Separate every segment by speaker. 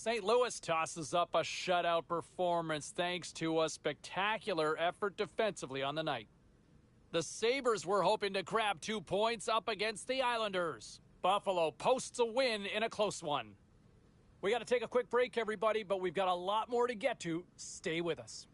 Speaker 1: St. Louis tosses up a shutout performance thanks to a spectacular effort defensively on the night. The Sabres were hoping to grab 2 points up against the Islanders. Buffalo posts a win in a close one. We got to take a quick break, everybody, but we've got a lot more to get to. Stay with us.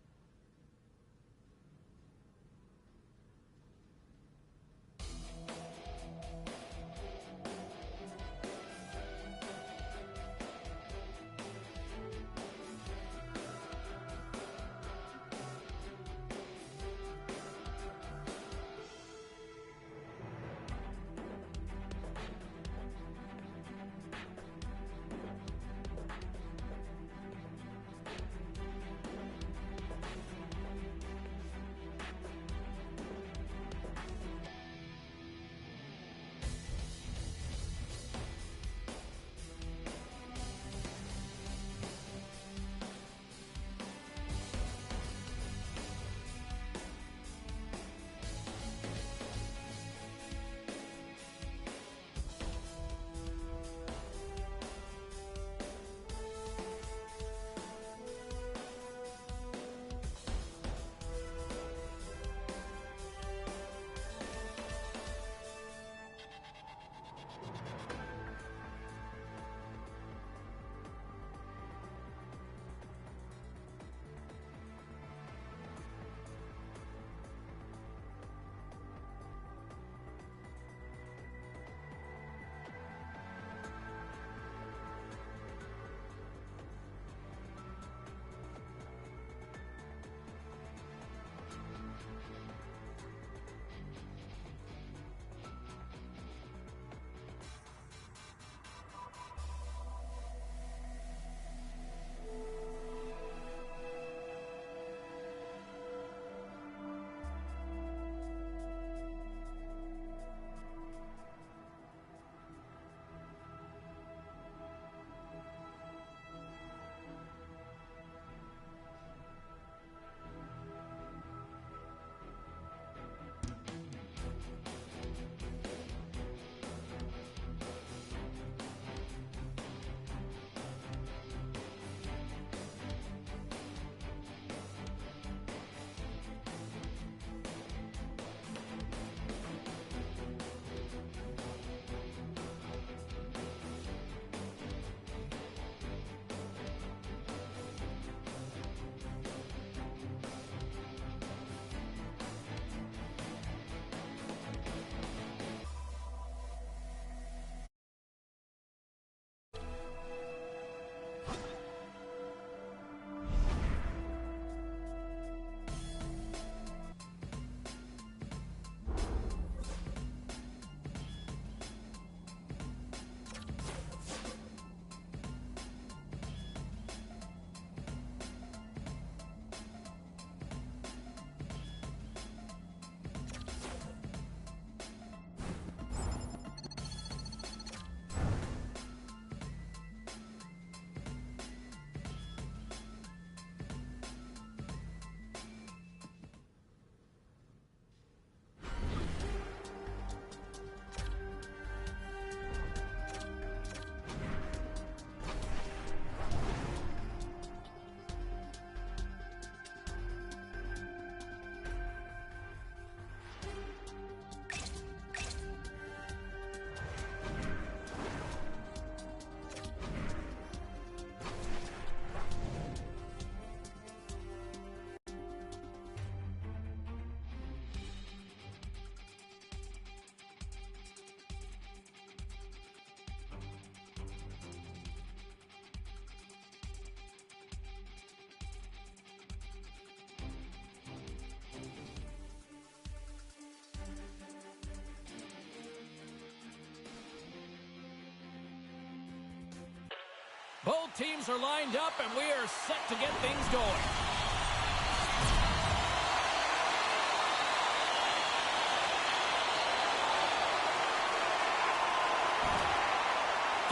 Speaker 1: Both teams are lined up, and we are set to get things going.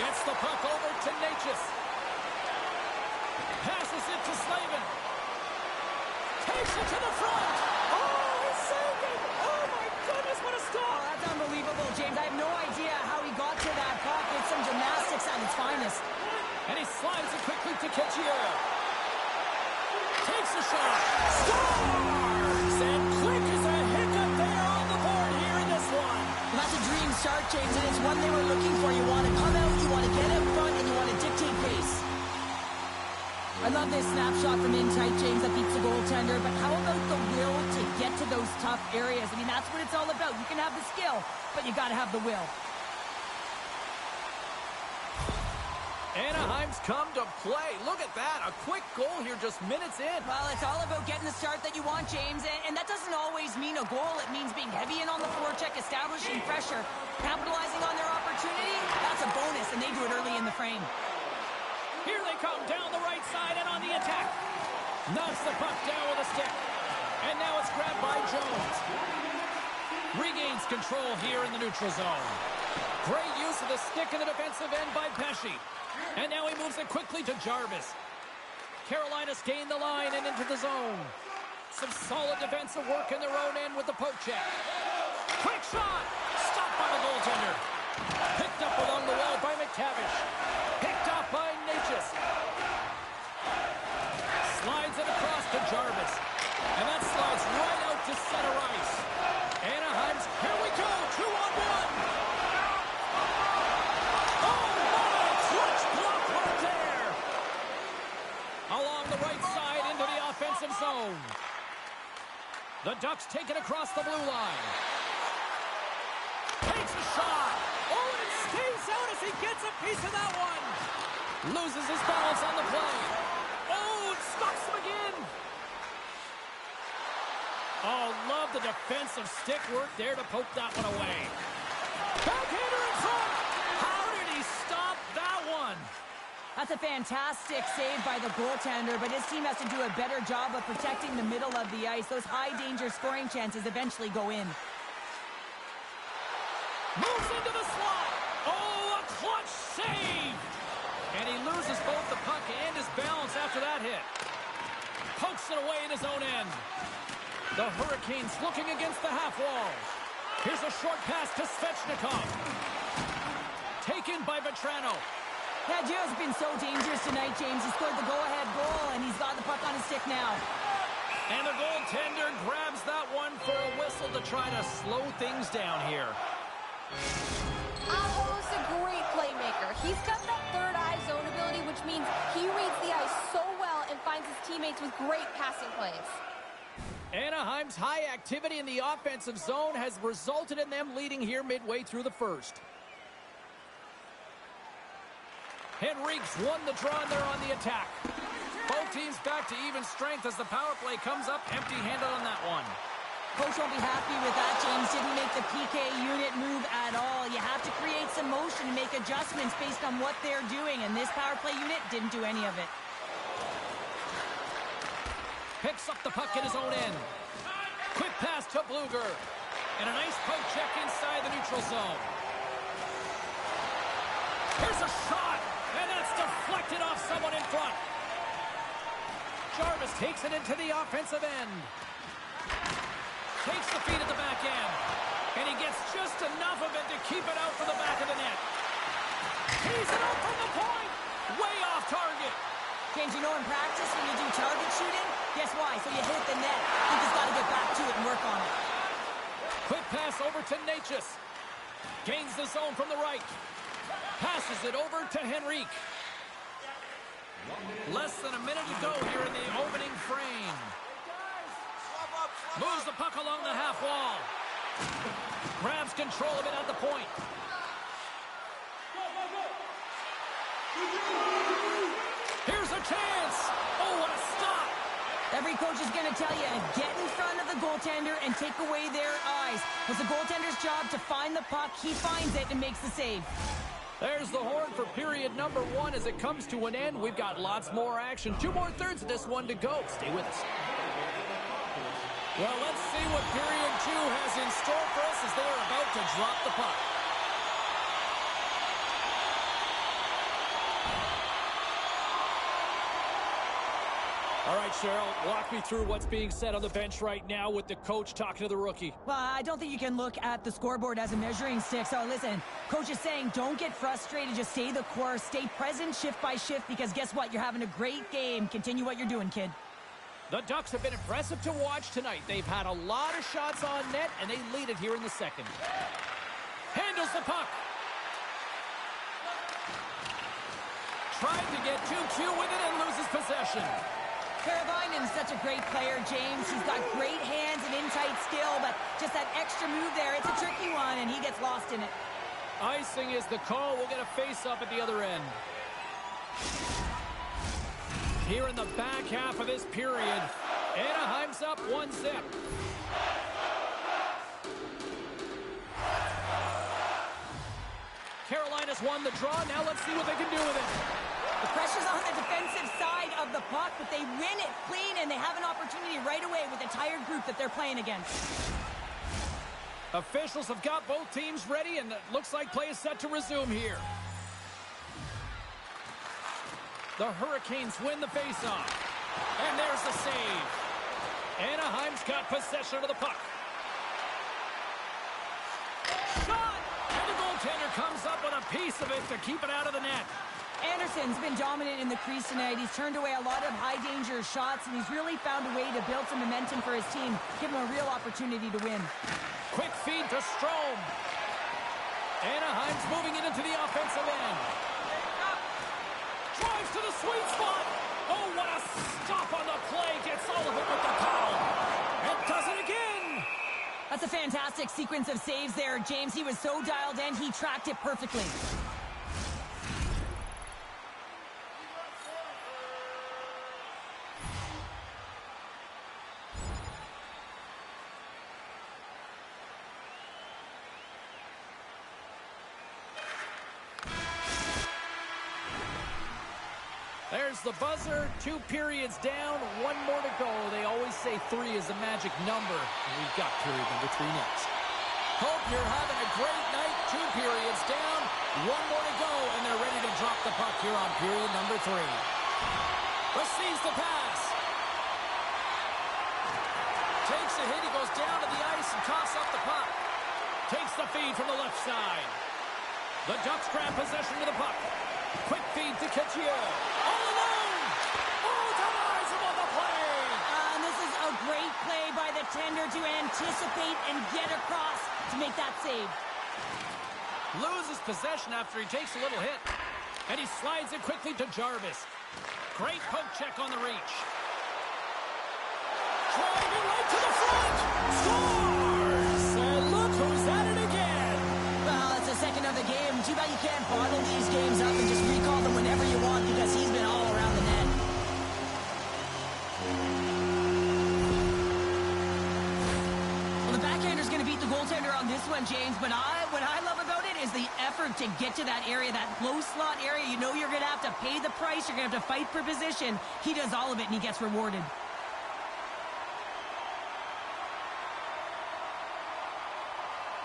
Speaker 1: Gets the puck over to Natchez. Passes it to Slavin. Takes it to the front.
Speaker 2: Oh, he's saving! Oh, my goodness, what a stop!
Speaker 3: Oh, that's unbelievable, James. I have no idea how he got to that puck. It's some gymnastics at its finest.
Speaker 1: And he slides it quickly Ketchiera. Takes a shot. Scores! And quick as a hiccup, they are on the board here in this one.
Speaker 3: Well, that's a dream start, James, and it's one they were looking for. You want to come out, you want to get up front, and you want to dictate pace. I love this snapshot from in tight, James, that beats the goaltender, but how about the will to get to those tough areas? I mean, that's what it's all about. You can have the skill, but you got to have the will.
Speaker 1: Anaheim's come to play. Look at that. A quick goal here just minutes in.
Speaker 3: Well, it's all about getting the start that you want, James, and that doesn't always mean a goal. It means being heavy in on the forecheck, establishing pressure, capitalizing on their opportunity. That's a bonus, and they do it early in the frame.
Speaker 1: Here they come down the right side and on the attack. Knocks the puck down with a stick. And now it's grabbed by Jones. Regains control here in the neutral zone. Great use of the stick in the defensive end by Pesce. And now he moves it quickly to Jarvis. Carolina's gained the line and into the zone. Some solid defensive work in their own end with the poke check. Quick shot! Stopped by the goaltender. Picked up along the wall by McTavish. Picked up by Natchez. Slides it across to Jarvis. And that slides right out to center ice. Anaheim's, here we go, 2-on-1. Oh, my, clutch block right there. Along the right side into the offensive zone. The Ducks take it across the blue line. Takes a shot.
Speaker 2: Oh, and it stays out as he gets a piece of that one.
Speaker 1: Loses his balance on the play. Oh, it stops him again. Oh, love the defensive stick work there to poke that one away. Backhander in front. How did he stop that one?
Speaker 3: That's a fantastic save by the goaltender, but his team has to do a better job of protecting the middle of the ice. Those high-danger scoring chances eventually go in.
Speaker 1: Moves into the slot. Oh, a clutch save. And he loses both the puck and his balance after that hit. Pokes it away in his own end. The Hurricanes looking against the half wall. Here's a short pass to Svechnikov. Taken by Vetrano.
Speaker 3: Yeah, Gio's been so dangerous tonight, James. He scored the go-ahead goal, and he's got the puck on his stick now.
Speaker 1: And the goaltender grabs that one for a whistle to try to slow things down here.
Speaker 4: Aho's a great playmaker. He's got that third eye zone ability, which means he reads the ice so well and finds his teammates with great passing plays.
Speaker 1: Anaheim's high activity in the offensive zone has resulted in them leading here midway through the first. Henrique's won the draw and they're on the attack. Both teams back to even strength as the power play comes up empty-handed on that one.
Speaker 3: Coach won't be happy with that, James. Didn't make the PK unit move at all. You have to create some motion and make adjustments based on what they're doing, and this power play unit didn't do any of it.
Speaker 1: Picks up the puck in his own end. Quick pass to Bluger. And a nice poke check inside the neutral zone. Here's a shot. And that's deflected off someone in front. Jarvis takes it into the offensive end. Takes the feed at the back end. And he gets just enough of it to keep it out for the back of the net. Tees it out from the point. Way off target.
Speaker 3: James, you know in practice when you do target shooting, guess why? So you hit the net. You just got to get back to it and work on it.
Speaker 1: Quick pass over to Natchez. Gains the zone from the right. Passes it over to Henrique. Less than a minute to go here in the opening frame. Moves the puck along the half wall. Grabs control of it at the point. Here's a chance. Oh, what a stop.
Speaker 3: Every coach is going to tell you, get in front of the goaltender and take away their eyes. It's the goaltender's job to find the puck. He finds it and makes the save.
Speaker 1: There's the horn for period number 1 as it comes to an end. We've got lots more action. 2 more thirds of this one to go. Stay with us. Well, let's see what period 2 has in store for us as they're about to drop the puck. All right, Cheryl, walk me through what's being said on the bench right now with the coach talking to the rookie.
Speaker 3: Well, I don't think you can look at the scoreboard as a measuring stick. So listen, coach is saying don't get frustrated. Just stay the course. Stay present shift by shift because guess what? You're having a great game. Continue what you're doing, kid.
Speaker 1: The Ducks have been impressive to watch tonight. They've had a lot of shots on net, and they lead it here in the second. Handles the puck. Tried to get too cute with it and loses possession.
Speaker 3: Karavainen's such a great player, James. He's got great hands and in-tight skill, but just that extra move there, it's a tricky one, and he gets lost in it.
Speaker 1: Icing is the call. We'll get a face-up at the other end. Here in the back half of this period, Anaheim's up 1-0. Carolina's won the draw. Now let's see what they can do with it.
Speaker 3: The pressure's on the defensive side of the puck, but they win it clean, and they have an opportunity right away with a tired group that they're playing against.
Speaker 1: Officials have got both teams ready, and it looks like play is set to resume here. The Hurricanes win the faceoff. And there's the save. Anaheim's got possession of the puck. Shot! And the goaltender comes up with a piece of it to keep it out of the net.
Speaker 3: Anderson's been dominant in the crease tonight. He's turned away a lot of high-danger shots, and he's really found a way to build some momentum for his team, give him a real opportunity to win.
Speaker 1: Quick feed to Strome. Anaheim's moving it into the offensive end. Drives to the sweet spot. Oh, what a stop on the play. Gets all of it with the power. And does it again.
Speaker 3: That's a fantastic sequence of saves there, James. He was so dialed in, he tracked it perfectly.
Speaker 1: There's the buzzer. 2 periods down. 1 more to go. They always say 3 is a magic number. And we've got period number 3 next. Hope you're having a great night. 2 periods down. 1 more to go. And they're ready to drop the puck here on period number 3. Receives the pass. Takes a hit. He goes down to the ice and coughs up the puck. Takes the feed from the left side. The Ducks grab possession of the puck. Quick feed to Kitchia. All alone! Oh, denies him on the play!
Speaker 3: And this is a great play by the tender to anticipate and get across to make that save.
Speaker 1: Loses possession after he takes a little hit. And he slides it quickly to Jarvis. Great poke check on the reach. Driving right to the front! Scores! And look who's at it again!
Speaker 3: Well, it's the second of the game. Too bad you can't bottle these games up and just recall them whenever you want because he's been all around the net. Well, the backhander's going to beat the goaltender on this one, James, but what I love about it is the effort to get to that area, that low slot area. You know you're going to have to pay the price. You're going to have to fight for position. He does all of it, and he gets rewarded.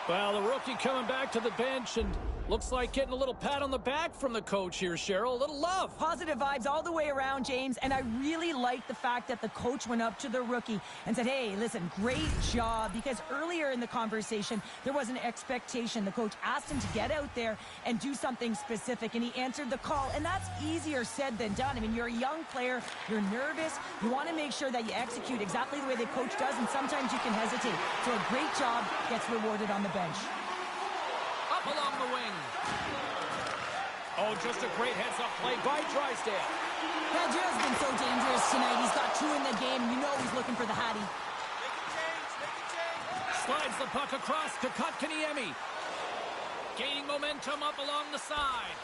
Speaker 1: Well, the rookie coming back to the bench and looks like getting a little pat on the back from the coach here, Cheryl. A little love.
Speaker 3: Positive vibes all the way around, James, and I really like the fact that the coach went up to the rookie and said, hey, listen, great job, because earlier in the conversation, there was an expectation. The coach asked him to get out there and do something specific, and he answered the call, and that's easier said than done. I mean, you're a young player, you're nervous, you want to make sure that you execute exactly the way the coach does, and sometimes you can hesitate. So a great job gets rewarded on the bench.
Speaker 1: Up along the wing. Oh, just a great heads-up play by Drysdale.
Speaker 3: Padgett's been so dangerous tonight. He's got 2 in the game. You know he's looking for the Hattie.
Speaker 1: Slides the puck across to Kotkaniemi. Gaining momentum up along the side.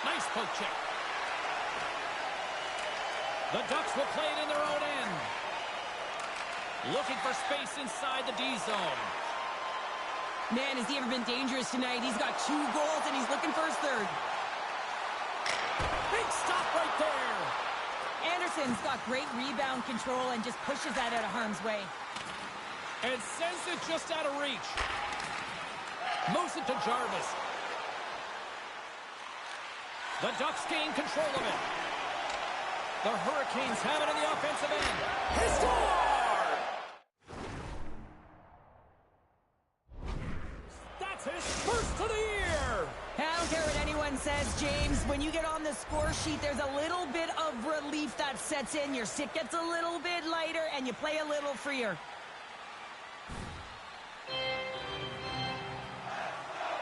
Speaker 1: Nice poke check. The Ducks will play it in their own end. Looking for space inside the D zone.
Speaker 3: Man, has he ever been dangerous tonight? He's got 2 goals, and he's looking for his 3rd.
Speaker 1: Big stop right there.
Speaker 3: Anderson's got great rebound control and just pushes that out of harm's way.
Speaker 1: And sends it just out of reach. Moves it to Jarvis. The Ducks gain control of it. The Hurricanes have it in the offensive end.
Speaker 2: He scored! That's his first of the year!
Speaker 3: I don't care what anyone says, James. When you get on the score sheet, there's a little bit of relief that sets in. Your stick gets a little bit lighter, and you play a little freer.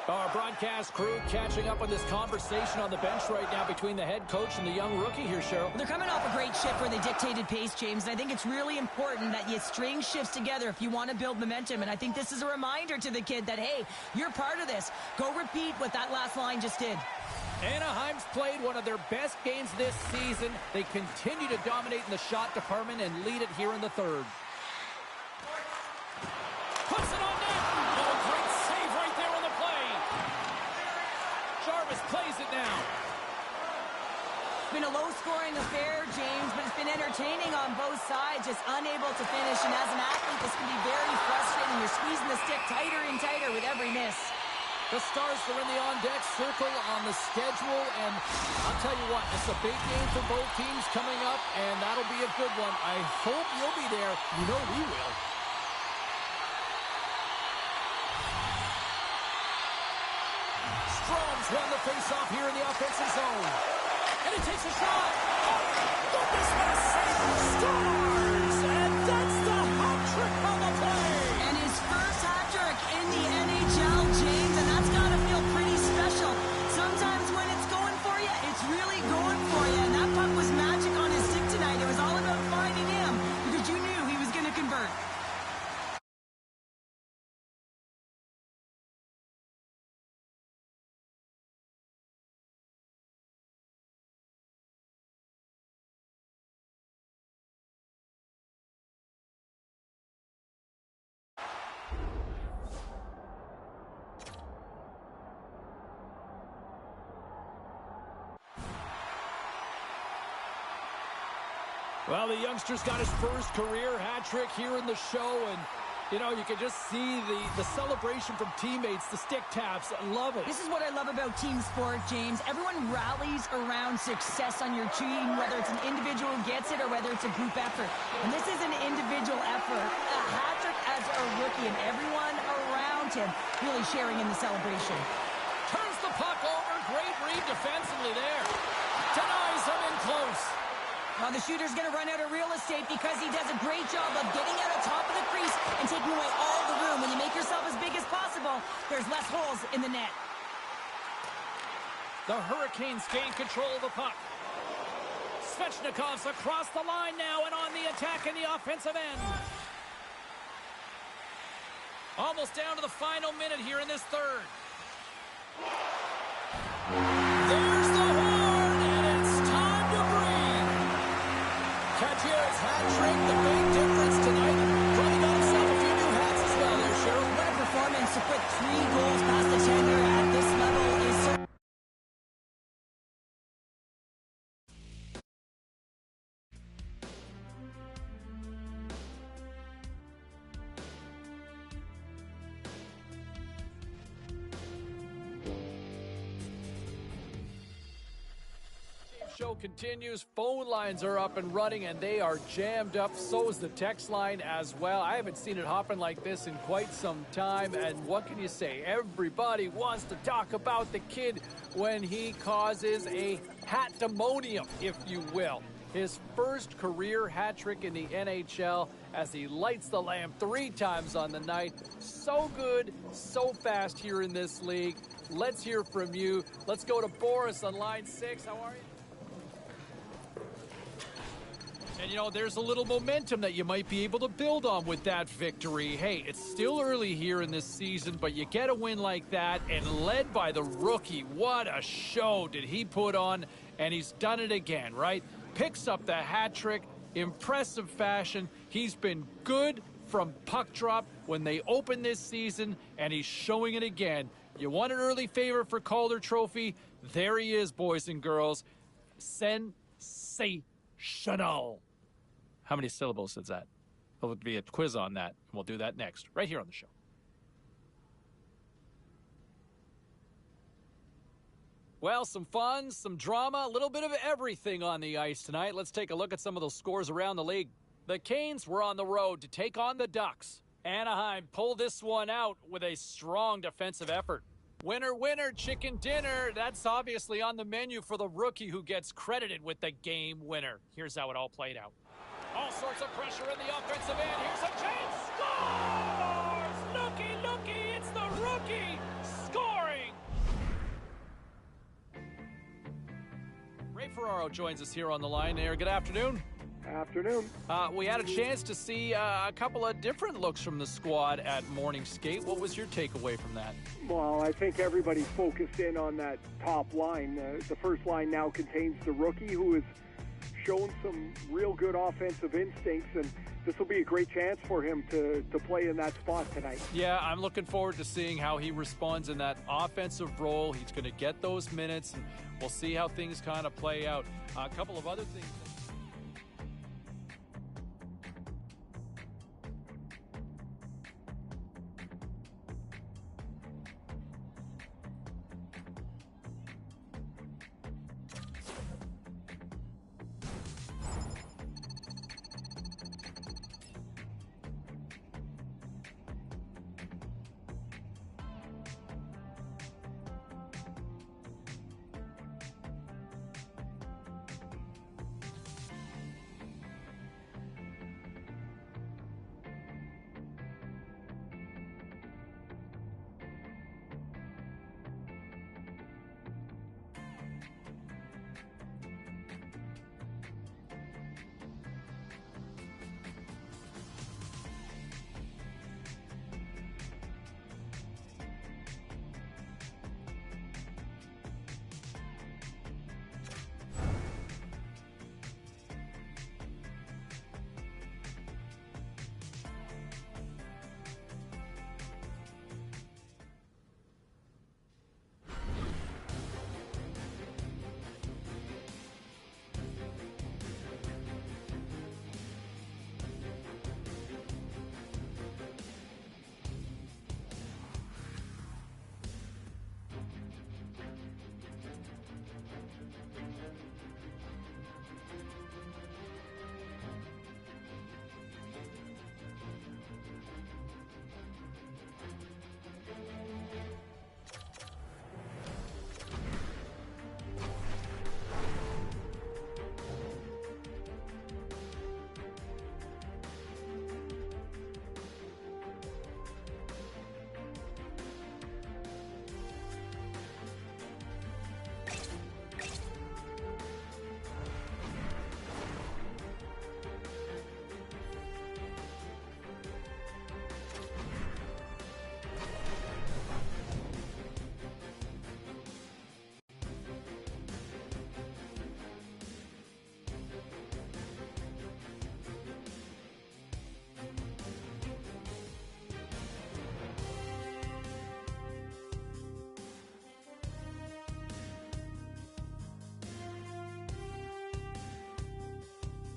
Speaker 1: Our broadcast crew catching up on this conversation on the bench right now between the head coach and the young rookie here, Cheryl.
Speaker 3: They're coming off a great shift where they dictated pace, James, and I think it's really important that you string shifts together if you want to build momentum, and I think this is a reminder to the kid that, hey, you're part of this. Go repeat what that last line just did.
Speaker 1: Anaheim's played one of their best games this season. They continue to dominate in the shot department and lead it here in the third. Puts it on net. Oh, great save right there on the play. Jarvis plays it now.
Speaker 3: It's been a low-scoring affair, James, but it's been entertaining on both sides, just unable to finish. And as an athlete, this can be very frustrating. You're squeezing the stick tighter and tighter with every miss.
Speaker 1: The Stars are in the on-deck circle on the schedule, and I'll tell you what, it's a big game for both teams coming up, and that'll be a good one. I hope you'll be there. You know we will. Strom's won the face-off here in the offensive zone. And he takes a shot.
Speaker 2: Oh, goodness, what a save for the Stars! And that's the hat trick on the play!
Speaker 3: And his first hat-trick in the NHL, James, and that's got to feel pretty special. Sometimes when it's going for you, it's really going for you. And that puck was magic on his stick tonight. It was all about finding him because you knew he was going to convert.
Speaker 1: Well, the youngster's got his first career hat trick here in the show, and, you know, you can just see the celebration from teammates, the stick taps. I love it.
Speaker 3: This is what I love about team sport, James. Everyone rallies around success on your team, whether it's an individual who gets it or whether it's a group effort. And this is an individual effort. A hat trick as a rookie, and everyone around him really sharing in the celebration.
Speaker 1: Turns the puck over. Great read defensively there. Denies him in close.
Speaker 3: Well, the shooter's going to run out of real estate because he does a great job of getting out of top of the crease and taking away all the room. When you make yourself as big as possible, there's less holes in the net.
Speaker 1: The Hurricanes gain control of the puck. Svechnikov's across the line now and on the attack in the offensive end. Almost down to the final minute here in this third. There's the horn, and it's time to breathe. Cachier's hat trick, the big difference tonight. Probably got himself a few new hats as well there, Cheryl.
Speaker 3: What a performance to put 3 goals past the tender at this level is so...
Speaker 1: Show continues. Phone lines are up and running, and they are jammed up. So is the text line as well. I haven't seen it hopping like this in quite some time, and what can you say? Everybody wants to talk about the kid when he causes a hat-demonium, if you will. His first career hat trick in the NHL as he lights the lamp 3 times on the night. So good, so fast here in this league. Let's hear from you. Let's go to Boris on line 6. How are you? And, you know, there's a little momentum that you might be able to build on with that victory. Hey, it's still early here in this season, but you get a win like that, and led by the rookie. What a show did he put on, and he's done it again, right? Picks up the hat trick, impressive fashion. He's been good from puck drop when they opened this season, and he's showing it again. You want an early favor for Calder Trophy? There he is, boys and girls. Sensational. How many syllables is that? There'll be a quiz on that, and we'll do that next, right here on the show. Well, some fun, some drama, a little bit of everything on the ice tonight. Let's take a look at some of those scores around the league. The Canes were on the road to take on the Ducks. Anaheim pulled this one out with a strong defensive effort. Winner, winner, chicken dinner. That's obviously on the menu for the rookie who gets credited with the game winner. Here's how it all played out. All sorts of pressure in the offensive end. Here's a chance. Scores! Looky, looky, it's the rookie scoring. Ray Ferraro joins us here on the line there. Good afternoon.
Speaker 5: Afternoon.
Speaker 1: We had a chance to see a couple of different looks from the squad at morning skate. What was your takeaway from that?
Speaker 5: Well, I think everybody focused in on that top line. The first line now contains the rookie who has shown some real good offensive instincts, and this will be a great chance for him to play in that spot tonight.
Speaker 1: Yeah, I'm looking forward to seeing how he responds in that offensive role. He's going to get those minutes, and we'll see how things kind of play out. A couple of other things.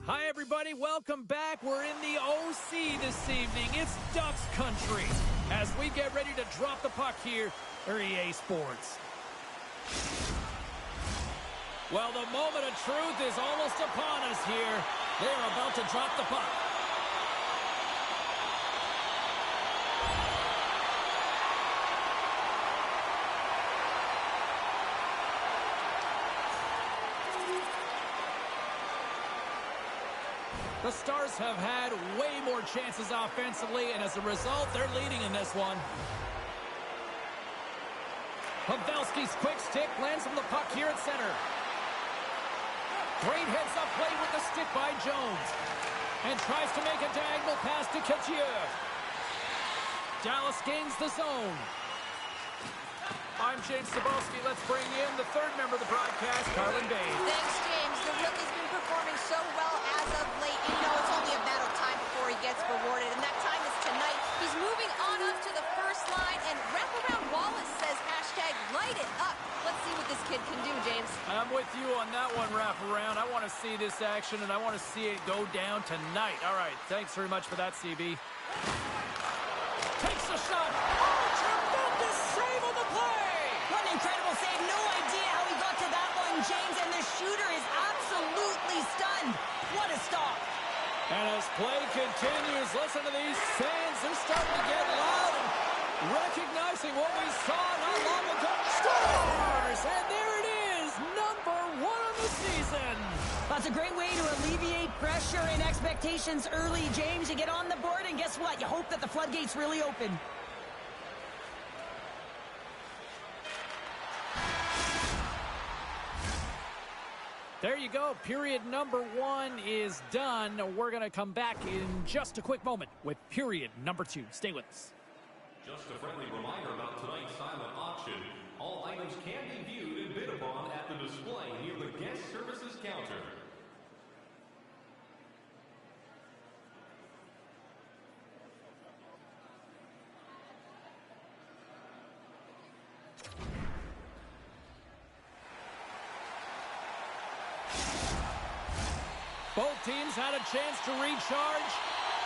Speaker 1: Hi, everybody. Welcome back. We're in the OC this evening. It's Ducks country as we get ready to drop the puck here for EA Sports. Well, the moment of truth is almost upon us here. They're about to drop the puck. The Stars have had way more chances offensively, and as a result, they're leading in this one. Pavelski's quick stick lands from the puck here at center. Great heads-up play with the stick by Jones. And tries to make a diagonal pass to Couture. Dallas gains the zone. I'm James Cebulski. Let's bring in the third member of the broadcast, Carlin Bay.
Speaker 4: Thanks, James. The rookie's been performing so well as of late. You know it's only a matter of time before he gets rewarded, and that time is tonight. He's moving on up to the first line, and Wraparound Wallace says hashtag light it up. Let's see what this kid can do, James.
Speaker 1: I'm with you on that one, Wraparound. I want to see this action, and I want to see it go down tonight. All right, thanks very much for that, CB. Takes the shot.
Speaker 2: Oh, tremendous save on the play!
Speaker 3: What an incredible save. No idea how he James, and the shooter is absolutely stunned. What a stop.
Speaker 1: And as play continues, listen to these fans. They're starting to get loud and recognizing what we saw not long ago. Scores! And there it is, number 1 of the season.
Speaker 3: That's a great way to alleviate pressure and expectations early, James. You get on the board, and guess what? You hope that the floodgates really open.
Speaker 1: There you go. Period number 1 is done. We're going to come back in just a quick moment with period number 2. Stay with us.
Speaker 6: Just a friendly reminder about tonight's silent auction. All items can be viewed and bid upon at the display near the guest services counter.
Speaker 1: Both teams had a chance to recharge,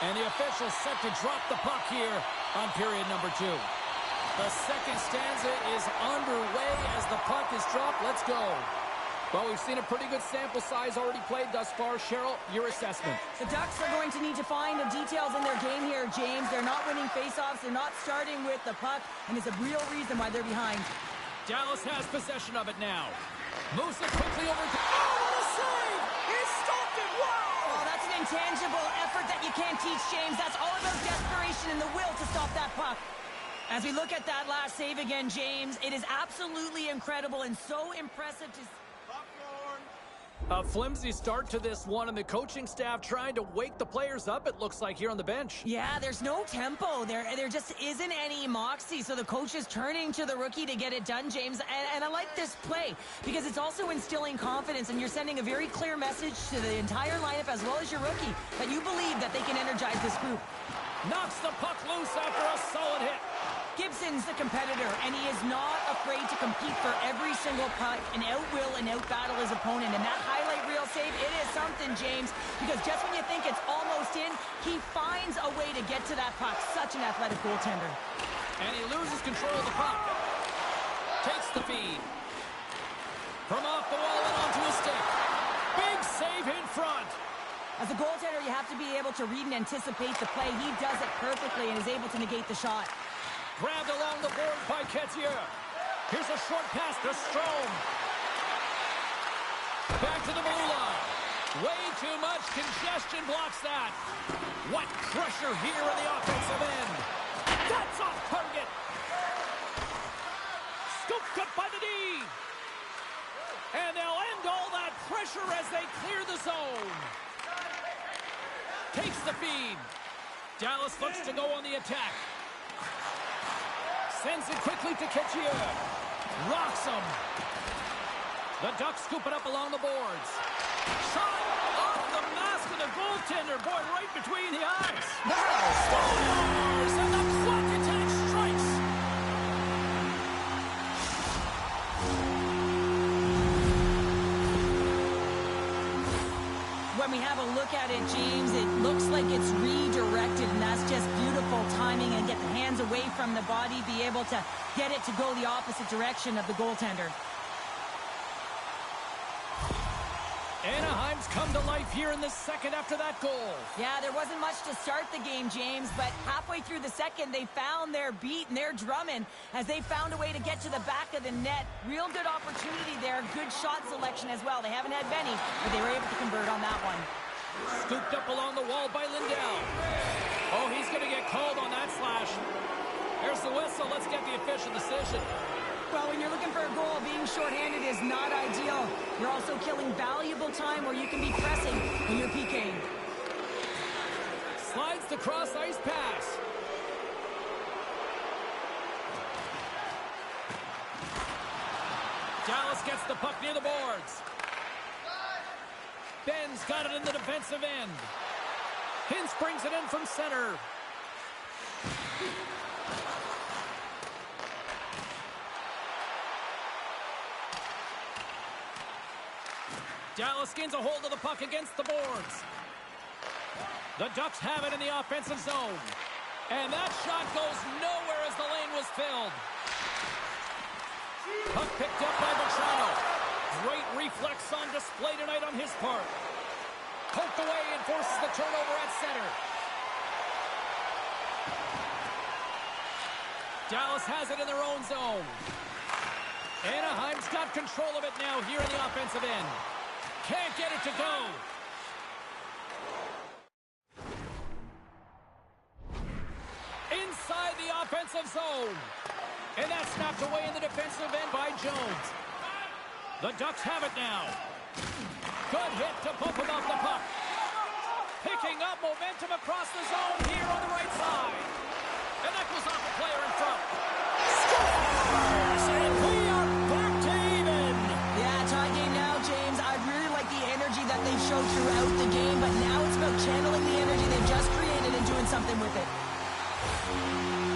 Speaker 1: and the officials set to drop the puck here on period number 2. The second stanza is underway as the puck is dropped. Let's go. Well, we've seen a pretty good sample size already played thus far. Cheryl, your assessment.
Speaker 3: The Ducks are going to need to find the details in their game here, James. They're not winning faceoffs. They're not starting with the puck, and it's a real reason why they're behind.
Speaker 1: Dallas has possession of it now. Moves it quickly over to...
Speaker 2: Oh, what a save! He stopped it! Wow!
Speaker 3: Oh, that's an intangible effort that you can't teach, James. That's all about desperation and the will to stop that puck. As we look at that last save again, James, it is absolutely incredible and so impressive to...
Speaker 1: A flimsy start to this one, and the coaching staff trying to wake the players up, it looks like, here on the bench.
Speaker 3: Yeah, there's no tempo. There just isn't any moxie, so the coach is turning to the rookie to get it done, James. And I like this play because it's also instilling confidence, and you're sending a very clear message to the entire lineup as well as your rookie that you believe that they can energize this group.
Speaker 1: Knocks the puck loose after a solid hit.
Speaker 3: Gibson's the competitor, and he is not afraid to compete for every single puck and outwill and outbattle his opponent. And that highlight reel save, it is something, James, because just when you think it's almost in, he finds a way to get to that puck. Such an athletic goaltender.
Speaker 1: And he loses control of the puck. Takes the feed. From off the wall and onto his stick. Big save in front.
Speaker 3: As a goaltender, you have to be able to read and anticipate the play. He does it perfectly and is able to negate the shot.
Speaker 1: Grabbed along the board by Kettier. Here's a short pass to Strome. Back to the blue line. Way too much congestion blocks that. What pressure here in the offensive end. That's off target. Scooped up by the D. And they'll end all that pressure as they clear the zone. Takes the feed. Dallas looks to go on the attack. Sends it quickly to Kettier. Rocks him. The Ducks scoop it up along the boards. Shot off the mask of the goaltender. Boy, right between the eyes.
Speaker 2: Now scores! And the clock attack strikes!
Speaker 3: When we have a look at it, James, it looks like it's redirected, and that's just beautiful timing and get the hands away from the body, be able to get it to go the opposite direction of the goaltender.
Speaker 1: Anaheim's come to life here in the second after that goal.
Speaker 3: Yeah, there wasn't much to start the game, James, but halfway through the second, they found their beat and their drumming as they found a way to get to the back of the net. Real good opportunity there, good shot selection as well. They haven't had many, but they were able to convert on that one.
Speaker 1: Scooped up along the wall by Lindell. Oh, he's going to get called on that slash. There's the whistle. Let's get the official decision.
Speaker 3: Well, when you're looking for a goal, being shorthanded is not ideal. You're also killing valuable time where you can be pressing when you're PKing.
Speaker 1: Slides the cross-ice pass. Dallas gets the puck near the boards. Ben's got it in the defensive end. Hintz brings it in from center. Dallas gains a hold of the puck against the boards. The Ducks have it in the offensive zone. And that shot goes nowhere as the lane was filled. Puck picked up by Vatrano. Great reflex on display tonight on his part. Poked away and forces the turnover at center. Dallas has it in their own zone. Anaheim's got control of it now here in the offensive end. Can't get it to go. Inside the offensive zone. And that's snapped away in the defensive end by Jones. The Ducks have it now. Good hit to bump him off the puck. Picking up momentum across the zone here on the right side. And that goes off the player in front.
Speaker 2: Scores! And we are back to even.
Speaker 3: Yeah, tie game now, James. I really like the energy that they've showed throughout the game, but now it's about channeling the energy they've just created and doing something with it.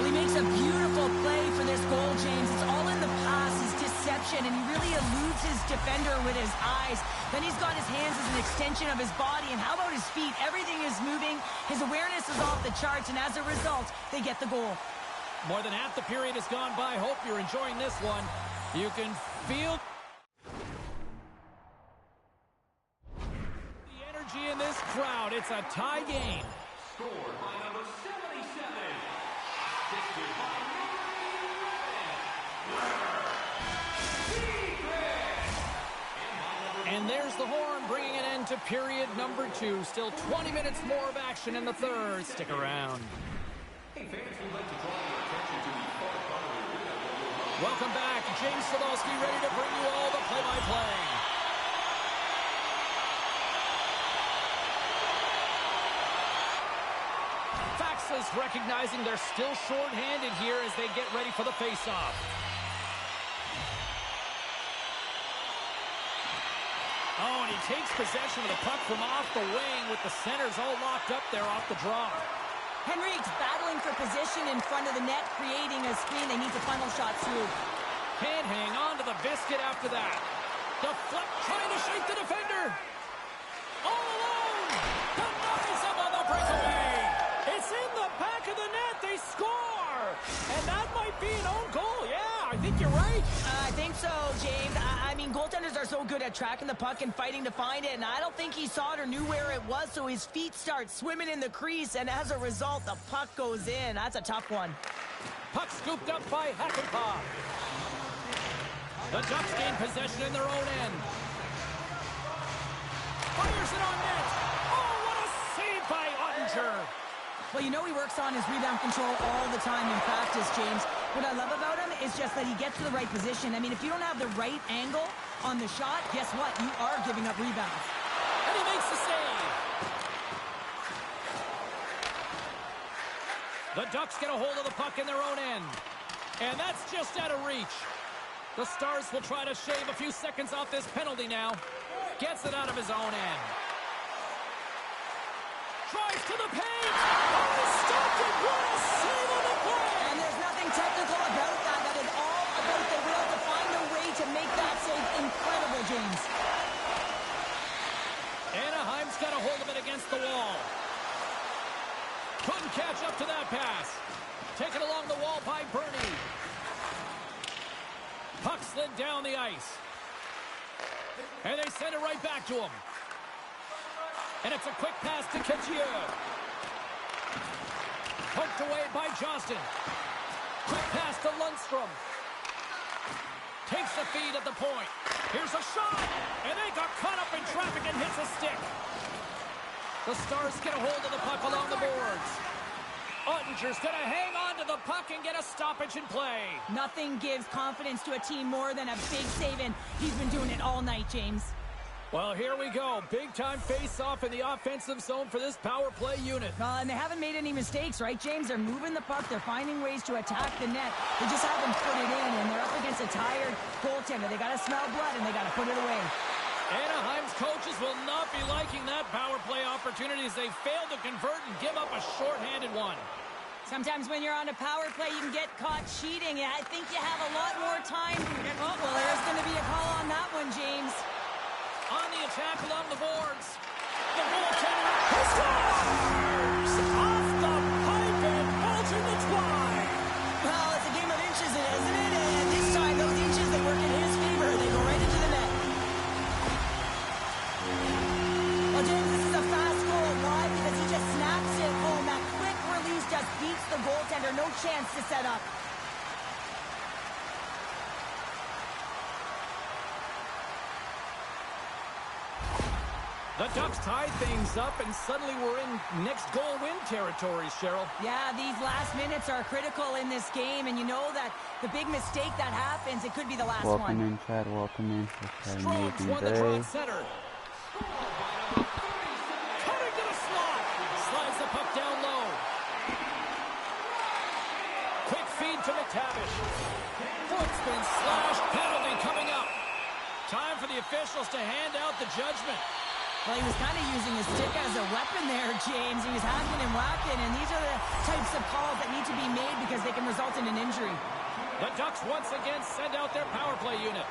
Speaker 3: Well, he makes a beautiful play for this goal, James. It's all in the pass, his deception, and he really eludes his defender with his eyes. Then he's got his hands as an extension of his body, and how about his feet? Everything is moving. His awareness is off the charts, and as a result, they get the goal.
Speaker 1: More than half the period has gone by. Hope you're enjoying this one. You can feel the energy in this crowd. It's a tie game.
Speaker 6: Scored by number 77. Assisted by number 11.
Speaker 1: And there's the horn, bringing an end to period number 2. Still 20 minutes more of action in the third. Stick around.
Speaker 6: Hey fans, we'd like to draw your attention to the far part of the arena where you'll have
Speaker 1: Welcome back. James Cebulski ready to bring you all the play-by-play. Faxas recognizing they're still short-handed here as they get ready for the face-off. Oh, and he takes possession of the puck from off the wing with the centers all locked up there off the draw.
Speaker 3: Henrique's battling for position in front of the net, creating a screen they need to funnel shots through.
Speaker 1: Can't hang on to the biscuit after that. The flip trying to shake the defender. All alone. Denies him on the breakaway.
Speaker 2: It's in the back of the net. They score. And that might be an own goal. Yeah, I think you're right.
Speaker 3: I think so, James. I mean, goaltenders are so good at tracking the puck and fighting to find it, and I don't think he saw it or knew where it was, so his feet start swimming in the crease, and as a result, the puck goes in. That's a tough one.
Speaker 1: Puck scooped up by Hakanpää. The Ducks gain possession in their own end. Fires it on net. Oh, what a save by Ottinger.
Speaker 3: Well, you know he works on his rebound control all the time in practice, James. What I love about him is just that he gets to the right position. I mean, if you don't have the right angle on the shot, guess what? You are giving up rebounds.
Speaker 1: And he makes the save. The Ducks get a hold of the puck in their own end. And that's just out of reach. The Stars will try to shave a few seconds off this penalty now. Gets it out of his own end. Tries to the paint.
Speaker 2: Oh, he stopped it. What a save on the play.
Speaker 3: And there's nothing technical about that. That is all about the will to find a way to make that save incredible, James.
Speaker 1: Anaheim's got a hold of it against the wall. Couldn't catch up to that pass. Taken along the wall by Bernie. Puck slid down the ice. And they send it right back to him. And it's a quick pass to Couture. Poked away by Johnston. Quick pass to Lundstrom. Takes the feed at the point. Here's a shot. And they got caught up in traffic and hits a stick. The Stars get a hold of the puck along the boards. Ottinger's going to hang on to the puck and get a stoppage in play.
Speaker 3: Nothing gives confidence to a team more than a big save, and he's been doing it all night, James.
Speaker 1: Well, here we go. Big-time face-off in the offensive zone for this power play unit.
Speaker 3: And they haven't made any mistakes, right, James? They're moving the puck. They're finding ways to attack the net. They just haven't put it in, and they're up against a tired goaltender. They got to smell blood, and they got to put it away.
Speaker 1: Anaheim's coaches will not be liking that power play opportunity as they fail to convert and give up a shorthanded one.
Speaker 3: Sometimes when you're on a power play, you can get caught cheating. I think you have a lot more time. Oh, well, there's going to be a call on that one, James.
Speaker 1: On the attack along the boards. The goaltender
Speaker 2: Scores! Off the pipe and alternate wide.
Speaker 3: Well, it's a game of inches, isn't it? And this time, those inches, they work in his favor. They go right into the net.
Speaker 1: The Ducks tied things up, and suddenly we're in next goal win territory, Cheryl.
Speaker 3: Yeah, these last minutes are critical in this game, and you know that the big mistake that happens, it could be the last one.
Speaker 7: Welcome in, Chad. Welcome in.
Speaker 1: Strong's won the draw at center. Cutting to the slot. Slides the puck down low. Quick feed to McTavish. Foot's been slashed. Penalty coming up. Time for the officials to hand out the judgment.
Speaker 3: Well, he was kind of using his stick as a weapon there, James. He was hacking and whacking, and these are the types of calls that need to be made because they can result in an injury.
Speaker 1: The Ducks once again send out their power play unit.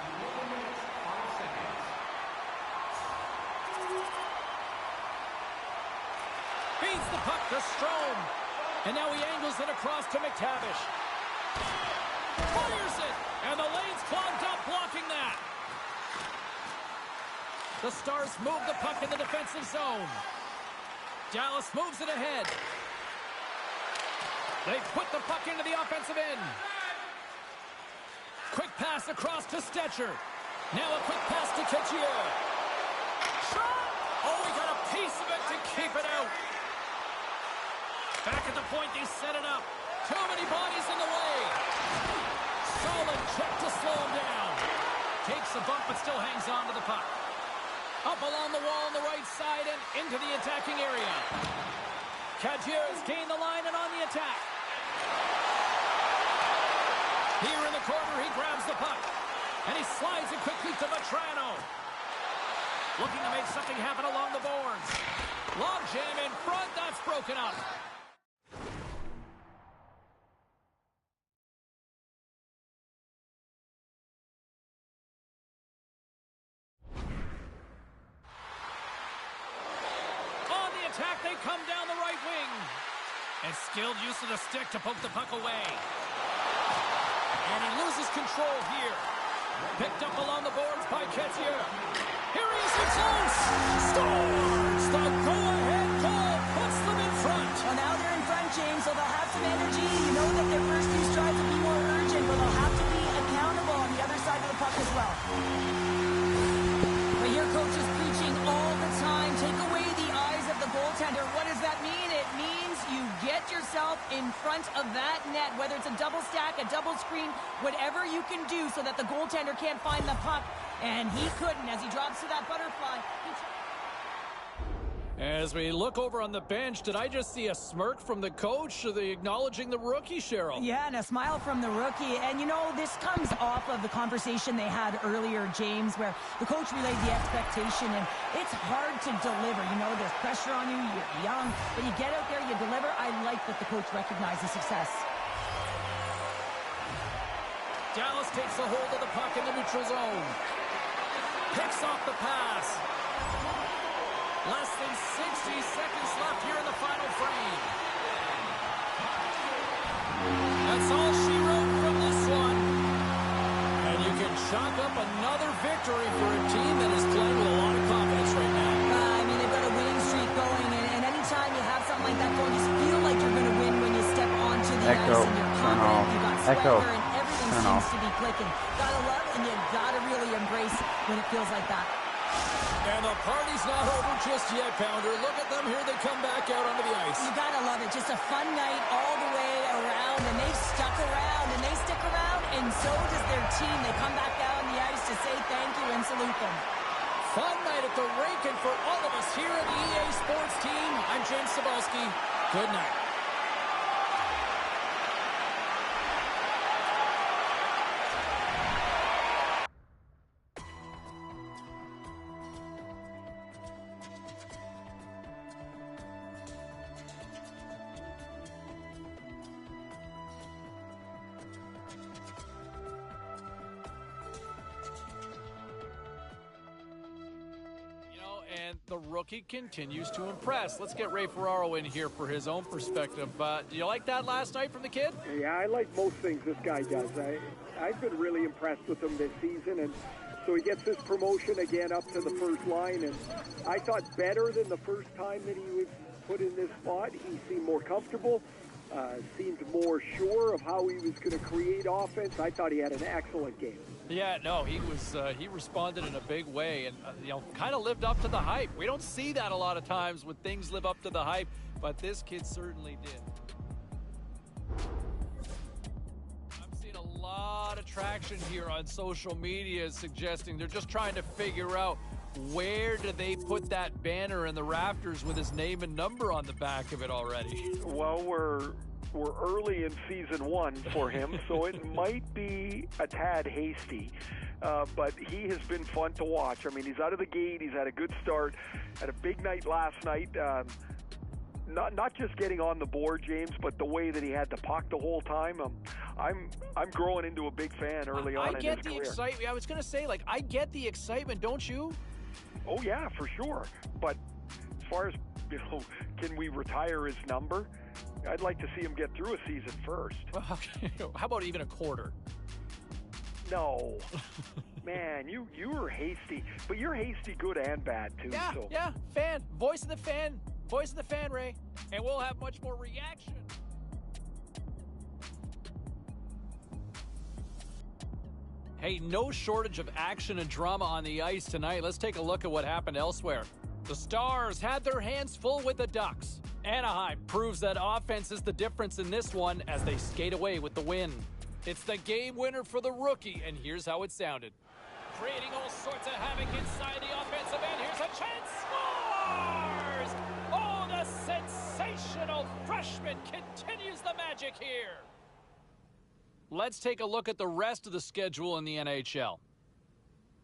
Speaker 1: Feeds the puck to Strome. And now he angles it across to McTavish. Fires it! And the lane's clogged up, blocking that. The Stars move the puck in the defensive zone. Dallas moves it ahead. They put the puck into the offensive end. Quick pass across to Stetcher. Now a quick pass to Couture. Shot! Oh, we got a piece of it to keep it out. Back at the point, they set it up. Too many bodies in the way. Solid check to slow him down. Takes a bump, but still hangs on to the puck. Up along the wall on the right side and into the attacking area. Couture has gained the line and on the attack. Here in the corner, he grabs the puck. And he slides it quickly to Vetrano. Looking to make something happen along the boards. Log jam in front, that's broken up. On the attack, they come down the right wing. And skilled use of the stick to poke the puck away. And he loses control here. Picked up along the boards by Couture. Here he is in close. Stars! The go-ahead goal puts them in front.
Speaker 3: Well, now they're in front, James, so they'll have some energy. You know that their first few strides will be more urgent, but they'll have to be accountable on the other side of the puck as well. But your coach is preaching all the time. Take away the eyes of the goaltender. What does that mean? It means you get yourself in front of that net, whether it's a double stack, a double screen, whatever you can do so that the goaltender can't find the puck. And he couldn't as he drops to that butterfly.
Speaker 1: As we look over on the bench, did I just see a smirk from the coach? Are they acknowledging the rookie, Cheryl?
Speaker 3: Yeah, and a smile from the rookie. And, you know, this comes off of the conversation they had earlier, James, where the coach relayed the expectation, and it's hard to deliver. You know, there's pressure on you, you're young, but you get out there, you deliver. I like that the coach recognized the success.
Speaker 1: Dallas takes a hold of the puck in the neutral zone. Picks off the pass. Less than 60 seconds left here in the final frame. That's all she wrote from this one. And you can chalk up another victory for a team that is playing with a lot of confidence right now.
Speaker 3: I mean, they've got a winning streak going, and anytime you have something like that going, you just feel like you're going to win when you step onto the ice and you're confident, you've got swagger, and everything seems to be clicking. Gotta love and you gotta really embrace when it feels like that.
Speaker 1: And the party's not over just yet, Pounder. Look at them here. They come back out onto the ice.
Speaker 3: You gotta love it. Just a fun night all the way around, and they've stuck around, and they stick around, and so does their team. They come back out on the ice to say thank you and salute them.
Speaker 1: Fun night at the rink, and for all of us here at the EA Sports team, I'm James Cebulski. Good night. And the rookie continues to impress. Let's get Ray Ferraro in here for his own perspective. Do you like that last night from the kid?
Speaker 5: Yeah, I like most things this guy does. I've been really impressed with him this season, and so he gets his promotion again up to the first line, and I thought better than the first time that he was put in this spot. He seemed more comfortable. seemed more sure of how he was going to create offense. I thought he had an excellent game.
Speaker 1: Yeah, no, he responded in a big way and, kind of lived up to the hype. We don't see that a lot of times when things live up to the hype, but this kid certainly did. I'm seeing a lot of traction here on social media suggesting they're just trying to figure out where do they put that banner in the rafters with his name and number on the back of it already.
Speaker 5: Well, we're early in season 1 for him, so it might be a tad hasty. But he has been fun to watch. I mean, he's out of the gate. He's had a good start. Had a big night last night. Not just getting on the board, James, but the way that he had the puck the whole time. I'm growing into a big fan early on in his career.
Speaker 1: I get the excitement. I was going to say, I get the excitement, don't you?
Speaker 5: Oh, yeah, for sure. But as far as, can we retire his number? I'd like to see him get through a season first.
Speaker 1: How about even a quarter?
Speaker 5: No. Man, you were hasty. But you're hasty good and bad, too.
Speaker 1: Yeah,
Speaker 5: so.
Speaker 1: yeah. Fan. Voice of the fan. Voice of the fan, Ray. And we'll have much more reaction. Hey, no shortage of action and drama on the ice tonight. Let's take a look at what happened elsewhere. The Stars had their hands full with the Ducks. Anaheim proves that offense is the difference in this one as they skate away with the win. It's the game winner for the rookie, and here's how it sounded. Creating all sorts of havoc inside the offensive end. Here's a chance. Scores! Oh, the sensational freshman continues the magic here. Let's take a look at the rest of the schedule in the NHL.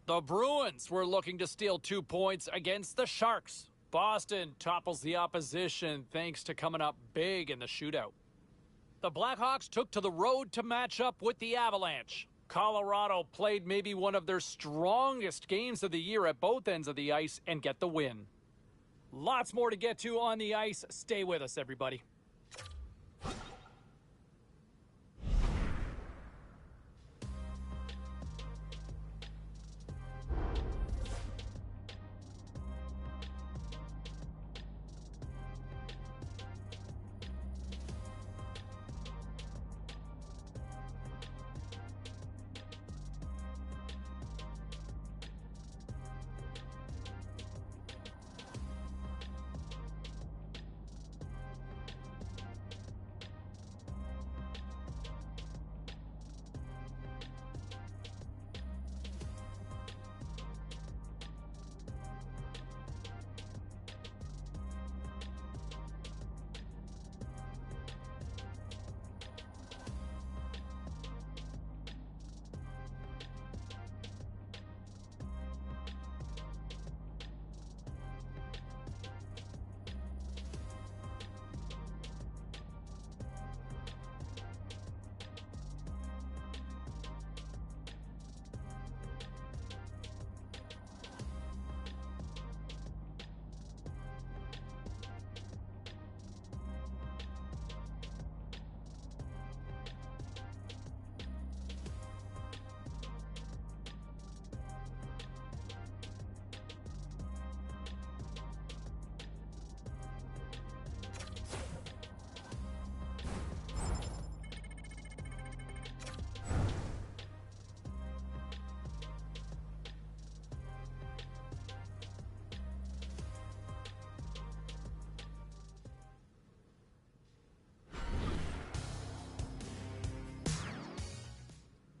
Speaker 1: The Bruins were looking to steal 2 points against the Sharks. Boston topples the opposition thanks to coming up big in the shootout. The Blackhawks took to the road to match up with the Avalanche. Colorado played maybe one of their strongest games of the year at both ends of the ice and get the win. Lots more to get to on the ice. Stay with us, everybody.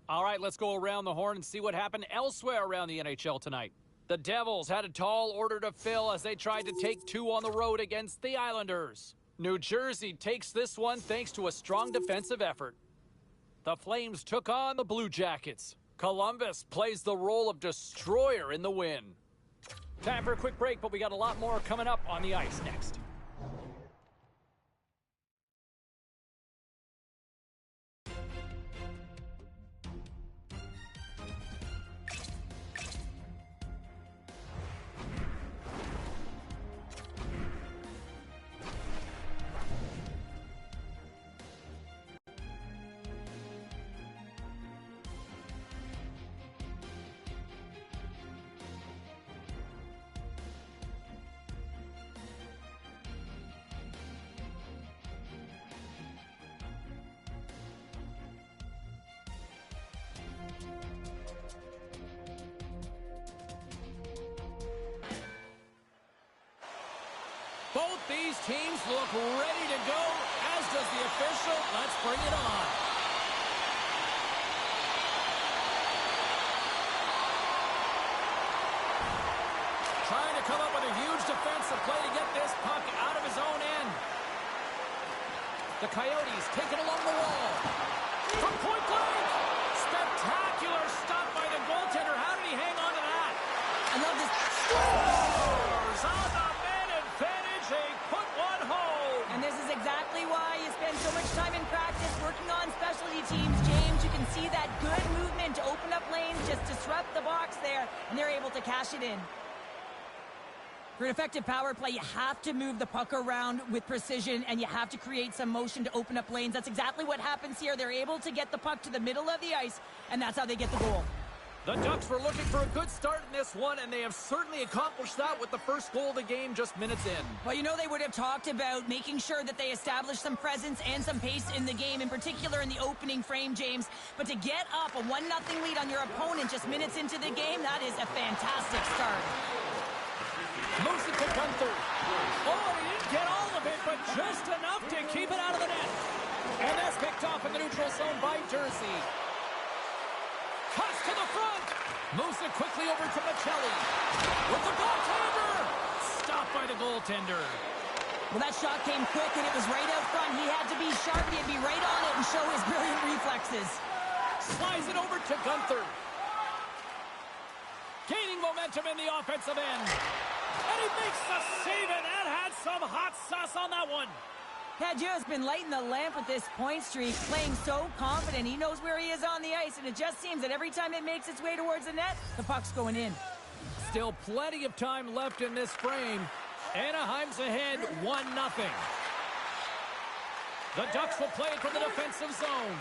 Speaker 1: All right, let's go around the horn and see what happened elsewhere around the NHL tonight. The Devils had a tall order to fill as they tried to take 2 on the road against the Islanders. New Jersey takes this one thanks to a strong defensive effort. The Flames took on the Blue Jackets. Columbus plays the role of destroyer in the win. Time for a quick break, but we got a lot more coming up on the ice next. Both these teams look ready to go, as does the official. Let's bring it on. Trying to come up with a huge defensive play to get this puck out of his own end. The Coyotes take it along the wall. From point blank. Spectacular stop by the goaltender. How did he hang on to that?
Speaker 3: I love this.
Speaker 1: Scores on the man advantage. They put one home.
Speaker 3: And this is exactly why you spend so much time in practice working on specialty teams, James. You can see that good movement to open up lanes, just disrupt the box there, and they're able to cash it in. For an effective power play, you have to move the puck around with precision, and you have to create some motion to open up lanes. That's exactly what happens here. They're able to get the puck to the middle of the ice, and that's how they get the goal.
Speaker 1: The Ducks were looking for a good start in this one, and they have certainly accomplished that with the first goal of the game just minutes in.
Speaker 3: Well, you know, they would have talked about making sure that they establish some presence and some pace in the game, in particular in the opening frame, James. But to get up a 1-0 lead on your opponent just minutes into the game, that is a fantastic start.
Speaker 1: Moves it to Gunther. Oh, he didn't get all of it, but just enough to keep it out of the net. And that's picked off in the neutral zone by Jersey. Cuts to the front. Moves it quickly over to Michelli. With the goaltender. Stopped by the goaltender.
Speaker 3: Well, that shot came quick, and it was right out front. He had to be sharp. He had to be right on it and show his brilliant reflexes.
Speaker 1: Slides it over to Gunther. Gaining momentum in the offensive end. And he makes the save, and that had some hot sauce on that one.
Speaker 3: Padgeau's been lighting the lamp with this point streak, playing so confident. He knows where he is on the ice, and it just seems that every time it makes its way towards the net, the puck's going in.
Speaker 1: Still plenty of time left in this frame. Anaheim's ahead 1-0. The Ducks will play it from the defensive zone.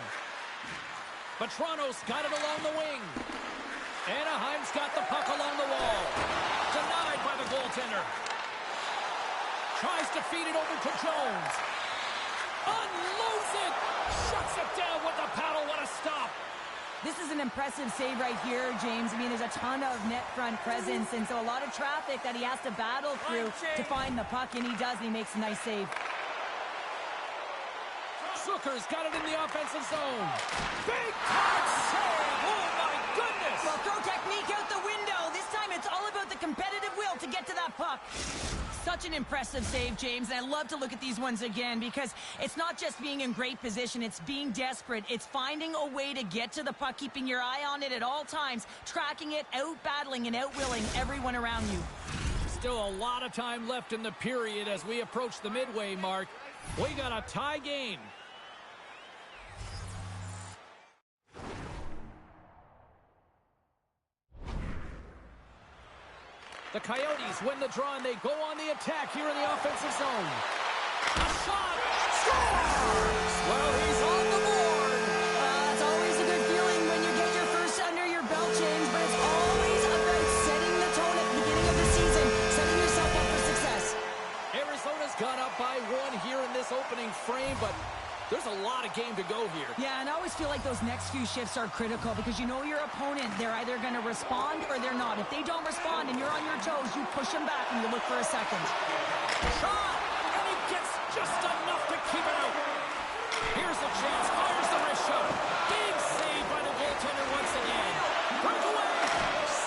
Speaker 1: But Toronto's got it along the wing. Anaheim's got the puck along the wall. Denied by the goaltender. Tries to feed it over to Jones. Unloads it. Shuts it down with the paddle. What a stop.
Speaker 3: This is an impressive save right here, James. I mean, there's a ton of net front presence, and so a lot of traffic that he has to battle through to find the puck, and he does, and he makes a nice save.
Speaker 1: Zucker's got it in the offensive zone. Big time save. Oh, my goodness.
Speaker 3: Well, throw technique out the window. This time it's all about the competitive will to get to that puck. Such an impressive save, James, and I love to look at these ones again because it's not just being in great position, it's being desperate. It's finding a way to get to the puck, keeping your eye on it at all times, tracking it, out-battling and out-willing everyone around you.
Speaker 1: Still a lot of time left in the period as we approach the midway mark. We got a tie game. The Coyotes win the draw, and they go on the attack here in the offensive zone. A shot! Scores! Well, he's on the board!
Speaker 3: It's always a good feeling when you get your first under your belt, James, but it's always about setting the tone at the beginning of the season, setting yourself up for success.
Speaker 1: Arizona's gone up by one here in this opening frame, but there's a lot of game to go here.
Speaker 3: Yeah, and I always feel like those next few shifts are critical because you know your opponent, they're either going to respond or they're not. If they don't respond and you're on your toes, you push them back and you look for a second.
Speaker 1: Shot! And he gets just enough to keep it out. Here's a chance. Fires the wrist shot. Big save by the goaltender once again. Breakaway!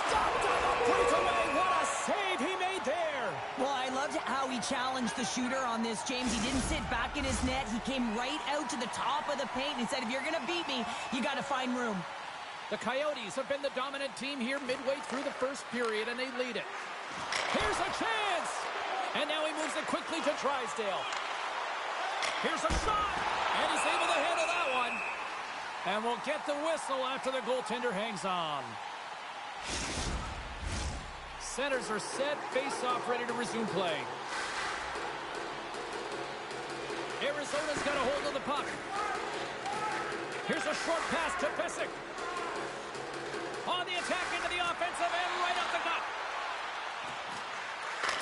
Speaker 1: Stopped on the breakaway. What a save he made there.
Speaker 3: Well, I loved how he challenged the shooter on this, James. He didn't sit back in his net. He came right out to the top of the paint and said, if you're going to beat me, you got to find room.
Speaker 1: The Coyotes have been the dominant team here midway through the first period, and they lead it. Here's a chance! And now he moves it quickly to Drysdale. Here's a shot! And he's able to handle that one. And we'll get the whistle after the goaltender hangs on. Centers are set, face-off ready to resume play. Arizona's got a hold of the puck. Here's a short pass to Pysyk. On the attack into the offensive end, right up the gut.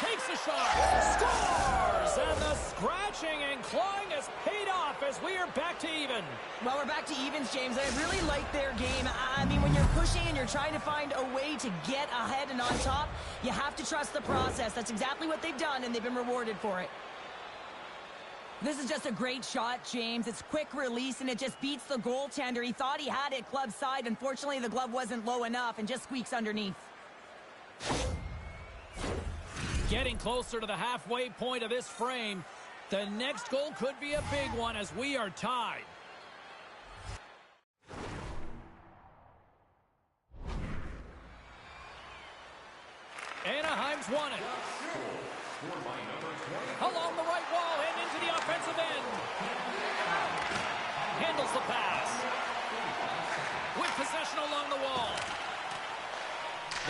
Speaker 1: Takes a shot. Scores! And the scratching and clawing has paid off. off as we are back to even.
Speaker 3: Well, we're back to evens, James. I really like their game. I mean, when you're pushing and you're trying to find a way to get ahead and on top, you have to trust the process. That's exactly what they've done, and they've been rewarded for it. This is just a great shot, James. It's quick release, and it just beats the goaltender. He thought he had it glove side. Unfortunately, the glove wasn't low enough and just squeaks underneath.
Speaker 1: Getting closer to the halfway point of this frame. The next goal could be a big one as we are tied. Anaheim's won it. Along the right wall and into the offensive end. Handles the pass. With possession along the wall.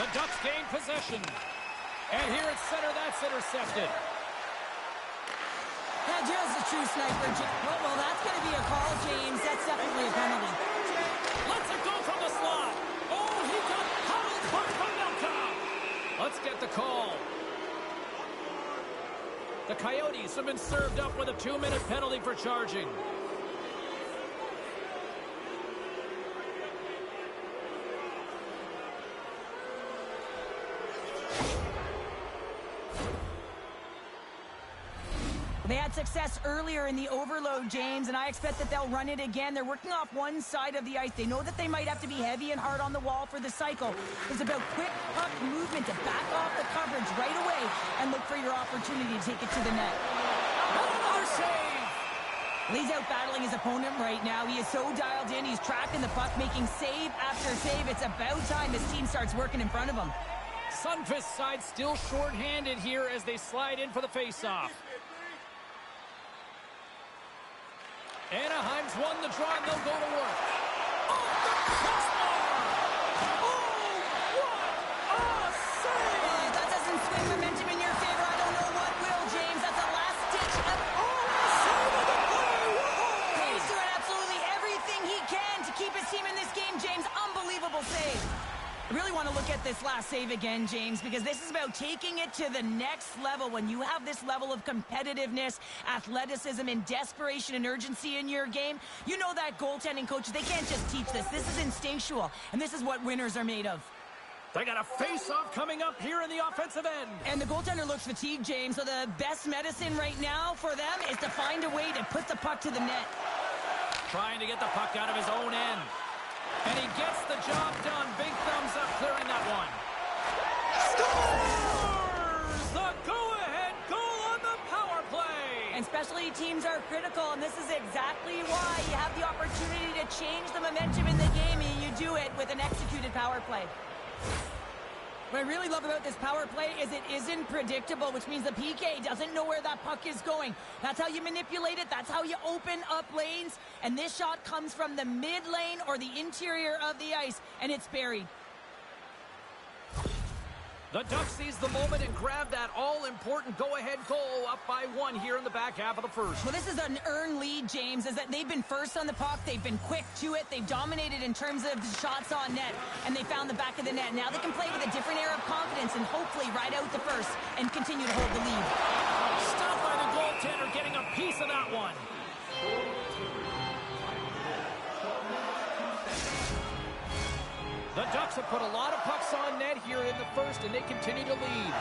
Speaker 1: The Ducks gain possession. And here at center, that's intercepted.
Speaker 3: Yeah, Gerald's a true sniper. Well, that's going to be a call, James. That's definitely a penalty.
Speaker 1: Let's it go from the slot. Oh, he got hobbled hard from Milka. Let's get the call. The Coyotes have been served up with a 2-minute penalty for charging.
Speaker 3: They had success earlier in the overload, James, and I expect that they'll run it again. They're working off one side of the ice. They know that they might have to be heavy and hard on the wall for the cycle. It's about quick puck movement to back off the coverage right away and look for your opportunity to take it to the net.
Speaker 1: Another save!
Speaker 3: He's out battling his opponent right now. He is so dialed in. He's tracking the puck, making save after save. It's about time his team starts working in front of him.
Speaker 1: Sunfist's side still short-handed here as they slide in for the face-off. Anaheim's won the draw, and they'll go to work. Off the crossbar! Oh, what a save!
Speaker 3: That doesn't swing momentum in your favor. I don't know what will, James. That's a last-ditch effort.
Speaker 1: Save of the play! Whoa!
Speaker 3: He's doing absolutely everything he can to keep his team in this game, James. Unbelievable save. I really want to look at this last save again, James, because this is about taking it to the next level. When you have this level of competitiveness, athleticism, and desperation and urgency in your game, you know that goaltending coaches, they can't just teach this. This is instinctual, and this is what winners are made of.
Speaker 1: They got a face-off coming up here in the offensive end.
Speaker 3: And the goaltender looks fatigued, James, so the best medicine right now for them is to find a way to put the puck to the net.
Speaker 1: Trying to get the puck out of his own end. And he gets the job done. Big thumbs up clearing that one. Scores! The go-ahead goal on the power play.
Speaker 3: And specialty teams are critical, and this is exactly why you have the opportunity to change the momentum in the game, and you do it with an executed power play. What I really love about this power play is it isn't predictable, which means the PK doesn't know where that puck is going. That's how you manipulate it. That's how you open up lanes. And this shot comes from the mid lane or the interior of the ice, and it's buried.
Speaker 1: The Ducks seize the moment and grab that all-important go-ahead goal up by 1 here in the back half of the first.
Speaker 3: Well, this is an earned lead, James, is that they've been first on the puck. They've been quick to it. They've dominated in terms of shots on net, and they found the back of the net. Now they can play with a different air of confidence and hopefully ride out the first and continue to hold the lead.
Speaker 1: Stopped by the goaltender, getting a piece of that one. The Ducks have put a lot of pucks on net here in the first, and they continue to lead.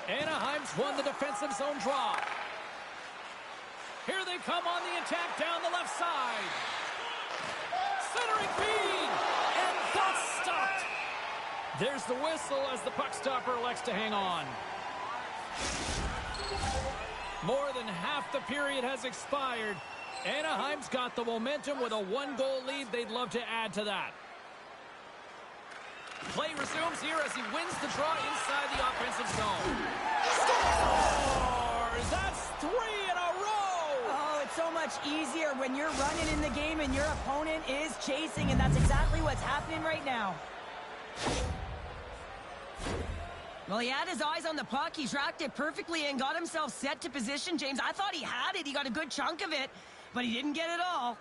Speaker 1: Anaheim's won the defensive zone draw. Here they come on the attack down the left side. Centering feed, and that's stopped. There's the whistle as the puck stopper elects to hang on. More than half the period has expired. Anaheim's got the momentum with a 1-goal lead. They'd love to add to that. Play resumes here as he wins the draw inside the offensive zone. Scores! That's 3 in a row!
Speaker 3: Oh, it's so much easier when you're running in the game and your opponent is chasing, and that's exactly what's happening right now. Well, he had his eyes on the puck. He tracked it perfectly and got himself set to position, James. I thought he had it. He got a good chunk of it, but he didn't get it all.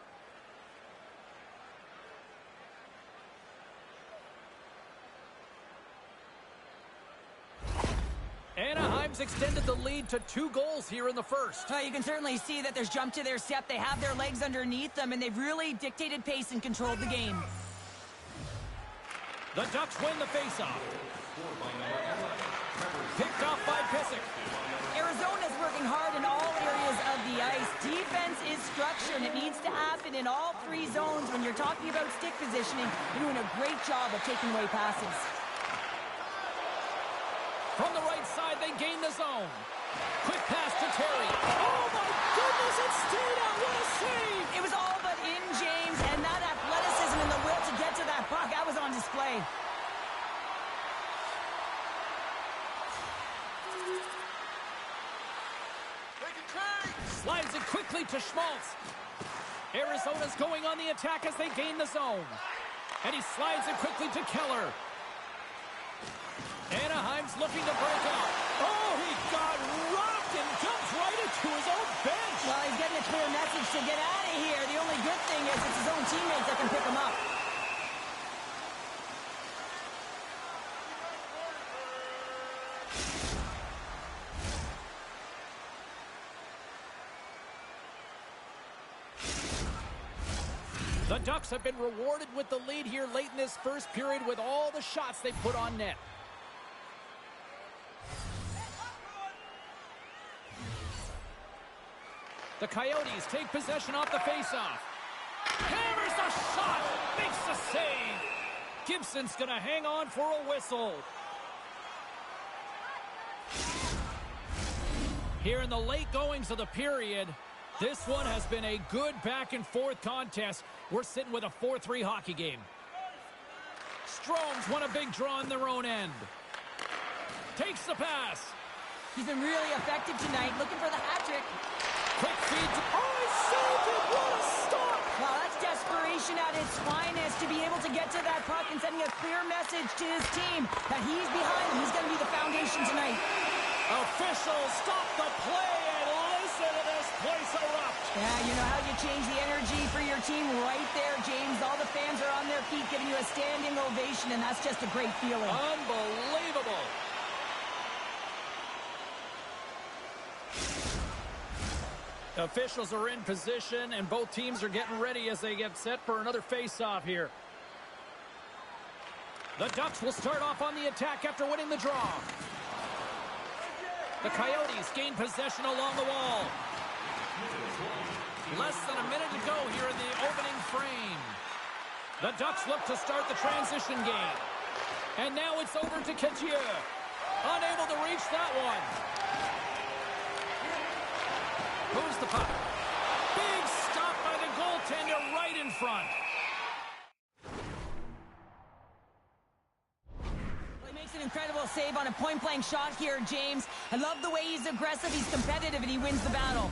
Speaker 1: Anaheim Times extended the lead to 2 goals here in the first.
Speaker 3: You can certainly see that there's jump to their step. They have their legs underneath them, and they've really dictated pace and controlled the game.
Speaker 1: The Ducks win the faceoff. Picked off by Pissick.
Speaker 3: Arizona's working hard in all areas of the ice. Defense is structure, and it needs to happen in all 3 zones. When you're talking about stick positioning, you're doing a great job of taking away passes.
Speaker 1: From the right side, they gain the zone. Quick pass to Terry.
Speaker 2: Oh my goodness, it stayed out. What a save!
Speaker 3: It was all but in, James, and that athleticism and the will to get to that puck, that was on display.
Speaker 1: Slides it quickly to Schmaltz. Arizona's going on the attack as they gain the zone. And he slides it quickly to Keller. Anaheim's looking to break out.
Speaker 2: Oh, he got rocked and jumps right into his own bench.
Speaker 3: Well, he's getting a clear message to get out of here. The only good thing is it's his own teammates that can pick him up.
Speaker 1: The Ducks have been rewarded with the lead here late in this first period with all the shots they put on net. The Coyotes take possession off the faceoff. Hammers the shot! Makes the save! Gibson's gonna hang on for a whistle. Here in the late goings of the period, this one has been a good back-and-forth contest. We're sitting with a 4-3 hockey game. Strome's won a big draw on their own end. Takes the pass.
Speaker 3: He's been really effective tonight, looking for the hat trick.
Speaker 1: Quick feed.
Speaker 2: Oh, he saved it! What a stop!
Speaker 3: Well, that's desperation at its finest, to be able to get to that puck and sending a clear message to his team that he's behind him. He's going to be the foundation tonight.
Speaker 1: Officials stop the play and listen to this place erupt.
Speaker 3: Yeah, you know how you change the energy for your team right there, James. All the fans are on their feet giving you a standing ovation, and that's just a great feeling.
Speaker 1: Unbelievable. Officials are in position, and both teams are getting ready as they get set for another face-off here. The Ducks will start off on the attack after winning the draw. The Coyotes gain possession along the wall. Less than a minute to go here in the opening frame. The Ducks look to start the transition game. And now it's over to Couture. Unable to reach that one. Moves the puck. Big stop by the goaltender right in front.
Speaker 3: He makes an incredible save on a point-blank shot here, James. I love the way he's aggressive, he's competitive, and he wins the battle.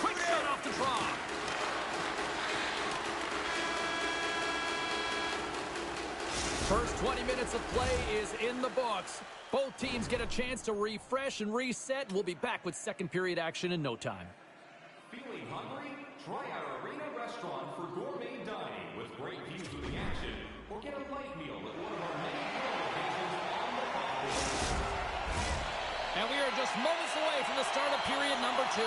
Speaker 1: Quick shot off the draw. First 20 minutes of play is in the books. Both teams get a chance to refresh and reset. We'll be back with second period action in no time.
Speaker 6: Feeling hungry? Try our arena restaurant for gourmet dining with great views of the action. Or get a light meal at one of our many grill locations on the property.
Speaker 1: And we are just moments away from the start of period number 2.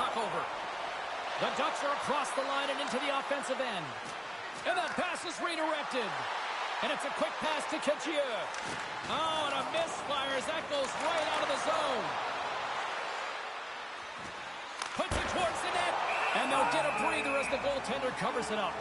Speaker 1: Over. The Ducks are across the line and into the offensive end. And that pass is redirected. And it's a quick pass to Couture. Oh, and a misfire as that goes right out of the zone. Puts it towards the net. And they'll get a breather as the goaltender covers it up.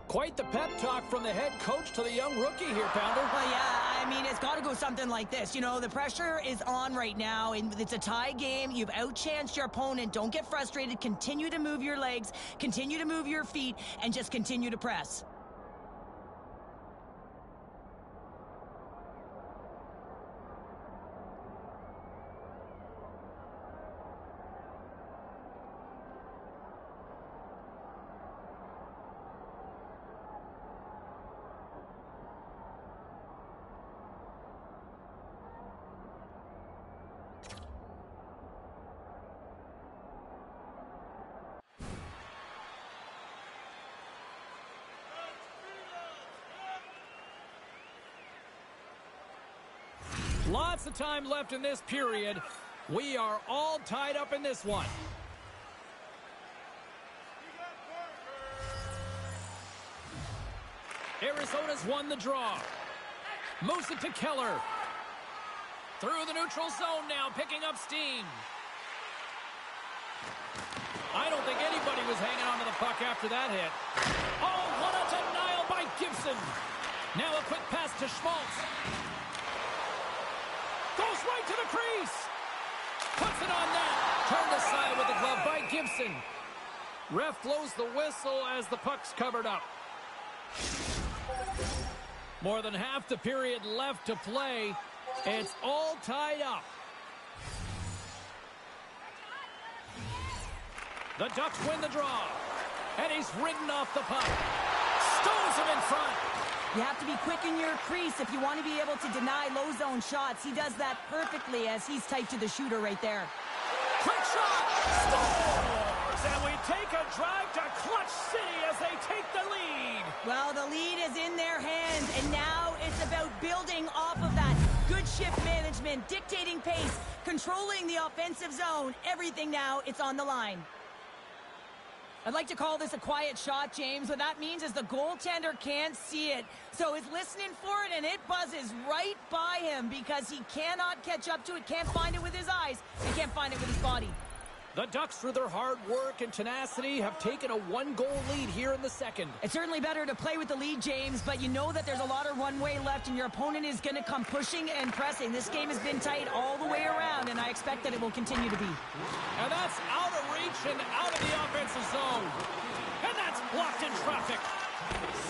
Speaker 1: Quite the pep talk from the head coach to the young rookie here, Pounder.
Speaker 3: Well, yeah, I mean, it's got to go something like this. You know, the pressure is on right now, and it's a tie game. You've outchanced your opponent. Don't get frustrated. Continue to move your legs, continue to move your feet, and just continue to press.
Speaker 1: Lots of time left in this period. We are all tied up in this one. Arizona's won the draw. Moves it to Keller. Through the neutral zone now, picking up steam. I don't think anybody was hanging on to the puck after that hit. Oh, what a denial by Gibson. Now a quick pass to Schmaltz. Goes right to the crease. Puts it on net. Turned aside with the glove by Gibson. Ref blows the whistle as the puck's covered up. More than half the period left to play. It's all tied up. The Ducks win the draw. And he's ridden off the puck. Stones him in front.
Speaker 3: You have to be quick in your crease if you want to be able to deny low zone shots. He does that perfectly as he's tight to the shooter right there.
Speaker 2: Quick shot! Scores! And we take a drive to Clutch City as they take the lead.
Speaker 3: Well, the lead is in their hands, and now it's about building off of that. Good shift management, dictating pace, controlling the offensive zone. Everything now, it's on the line. I'd like to call this a quiet shot, James. What that means is the goaltender can't see it. So he's listening for it, and it buzzes right by him because he cannot catch up to it, can't find it with his eyes, and can't find it with his body.
Speaker 1: The Ducks, through their hard work and tenacity, have taken a one-goal lead here in the second.
Speaker 3: It's certainly better to play with the lead, James, but you know that there's a lot of runway left, and your opponent is going to come pushing and pressing. This game has been tight all the way around, and I expect that it will continue to be.
Speaker 1: And that's out of reach and out of the offensive zone. And that's blocked in traffic.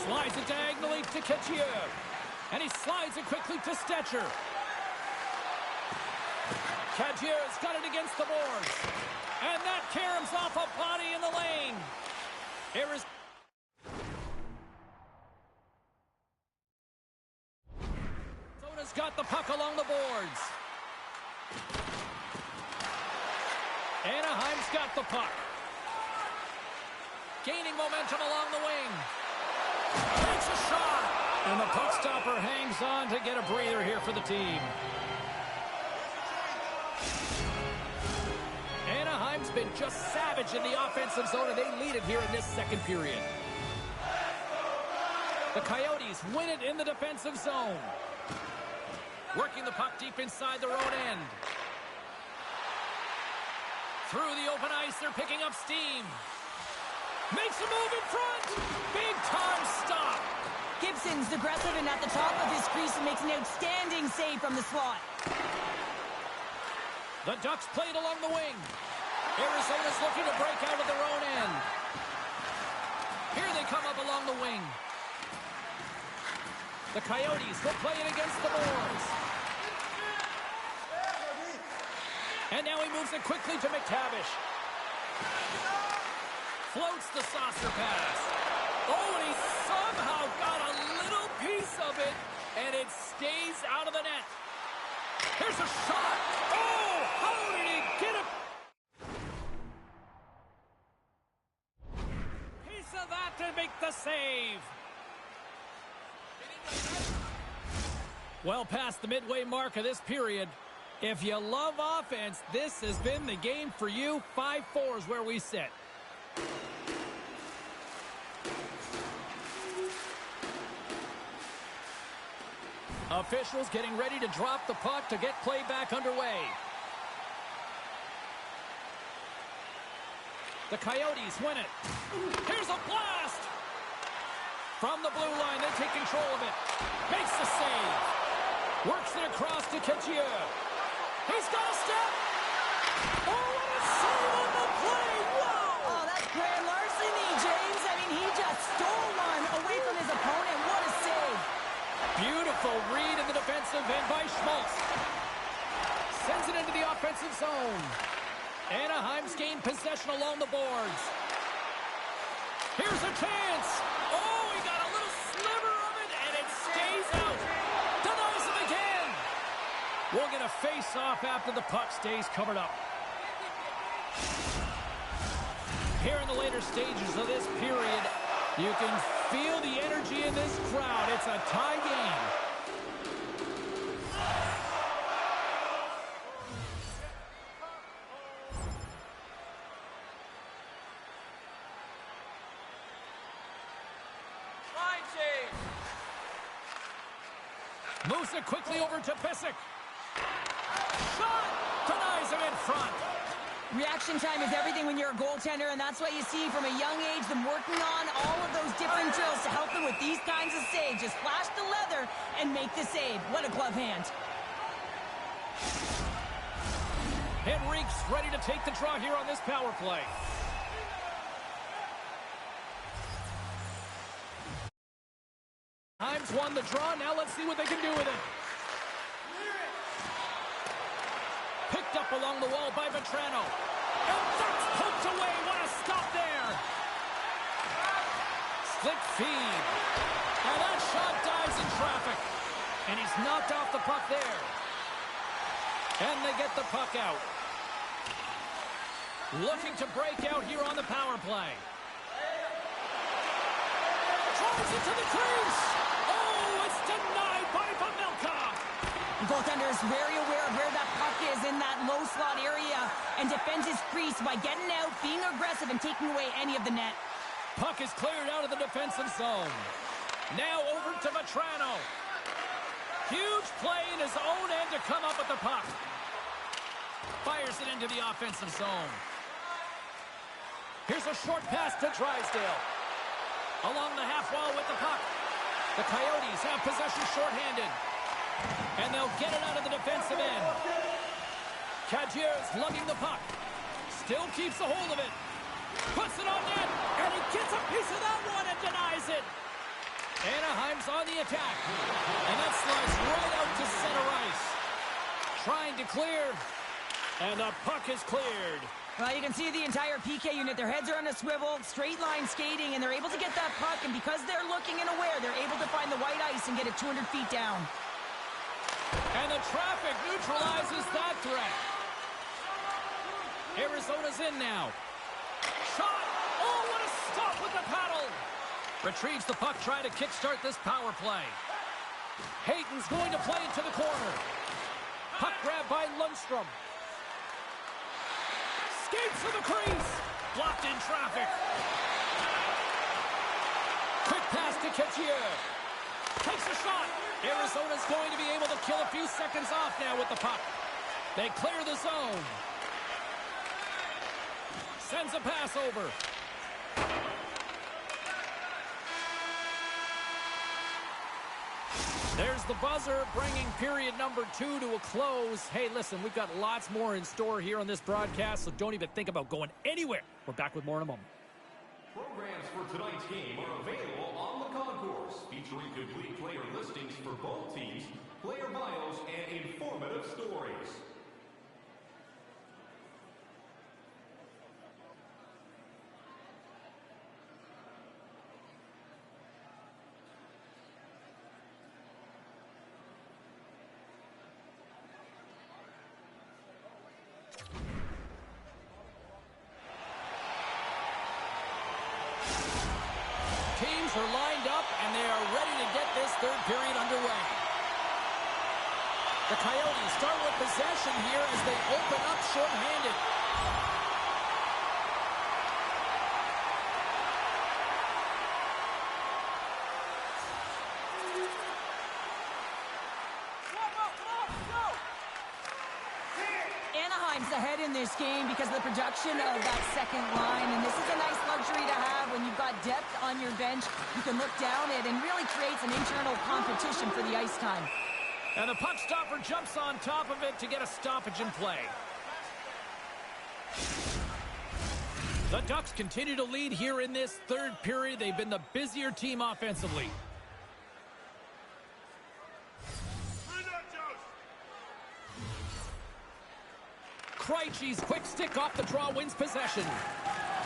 Speaker 1: Slides it diagonally to Ketchier. And he slides it quickly to Stetcher. Ketchier's got it against the boards. And that caroms off a body in the lane. Arizona's got the puck along the boards. Anaheim's got the puck. Gaining momentum along the wing. Takes a shot. And the puck stopper hangs on to get a breather here for the team. Anaheim's been just savage in the offensive zone, and they lead it here in this second period. The Coyotes win it in the defensive zone. Working the puck deep inside their own end. Through the open ice, they're picking up steam. Makes a move in front. Big time stop.
Speaker 3: Gibson's aggressive and at the top of his crease and makes an outstanding save from the slot.
Speaker 1: The Ducks played along the wing. Arizona's looking to break out of their own end. Here they come up along the wing. The Coyotes will play it against the boards. And now he moves it quickly to McTavish. Floats the saucer pass. Oh, and he somehow got a little piece of it, and it stays out of the net. Here's a shot. Oh, how did he get it? Piece of that to make the save. Well past the midway mark of this period. If you love offense, this has been the game for you. 5-4 is where we sit. Officials getting ready to drop the puck to get play back underway. The Coyotes win it. Here's a blast! From the blue line, they take control of it. Makes the save. Works it across to Ketchier. He's got a step. Oh, what a save on the play! Wow!
Speaker 3: Oh, that's grand larceny, James. I mean, he just stole one away from his opponent. What a save.
Speaker 1: Beautiful read in the defensive end by Schmaltz. Sends it into the offensive zone. Anaheim's gained possession along the boards. Here's a chance. Oh, he got a little sliver of it, and it stays out. Denies him again. We'll get a face-off after the puck stays covered up. Here in the later stages of this period, you can feel the energy in this crowd. It's a tie game. Moves it quickly over to Pissick. Shot! Denies him in front.
Speaker 3: Reaction time is everything when you're a goaltender, and that's what you see from a young age, them working on all of those different drills to help them with these kinds of saves. Just flash the leather and make the save. What a glove hand.
Speaker 1: Henrique's ready to take the draw here on this power play. Times won the draw. Now let's see what they can do with it. Picked up along the wall by Vetrano. And that's poked away. What a stop there. Slick feed. And that shot dives in traffic. And he's knocked off the puck there. And they get the puck out. Looking to break out here on the power play. Drives it to the crease. Oh, it's denied by Pavelka.
Speaker 3: The goaltender is very aware of where that puck is in that low slot area and defends his crease by getting out, being aggressive, and taking away any of the net.
Speaker 1: Puck is cleared out of the defensive zone. Now over to Vetrano. Huge play in his own end to come up with the puck. Fires it into the offensive zone. Here's a short pass to Drysdale. Along the half wall with the puck. The Coyotes have possession shorthanded. And they'll get it out of the defensive end. Cadier's lugging the puck. Still keeps a hold of it. Puts it on net. And he gets a piece of that one and denies it. Anaheim's on the attack. And that slides right out to center ice. Trying to clear. And the puck is cleared.
Speaker 3: Well, you can see the entire PK unit. Their heads are on a swivel, straight line skating, and they're able to get that puck. And because they're looking and aware, they're able to find the white ice and get it 200 feet down.
Speaker 1: And the traffic neutralizes that threat. Arizona's in now. Shot! Oh, what a stop with the paddle! Retrieves the puck, trying to kickstart this power play. Hayton's going to play it to the corner. Puck grab by Lundstrom. Skates to the crease. Blocked in traffic. Quick pass to Ketchier. Takes a shot. Arizona's going to be able to kill a few seconds off now with the puck. They clear the zone. Sends a pass over. There's the buzzer, bringing period number 2 to a close. Hey, listen, we've got lots more in store here on this broadcast, so don't even think about going anywhere. We're back with more in a moment.
Speaker 6: Programs for tonight's game are available on the concourse, featuring complete player listings for both teams, player bios, and informative stories.
Speaker 1: Teams are lined up, and they are ready to get this third period underway. The Coyotes start with possession here as they open up shorthanded.
Speaker 3: Anaheim's ahead in this game because of the production of that second line, and this is a nice luxury to have when you've got depth on your bench. You can look down it and really creates an internal competition for the ice time.
Speaker 1: And the puck stopper jumps on top of it to get a stoppage in play. The Ducks continue to lead here in this third period. They've been the busier team offensively. Krejci's quick stick off the draw wins possession.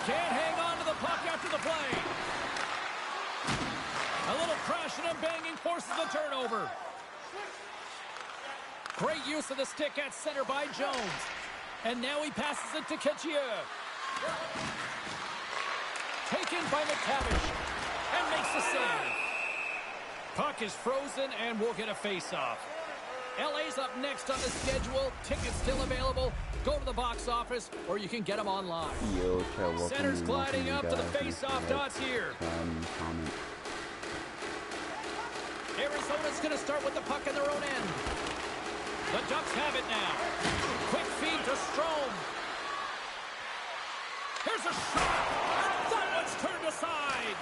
Speaker 1: Can't hang on to the puck after the play. A little crashing and banging forces the turnover. Great use of the stick at center by Jones. And now he passes it to Ketchier. Taken by McTavish. And makes the save. Puck is frozen and we'll get a face-off. LA's up next on the schedule. Tickets still available. Go to the box office, or you can get them online.
Speaker 7: Yo, chat,
Speaker 1: Center's gliding up to the face-off dots here.
Speaker 7: Comment.
Speaker 1: Arizona's going to start with the puck in their own end. The Ducks have it now. Quick feed to Strome. Here's a shot. And that one's turned aside.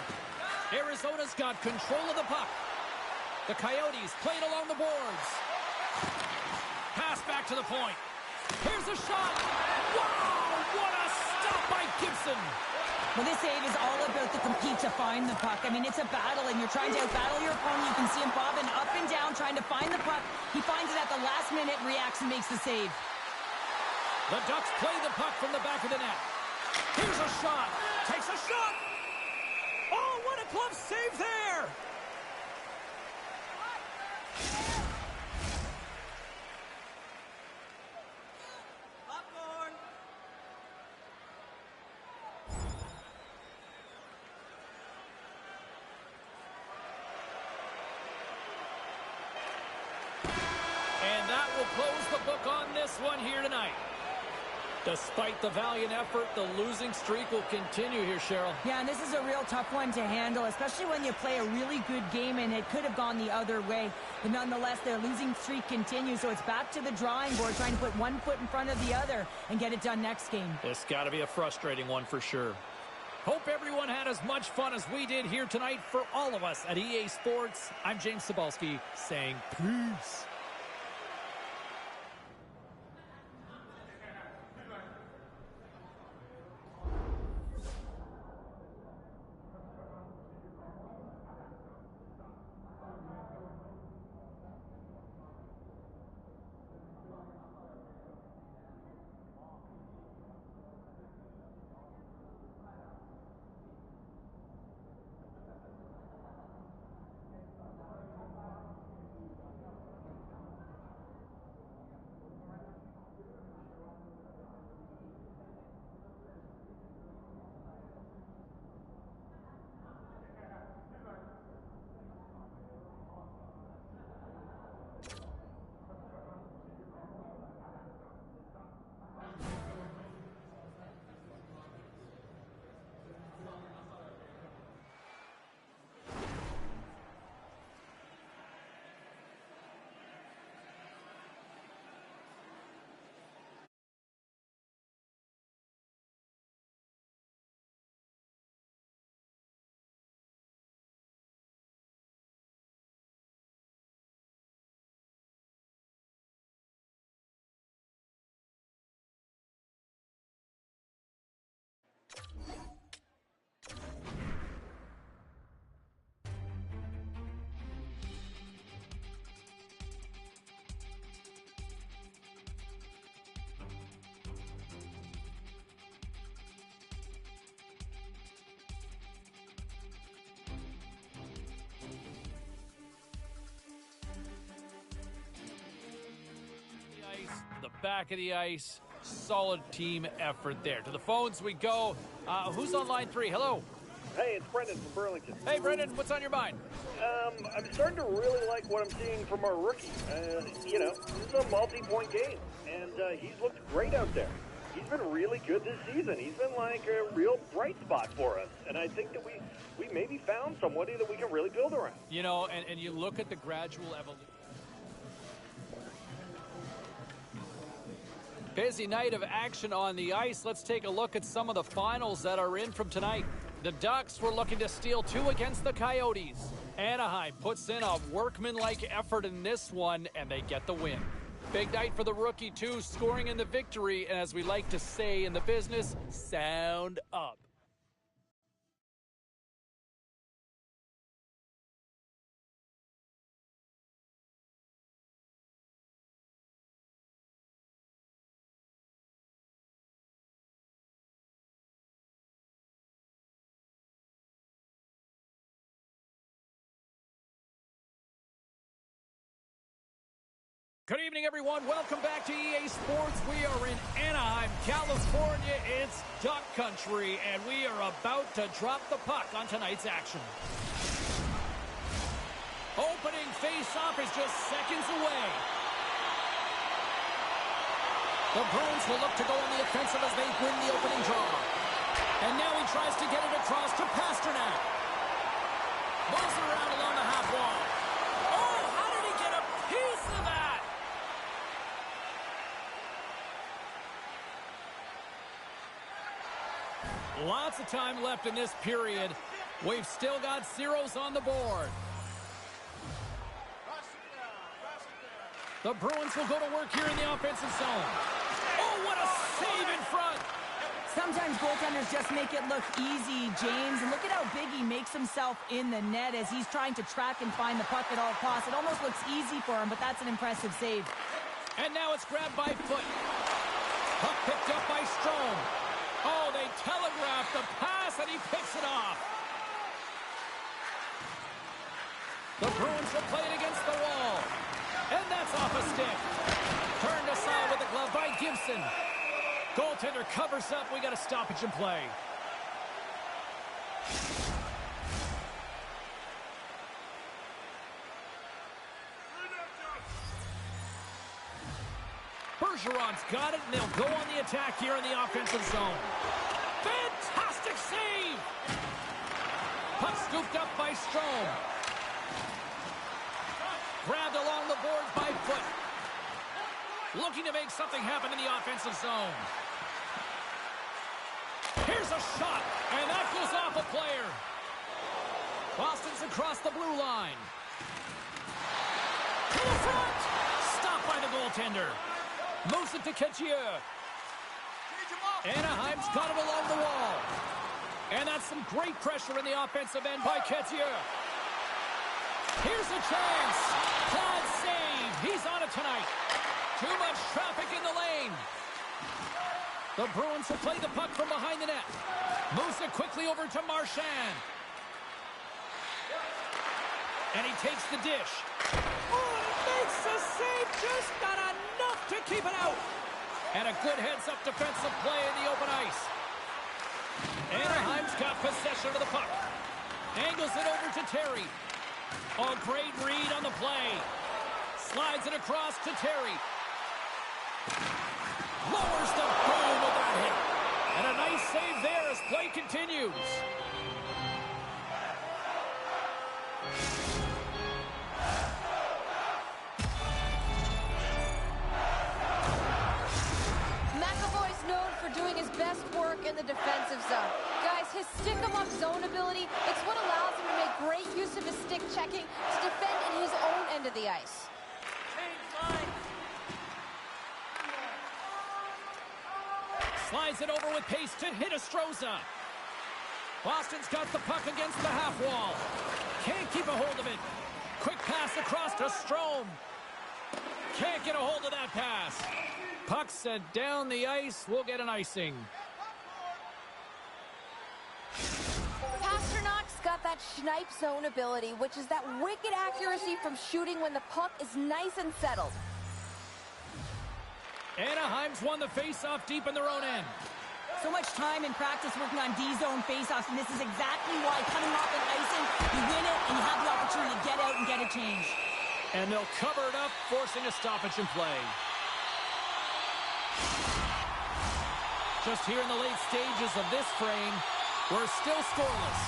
Speaker 1: Arizona's got control of the puck. The Coyotes played along the boards. Pass back to the point. Here's a shot. Wow, what a stop by Gibson.
Speaker 3: Well, this save is all about the compete to find the puck. I mean, it's a battle, and you're trying to outbattle your opponent. You can see him bobbing up and down, trying to find the puck. He finds it at the last minute, reacts and makes the save.
Speaker 1: The Ducks play the puck from the back of the net. Here's a shot. Takes a shot. Oh, what a glove save there. And that will close the book on this one here tonight. Despite the valiant effort, the losing streak will continue here, Cheryl.
Speaker 3: Yeah, and this is a real tough one to handle, especially when you play a really good game and it could have gone the other way. But nonetheless, their losing streak continues, so it's back to the drawing board, trying to put one foot in front of the other and get it done next game.
Speaker 1: It's got to be a frustrating one for sure. Hope everyone had as much fun as we did here tonight. For all of us at EA Sports, I'm James Cybulski saying peace. The back of the ice, solid team effort there. To the phones we go. Who's on line 3? Hello.
Speaker 5: Hey, it's Brendan from Burlington.
Speaker 1: Hey, Brendan, what's on your mind?
Speaker 5: I'm starting to really like what I'm seeing from our rookie. This is a multi-point game, and he's looked great out there. He's been really good this season. He's been like a real bright spot for us, and I think that we maybe found somebody that we can really build around.
Speaker 1: You know, and you look at the gradual evolution. Busy night of action on the ice. Let's take a look at some of the finals that are in from tonight. The Ducks were looking to steal 2 against the Coyotes. Anaheim puts in a workmanlike effort in this one, and they get the win. Big night for the rookie, too, scoring in the victory, and as we like to say in the business, sound up. Good evening, everyone. Welcome back to EA Sports. We are in Anaheim, California. It's Duck Country, and we are about to drop the puck on tonight's action. Opening face-off is just seconds away. The Bruins will look to go on the offensive as they win the opening draw. And now he tries to get it across to Pasternak. Moves it around along the half wall. Oh! Lots of time left in this period. We've still got zeros on the board. The Bruins will go to work here in the offensive zone. Oh, what a save in front!
Speaker 3: Sometimes goaltenders just make it look easy, James. And look at how big he makes himself in the net as he's trying to track and find the puck at all costs. It almost looks easy for him, but that's an impressive save.
Speaker 1: And now it's grabbed by foot. Puck picked up by Strome. Oh, they telegraphed the pass, and he picks it off. The Bruins will play it against the wall. And that's off a stick. Turned aside with the glove by Gibson. Goaltender covers up. We got a stoppage in play. Bergeron's got it, and they'll go on the attack here in the offensive zone. Fantastic save! Puck scooped up by Strome. Grabbed along the boards by foot. Looking to make something happen in the offensive zone. Here's a shot, and that goes off a player. Boston's across the blue line. To the front! Stopped by the goaltender. Moves it to Ketchier. Anaheim's got it along the wall. And that's some great pressure in the offensive end by Ketchier. Here's a chance. Claude save. He's on it tonight. Too much traffic in the lane. The Bruins will play the puck from behind the net. Moves it quickly over to Marchand. And he takes the dish. Oh, he makes the save. Just not enough to keep it out. And a good heads-up defensive play in the open ice. Anaheim's got possession of the puck. Angles it over to Terry. Oh, great read on the play. Slides it across to Terry. Lowers the boom with that hit. And a nice save there as play continues.
Speaker 4: McAvoy's known for doing his best work in the defensive zone. Guys, his stick-em-up zone ability, it's what allows him to make great use of his stick checking to defend in his own end of the ice.
Speaker 1: Slides it over with pace to Hinostroza. Boston's got the puck against the half wall. Can't keep a hold of it. Quick pass across to Strome. Can't get a hold of that pass. Puck set down the ice. We'll get an icing.
Speaker 4: Pasternak's got that snipe zone ability, which is that wicked accuracy from shooting when the puck is nice and settled.
Speaker 1: Anaheim's won the face-off deep in their own end.
Speaker 3: So much time in practice working on D-zone faceoffs, and this is exactly why coming off an icing, you win it, and you have the opportunity to get out and get a change.
Speaker 1: And they'll cover it up, forcing a stoppage in play. Just here in the late stages of this frame, we're still scoreless.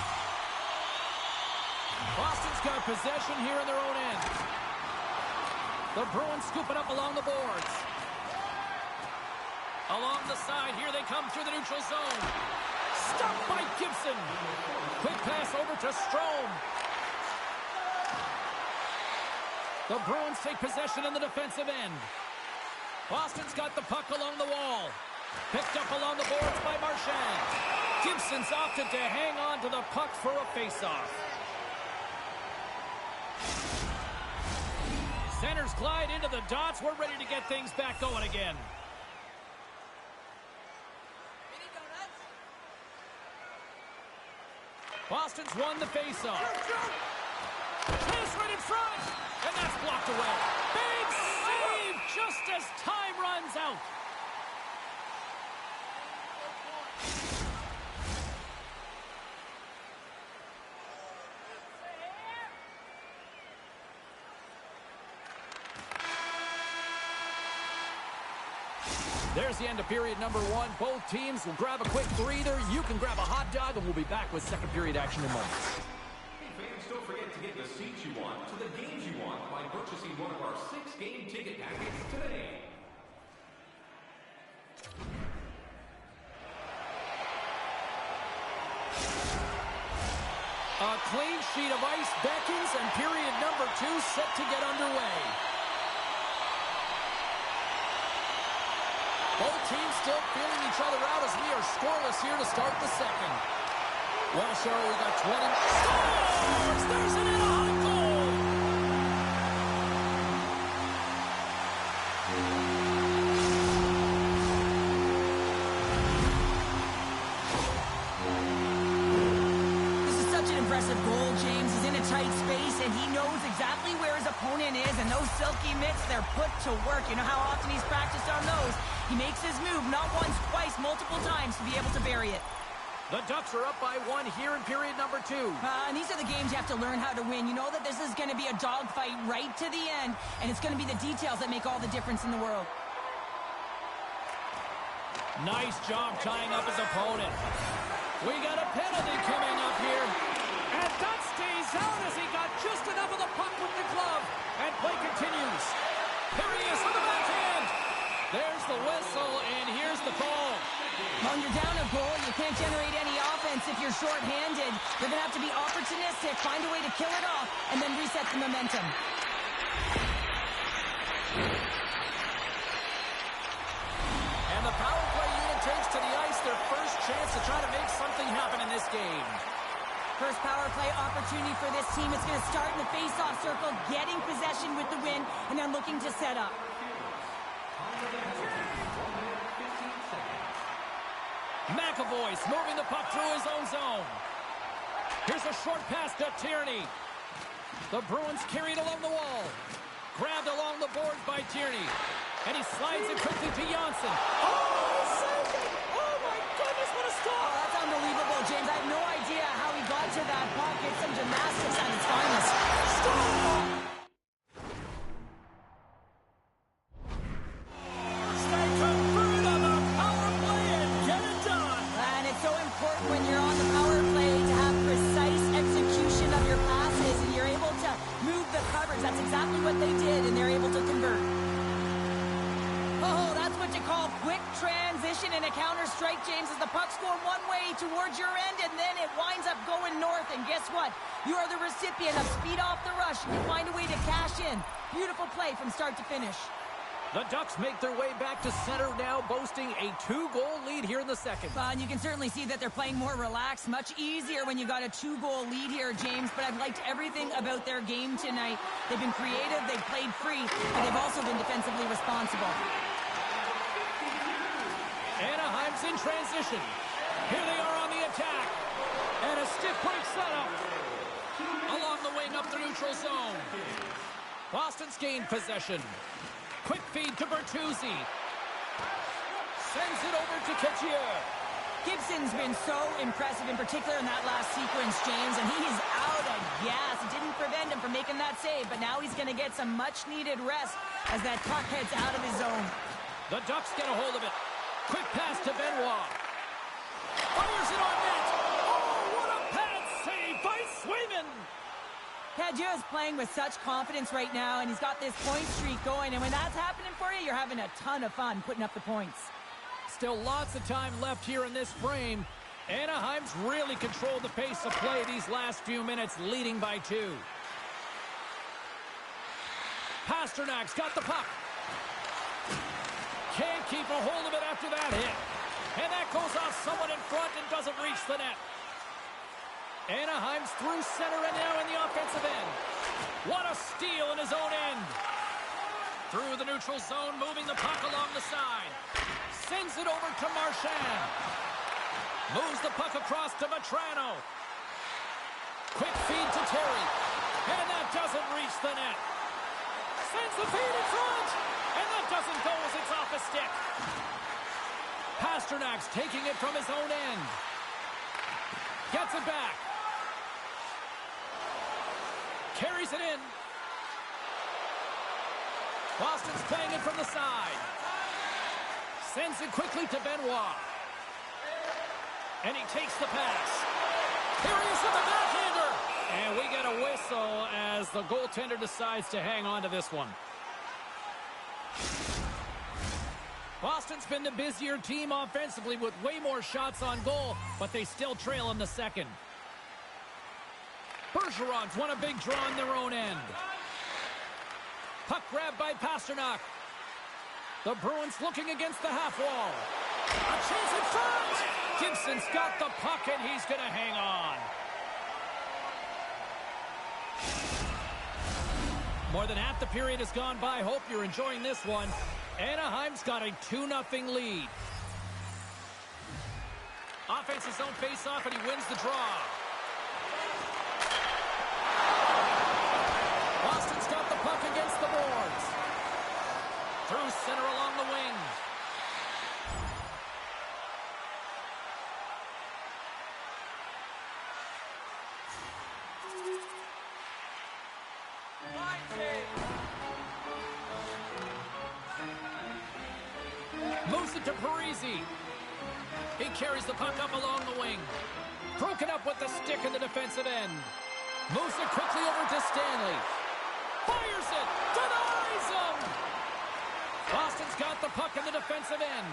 Speaker 1: Boston's got possession here in their own end. The Bruins scoop it up along the boards. Along the side, here they come through the neutral zone. Stopped by Gibson. Quick pass over to Strome. The Bruins take possession in the defensive end. Boston's got the puck along the wall. Picked up along the boards by Marchand. Gibson's opted to hang on to the puck for a faceoff. Centers glide into the dots. We're ready to get things back going again. Boston's won the faceoff. Pass right in front, and that's blocked away. Big save just as time runs out. There's the end of period number one. Both teams will grab a quick breather. You can grab a hot dog, and we'll be back with second period action in moments.
Speaker 6: Hey fans, don't forget to get the seats you want to the games you want by purchasing one of our 6-game ticket packets today.
Speaker 1: A clean sheet of ice beckons, and period number 2 set to get underway. Both teams still feeling each other out as we are scoreless here to start the second. Well, Cheryl, we got 20.
Speaker 2: Scores! There's an Anaheim goal!
Speaker 3: This is such an impressive goal, James. He's in a tight space, and he knows exactly where his opponent is, and those silky mitts, they're put to work. You know how often he's practiced on those? He makes his move not once, twice, multiple times to be able to bury it.
Speaker 1: The Ducks are up by 1 here in period number 2.
Speaker 3: And these are the games you have to learn how to win. You know that this is going to be a dogfight right to the end, and it's going to be the details that make all the difference in the world.
Speaker 1: Nice job tying up his opponent. We got a penalty coming up here.
Speaker 2: And that stays out as he got just enough of the puck with the glove.
Speaker 1: And play continues. Here he is with the backhand. There's the whistle, and here's the call.
Speaker 3: When you're down a goal, you can't generate any offense if you're short-handed. You're going to have to be opportunistic, find a way to kill it off, and then reset the momentum.
Speaker 1: And the power play unit takes to the ice their first chance to try to make something happen in this game.
Speaker 3: First power play opportunity for this team. It's going to start in the face-off circle, getting possession with the win, and then looking to set up.
Speaker 1: McAvoy's moving the puck through his own zone. Here's a short pass to Tierney. The Bruins carried along the wall. Grabbed along the boards by Tierney. And he slides it quickly to Janssen.
Speaker 2: Oh, he saved it! Oh, my goodness, what a
Speaker 3: Oh,
Speaker 2: stop!
Speaker 3: that's unbelievable, James. I have no idea how he got to that puck. It's some gymnastics at its finest.
Speaker 2: Stop! Stay converted on the power play and get it done!
Speaker 3: And it's so important when you're on the power play to have precise execution of your passes, and you're able to move the coverage. That's exactly what they did, and they're able to convert. Oh, that's what you call quick transition in a counter-strike, James, as the puck's going one way towards your end, and then it winds up going north, and guess what? You are the recipient of speed off the rush, and you find a way to cash in. Beautiful play from start to finish.
Speaker 1: The Ducks make their way back to center now, boasting a 2-goal lead here in the second.
Speaker 3: And you can certainly see that they're playing more relaxed, much easier when you got a 2-goal lead here, James, but I've liked everything about their game tonight. They've been creative, they've played free, and they've also been defensively responsible.
Speaker 1: Anaheim's in transition. Here they are on the attack. And a stiff break setup. Along the wing up the neutral zone. Boston's gained possession. Quick feed to Bertuzzi. Sends it over to Ketchier.
Speaker 3: Gibson's been so impressive, in particular in that last sequence, James, and he's out of gas. It didn't prevent him from making that save, but now he's going to get some much-needed rest as that puck heads out of his zone.
Speaker 1: The Ducks get a hold of it. Quick pass to Benoit. Fires it on net. Oh, what a pad save by Swayman.
Speaker 3: Kedja is playing with such confidence right now, and he's got this point streak going, and when that's happening for you, you're having a ton of fun putting up the points.
Speaker 1: Still lots of time left here in this frame. Anaheim's really controlled the pace of play these last few minutes, leading by 2. Pasternak's got the puck. Can't keep a hold of it after that hit. And that goes off someone in front and doesn't reach the net. Anaheim's through center and now in the offensive end. What a steal in his own end. Through the neutral zone, moving the puck along the side. Sends it over to Marchand. Moves the puck across to Vetrano. Quick feed to Terry. And that doesn't reach the net. Sends the feed in front. And that doesn't go as it's off a stick. Pasternak's taking it from his own end. Gets it back. Carries it in. Boston's playing it from the side. Sends it quickly to Benoit. And he takes the pass. Here he is with the backhander. And we get a whistle as the goaltender decides to hang on to this one. Boston's been the busier team offensively with way more shots on goal, but they still trail in the second. Bergeron's won a big draw on their own end. Puck grabbed by Pasternak. The Bruins looking against the half wall. A chance in front! Gibson's got the puck, and he's going to hang on. More than half the period has gone by. Hope you're enjoying this one. Anaheim's got a 2-0 lead. Offense's zone face-off, and he wins the draw. Boston's got the puck against the boards. Through center along the wing. Moves it to Parisi. He carries the puck up along the wing. Broken up with the stick in the defensive end. Moves it quickly over to Stanley. Fires it! Denies him! Boston's got the puck in the defensive end.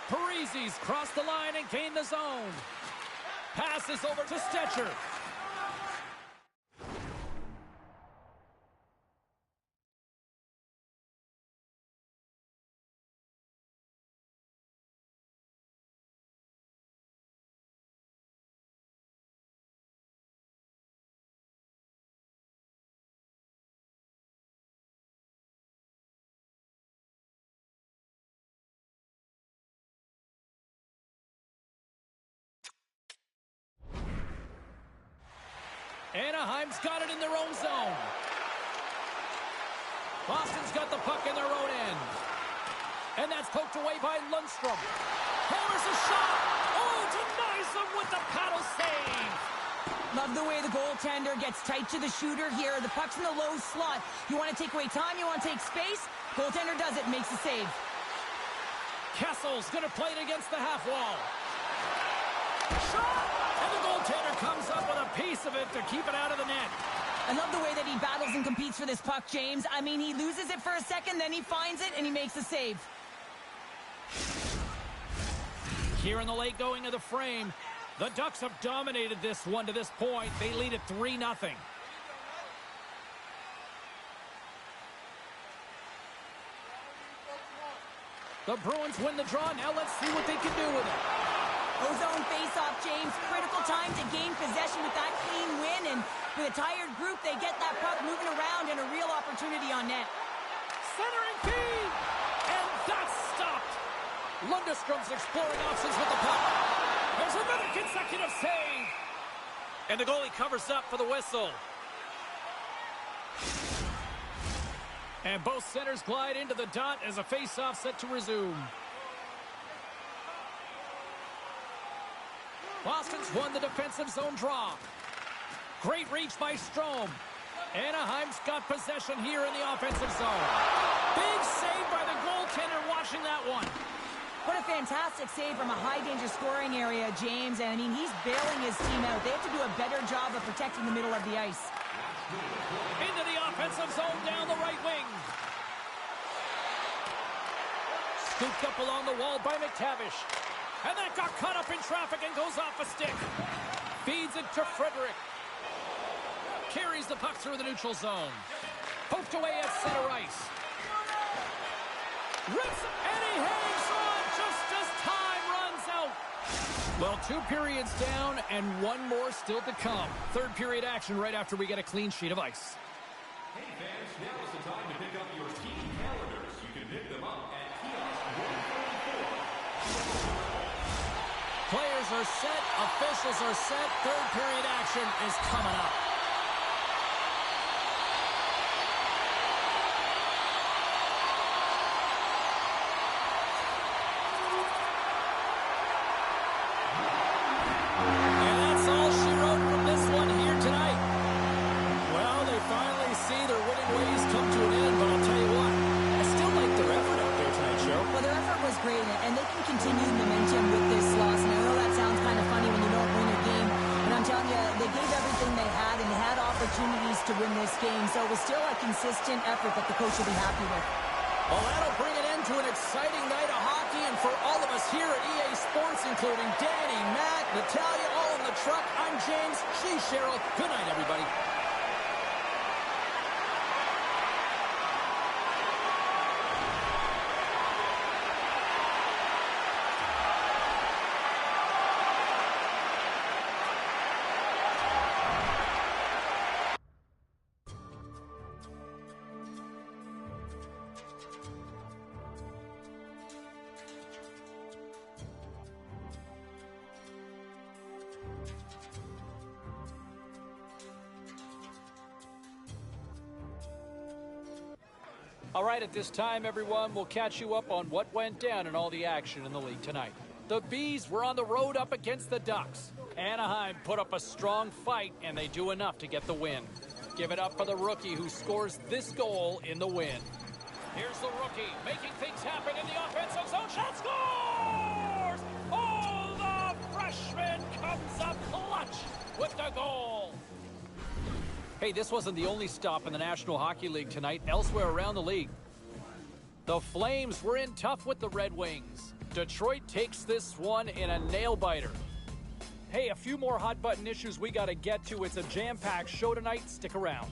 Speaker 1: Parisi's crossed the line and gained the zone. Passes over to Stetcher. Anaheim's got it in their own zone. Boston's got the puck in their own end. And that's poked away by Lundstrom. Hammers a shot. Oh, denies him with the paddle save.
Speaker 3: Love the way the goaltender gets tight to the shooter here. The puck's in the low slot. You want to take away time, you want to take space. Goaltender does it and makes the save.
Speaker 1: Kessel's going to play it against the half wall. Shot! And the goaltender comes up with a piece of it to keep it out of the net.
Speaker 3: I love the way that he battles and competes for this puck, James. I mean, he loses it for a second, then he finds it, and he makes the save.
Speaker 1: Here in the late going of the frame, the Ducks have dominated this one to this point. They lead at 3-0. The Bruins win the draw. Now let's see what they can do with it.
Speaker 3: Ozone face-off, James. Critical time to gain possession with that clean win, and with a tired group, they get that puck moving around and a real opportunity on net.
Speaker 1: Centering feed! And that's stopped! Lundstrom's exploring options with the puck. There's another consecutive save! And the goalie covers up for the whistle. And both centers glide into the dot as a face-off set to resume. Boston's won the defensive zone draw. Great reach by Strome. Anaheim's got possession here in the offensive zone. Big save by the goaltender watching that one.
Speaker 3: What a fantastic save from a high-danger scoring area, James. And, I mean, he's bailing his team out. They have to do a better job of protecting the middle of the ice.
Speaker 1: Into the offensive zone down the right wing. Scooped up along the wall by McTavish. And that got caught up in traffic and goes off a stick. Feeds it to Frederick. Carries the puck through the neutral zone. Poked away at center ice. Rips and he hangs on just as time runs out. Well, 2 periods down and 1 more still to come. Third period action right after we get a clean sheet of ice.
Speaker 6: Hey fans, now is the time to pick up your team calendars. You can pick them up at kiosk 144.
Speaker 1: Players are set, officials are set, third period action is coming up. And that's all she wrote from this one here tonight. Well, they finally see their winning ways come to an end, but I'll tell you what, I still like their effort out there tonight, Joe.
Speaker 3: Well, their effort was great, and they can continue momentum with this loss. And I know that sounds kind of funny when you don't win a game, but I'm telling you, they gave everything they had and had opportunities to win this game. So it was still a consistent effort that the coach will be happy with.
Speaker 1: Well, that'll bring an end to an exciting night of hockey, and for all of us here at EA Sports, including Danny, Matt, Natalia, all of
Speaker 2: the truck. I'm James. She's Cheryl. Good night, everybody.
Speaker 1: All right, at this time, everyone, we'll catch you up on what went down in all the action in the league tonight. The Bees were on the road up against the Ducks. Anaheim put up a strong fight, and they do enough to get the win. Give it up for the rookie who scores this goal in the win. Here's the rookie making things happen in the offensive zone. Shot scores! Oh, the freshman comes up clutch with the goal. Hey, this wasn't the only stop in the National Hockey League tonight. Elsewhere around the league, the Flames were in tough with the Red Wings. Detroit takes this one in a nail-biter. Hey, a few more hot-button issues we got to get to. It's a jam-packed show tonight. Stick around.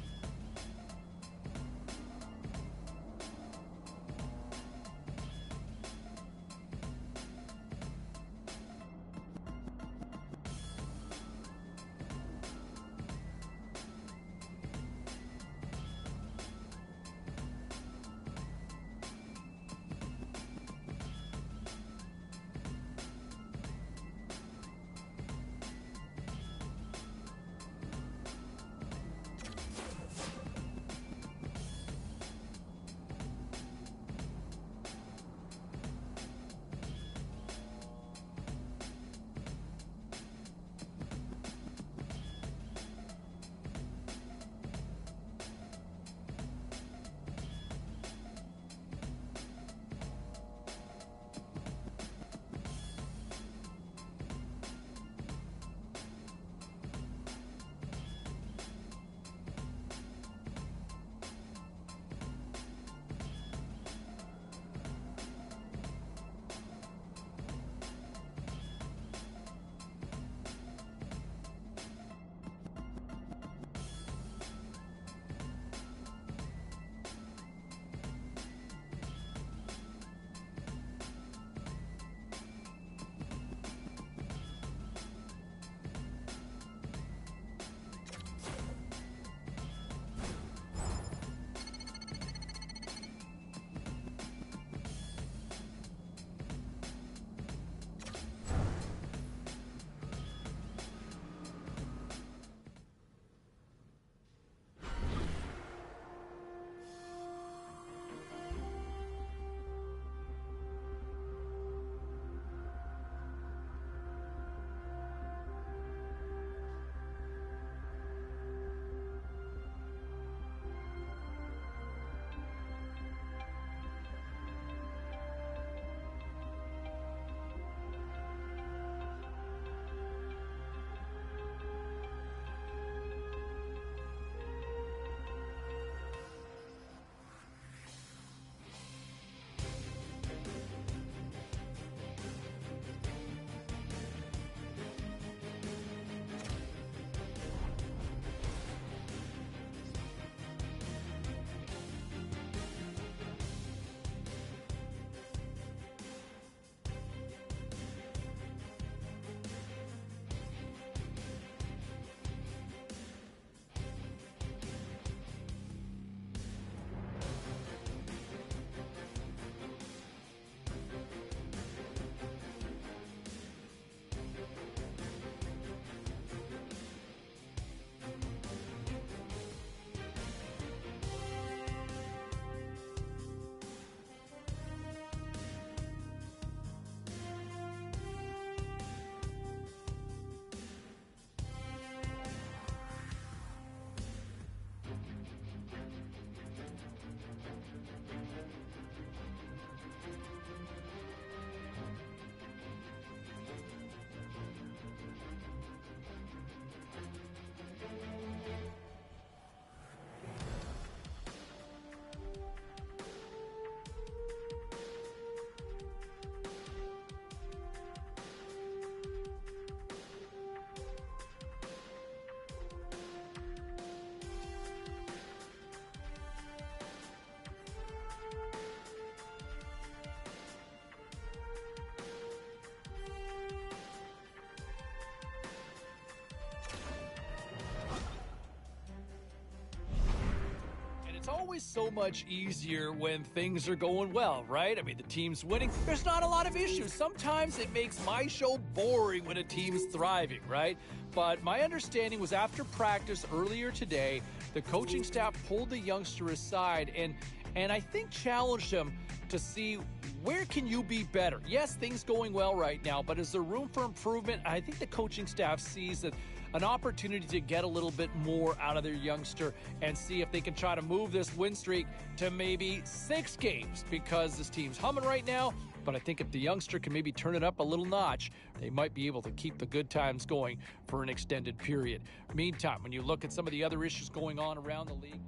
Speaker 1: always so much easier when things are going well, right? I mean, the team's winning. There's not a lot of issues. Sometimes it makes my show boring when a team's thriving, right? But my understanding was after practice earlier today, the coaching staff pulled the youngster aside and I think challenged him to see where can you be better. Yes, things going well right now, but is there room for improvement? I think the coaching staff sees that an opportunity to get a little bit more out of their youngster and see if they can try to move this win streak to maybe 6 games, because this team's humming right now. But I think if the youngster can maybe turn it up a little notch, they might be able to keep the good times going for an extended period. Meantime, when you look at some of the other issues going on around the league,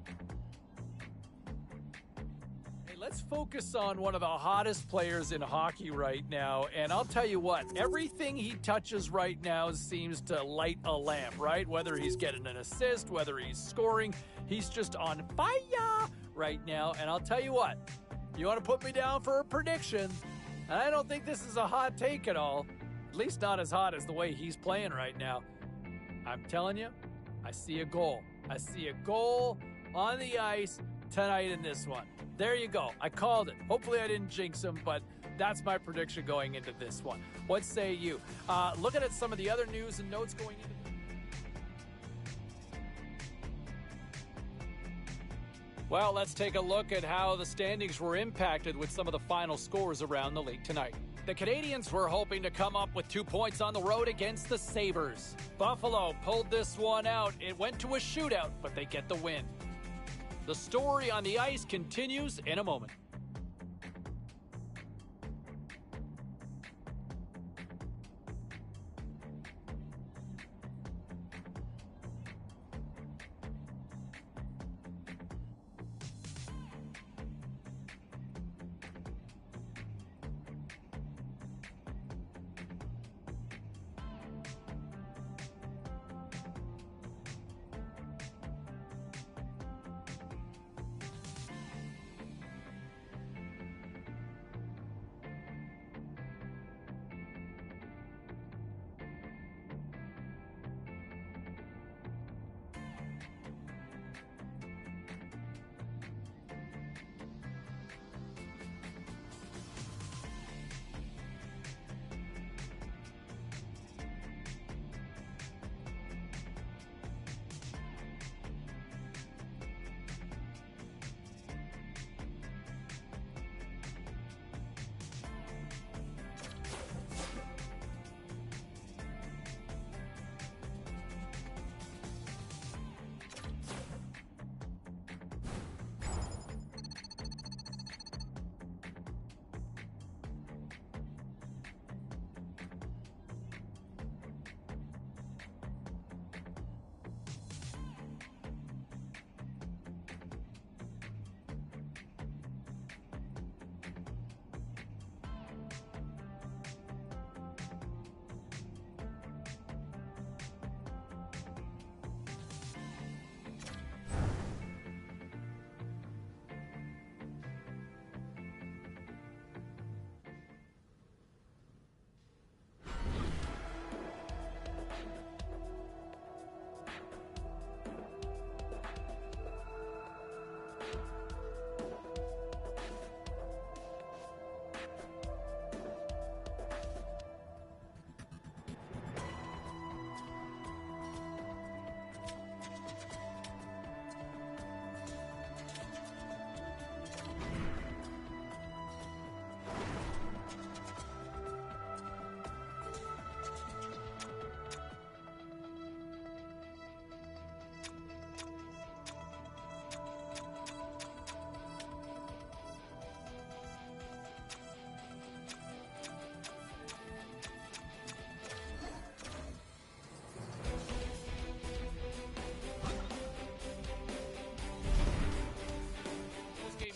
Speaker 1: let's focus on one of the hottest players in hockey right now. And I'll tell you what, everything he touches right now seems to light a lamp, right? Whether he's getting an assist, whether he's scoring, he's just on fire right now. And I'll tell you what, you want to put me down for a prediction? And I don't think this is a hot take at all. At least not as hot as the way he's playing right now. I'm telling you, I see a goal. I see a goal on the ice tonight in this one. There you go. I called it. Hopefully I didn't jinx him, but that's my prediction going into this one. What say you? Looking at some of the other news and notes going into well, let's take a look at how the standings were impacted with some of the final scores around the league tonight. The Canadiens were hoping to come up with 2 points on the road against the Sabres. Buffalo pulled this one out. It went to a shootout, but they get the win. The story on the ice continues in a moment.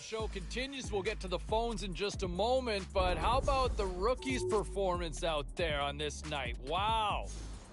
Speaker 1: Show continues. We'll get to the phones in just a moment, but how about the rookies' performance out there on this night? Wow.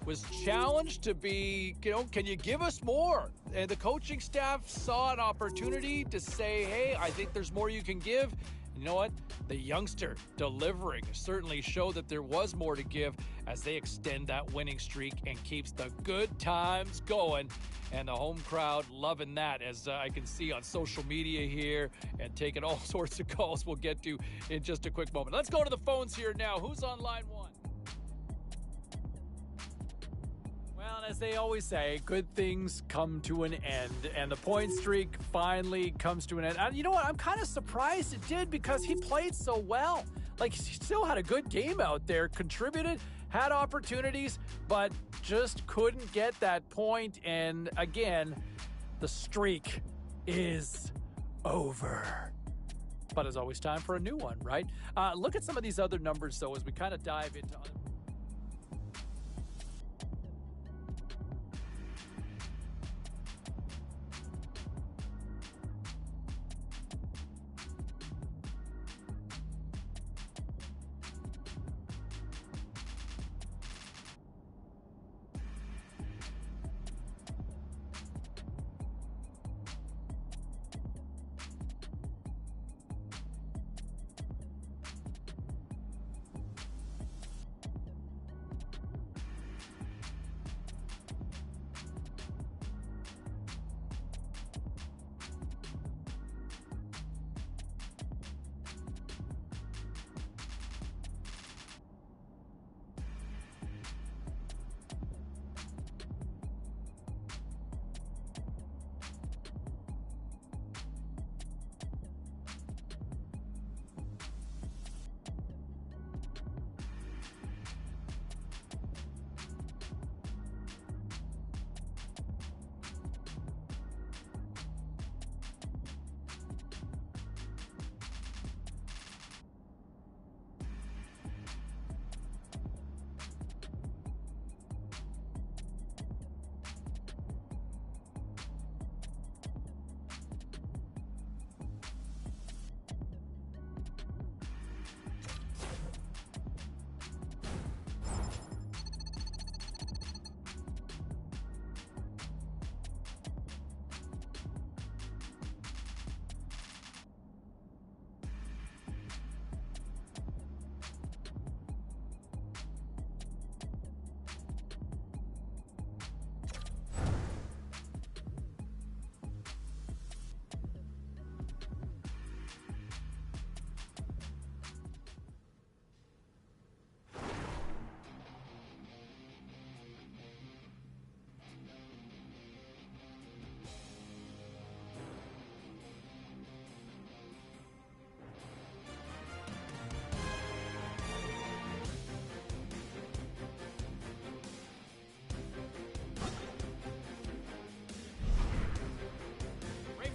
Speaker 1: Was challenged to be, can you give us more? And the coaching staff saw an opportunity to say, hey, I think there's more you can give. You know what? The youngster delivering certainly showed that there was more to give as they extend that winning streak and keeps the good times going. And the home crowd loving that, as I can see on social media here and taking all sorts of calls we'll get to in just a quick moment. Let's go to the phones here now. Who's on line one? Well, as they always say, good things come to an end, and the point streak finally comes to an end. And you know what? I'm kind of surprised it did because he played so well. Like, he still had a good game out there, contributed, had opportunities, but just couldn't get that point. And again, the streak is over. But it's always time for a new one, right? Look at some of these other numbers, though, as we kind of dive into other.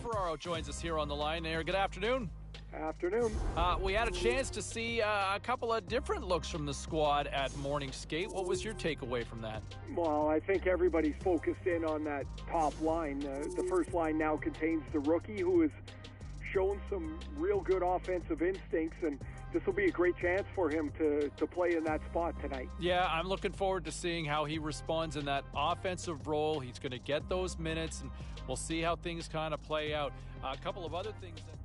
Speaker 1: Ferraro joins us here on the line there. Good afternoon.
Speaker 5: Afternoon.
Speaker 1: We had a chance to see a couple of different looks from the squad at morning skate. What was your takeaway from that?
Speaker 5: Well, I think everybody's focused in on that top line. The first line now contains the rookie who has shown some real good offensive instincts, and this will be a great chance for him to play in that spot tonight.
Speaker 1: Yeah, I'm looking forward to seeing how he responds in that offensive role. He's going to get those minutes, and we'll see how things kind of play out. A couple of other things that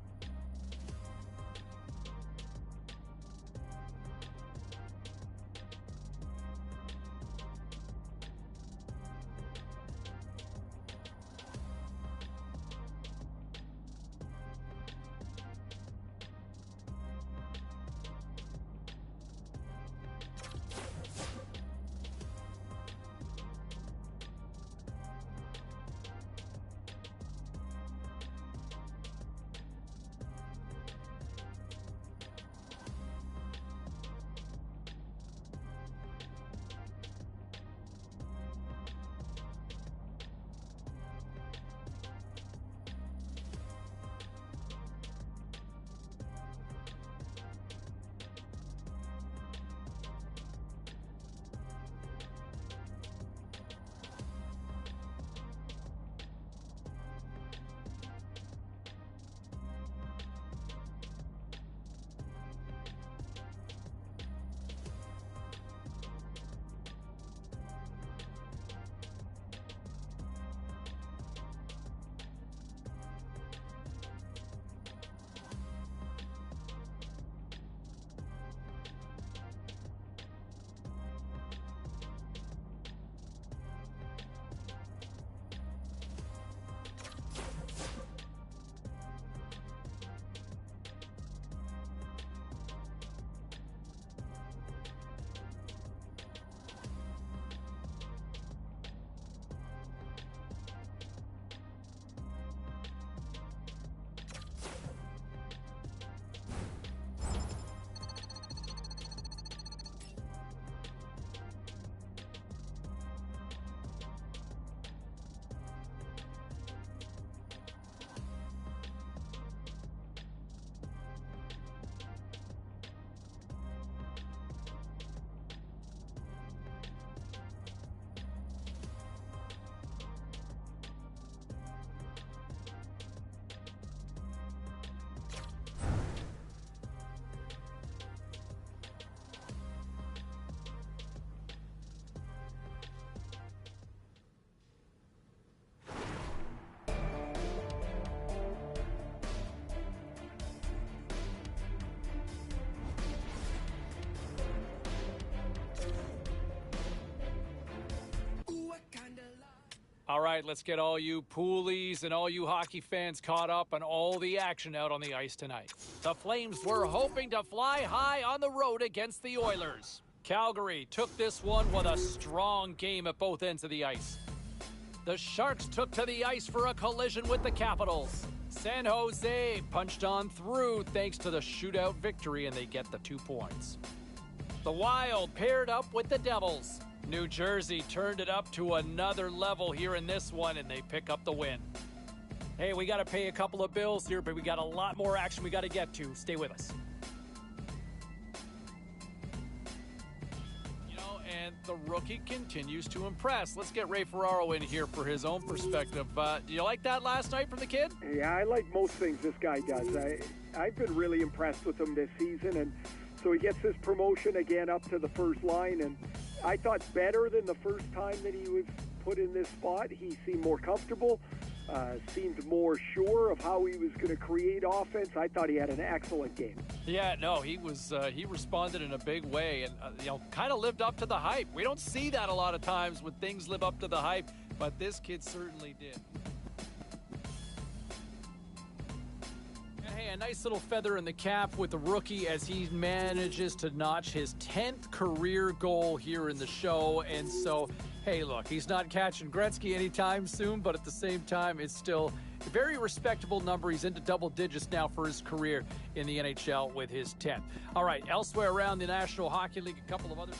Speaker 1: All right, let's get all you poolies and all you hockey fans caught up on all the action out on the ice tonight. The Flames were hoping to fly high on the road against the Oilers. Calgary took this one with a strong game at both ends of the ice. The Sharks took to the ice for a collision with the Capitals. San Jose punched on through thanks to the shootout victory, and they get the 2 points. The Wild paired up with the Devils. New Jersey turned it up to another level here in this one, and they pick up the win. Hey, we got to pay a couple of bills here, but we got a lot more action we got to get to. Stay with us. And the rookie continues to impress. Let's get Ray Ferraro in here for his own perspective. Do you like that last night from the kid?
Speaker 5: Yeah, I like most things this guy does. I've been really impressed with him this season, and so he gets his promotion again up to the first line, and I thought better than the first time that he was put in this spot. He seemed more comfortable, seemed more sure of how he was going to create offense. I thought he had an excellent game.
Speaker 1: Yeah, no, he responded in a big way and, kind of lived up to the hype. We don't see that a lot of times when things live up to the hype, but this kid certainly did. Hey, a nice little feather in the cap with the rookie as he manages to notch his 10th career goal here in the show. And so, hey, look, he's not catching Gretzky anytime soon, but at the same time, it's still a very respectable number. He's into double digits now for his career in the NHL with his 10th. All right, elsewhere around the National Hockey League, a couple of other...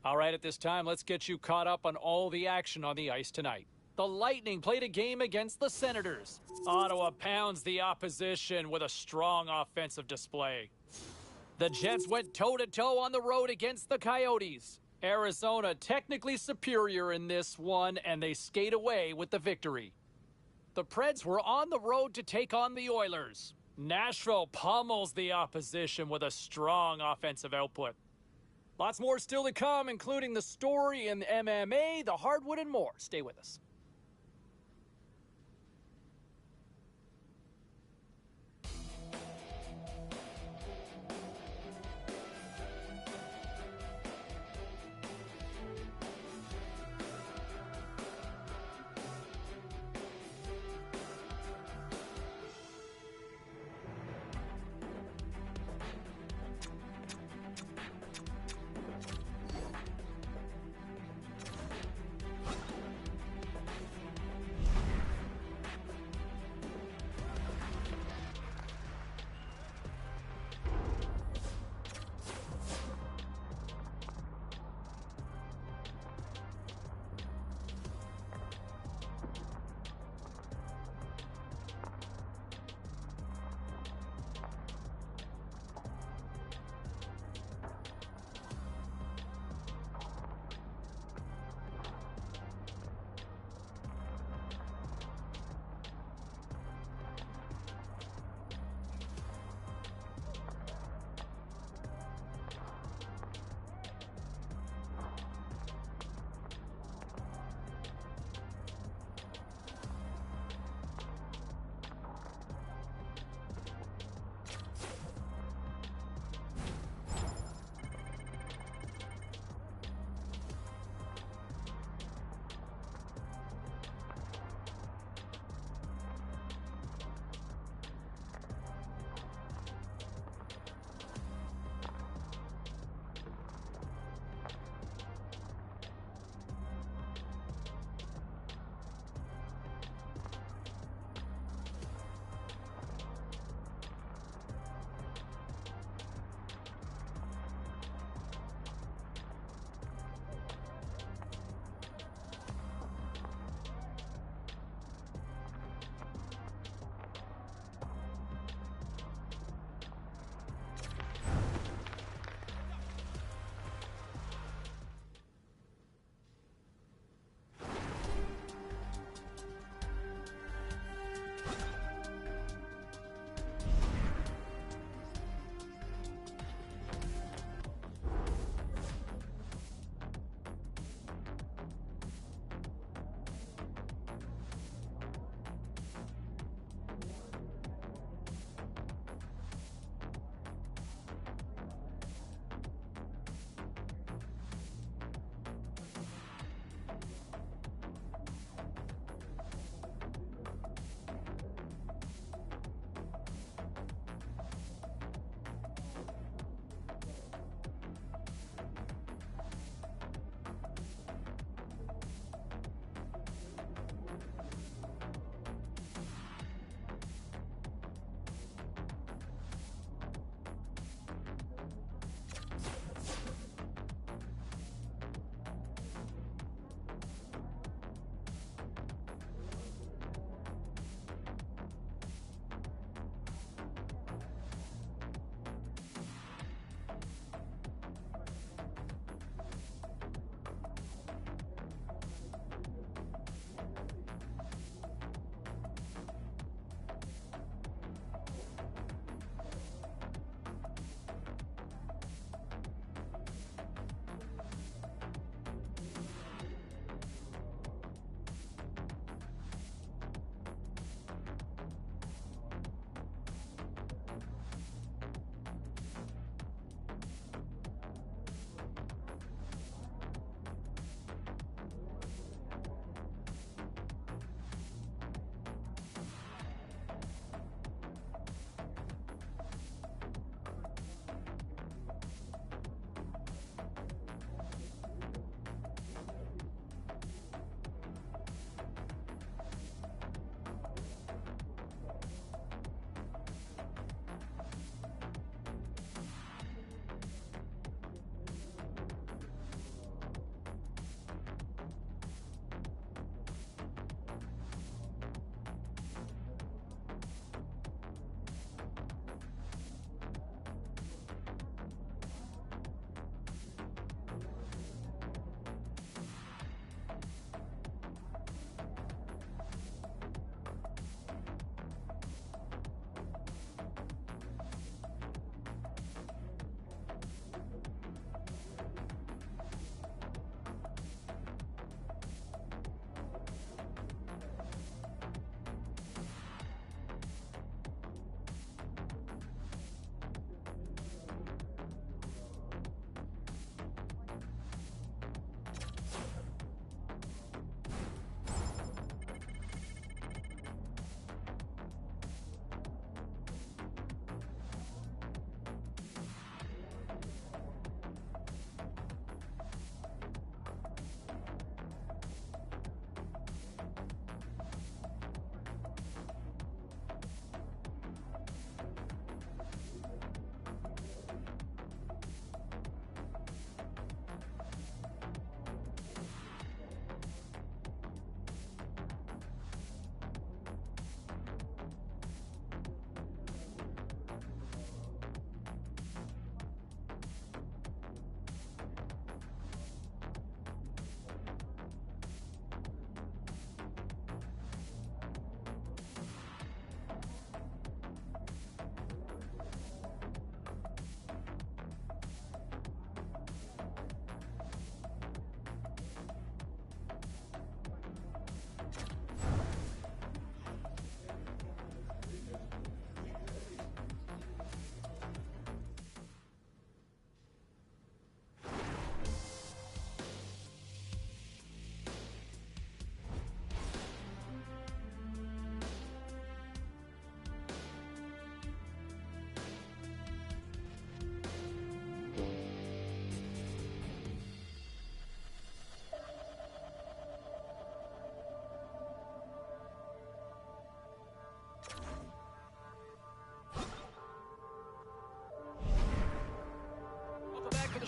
Speaker 1: All right, at this time, let's get you caught up on all the action on the ice tonight. The Lightning played a game against the Senators. Ottawa pounds the opposition with a strong offensive display. The Jets went toe-to-toe on the road against the Coyotes. Arizona technically superior in this one, and they skate away with the victory. The Preds were on the road to take on the Oilers. Nashville pummels the opposition with a strong offensive output. Lots more still to come, including the story in MMA, the hardwood, and more. Stay with us.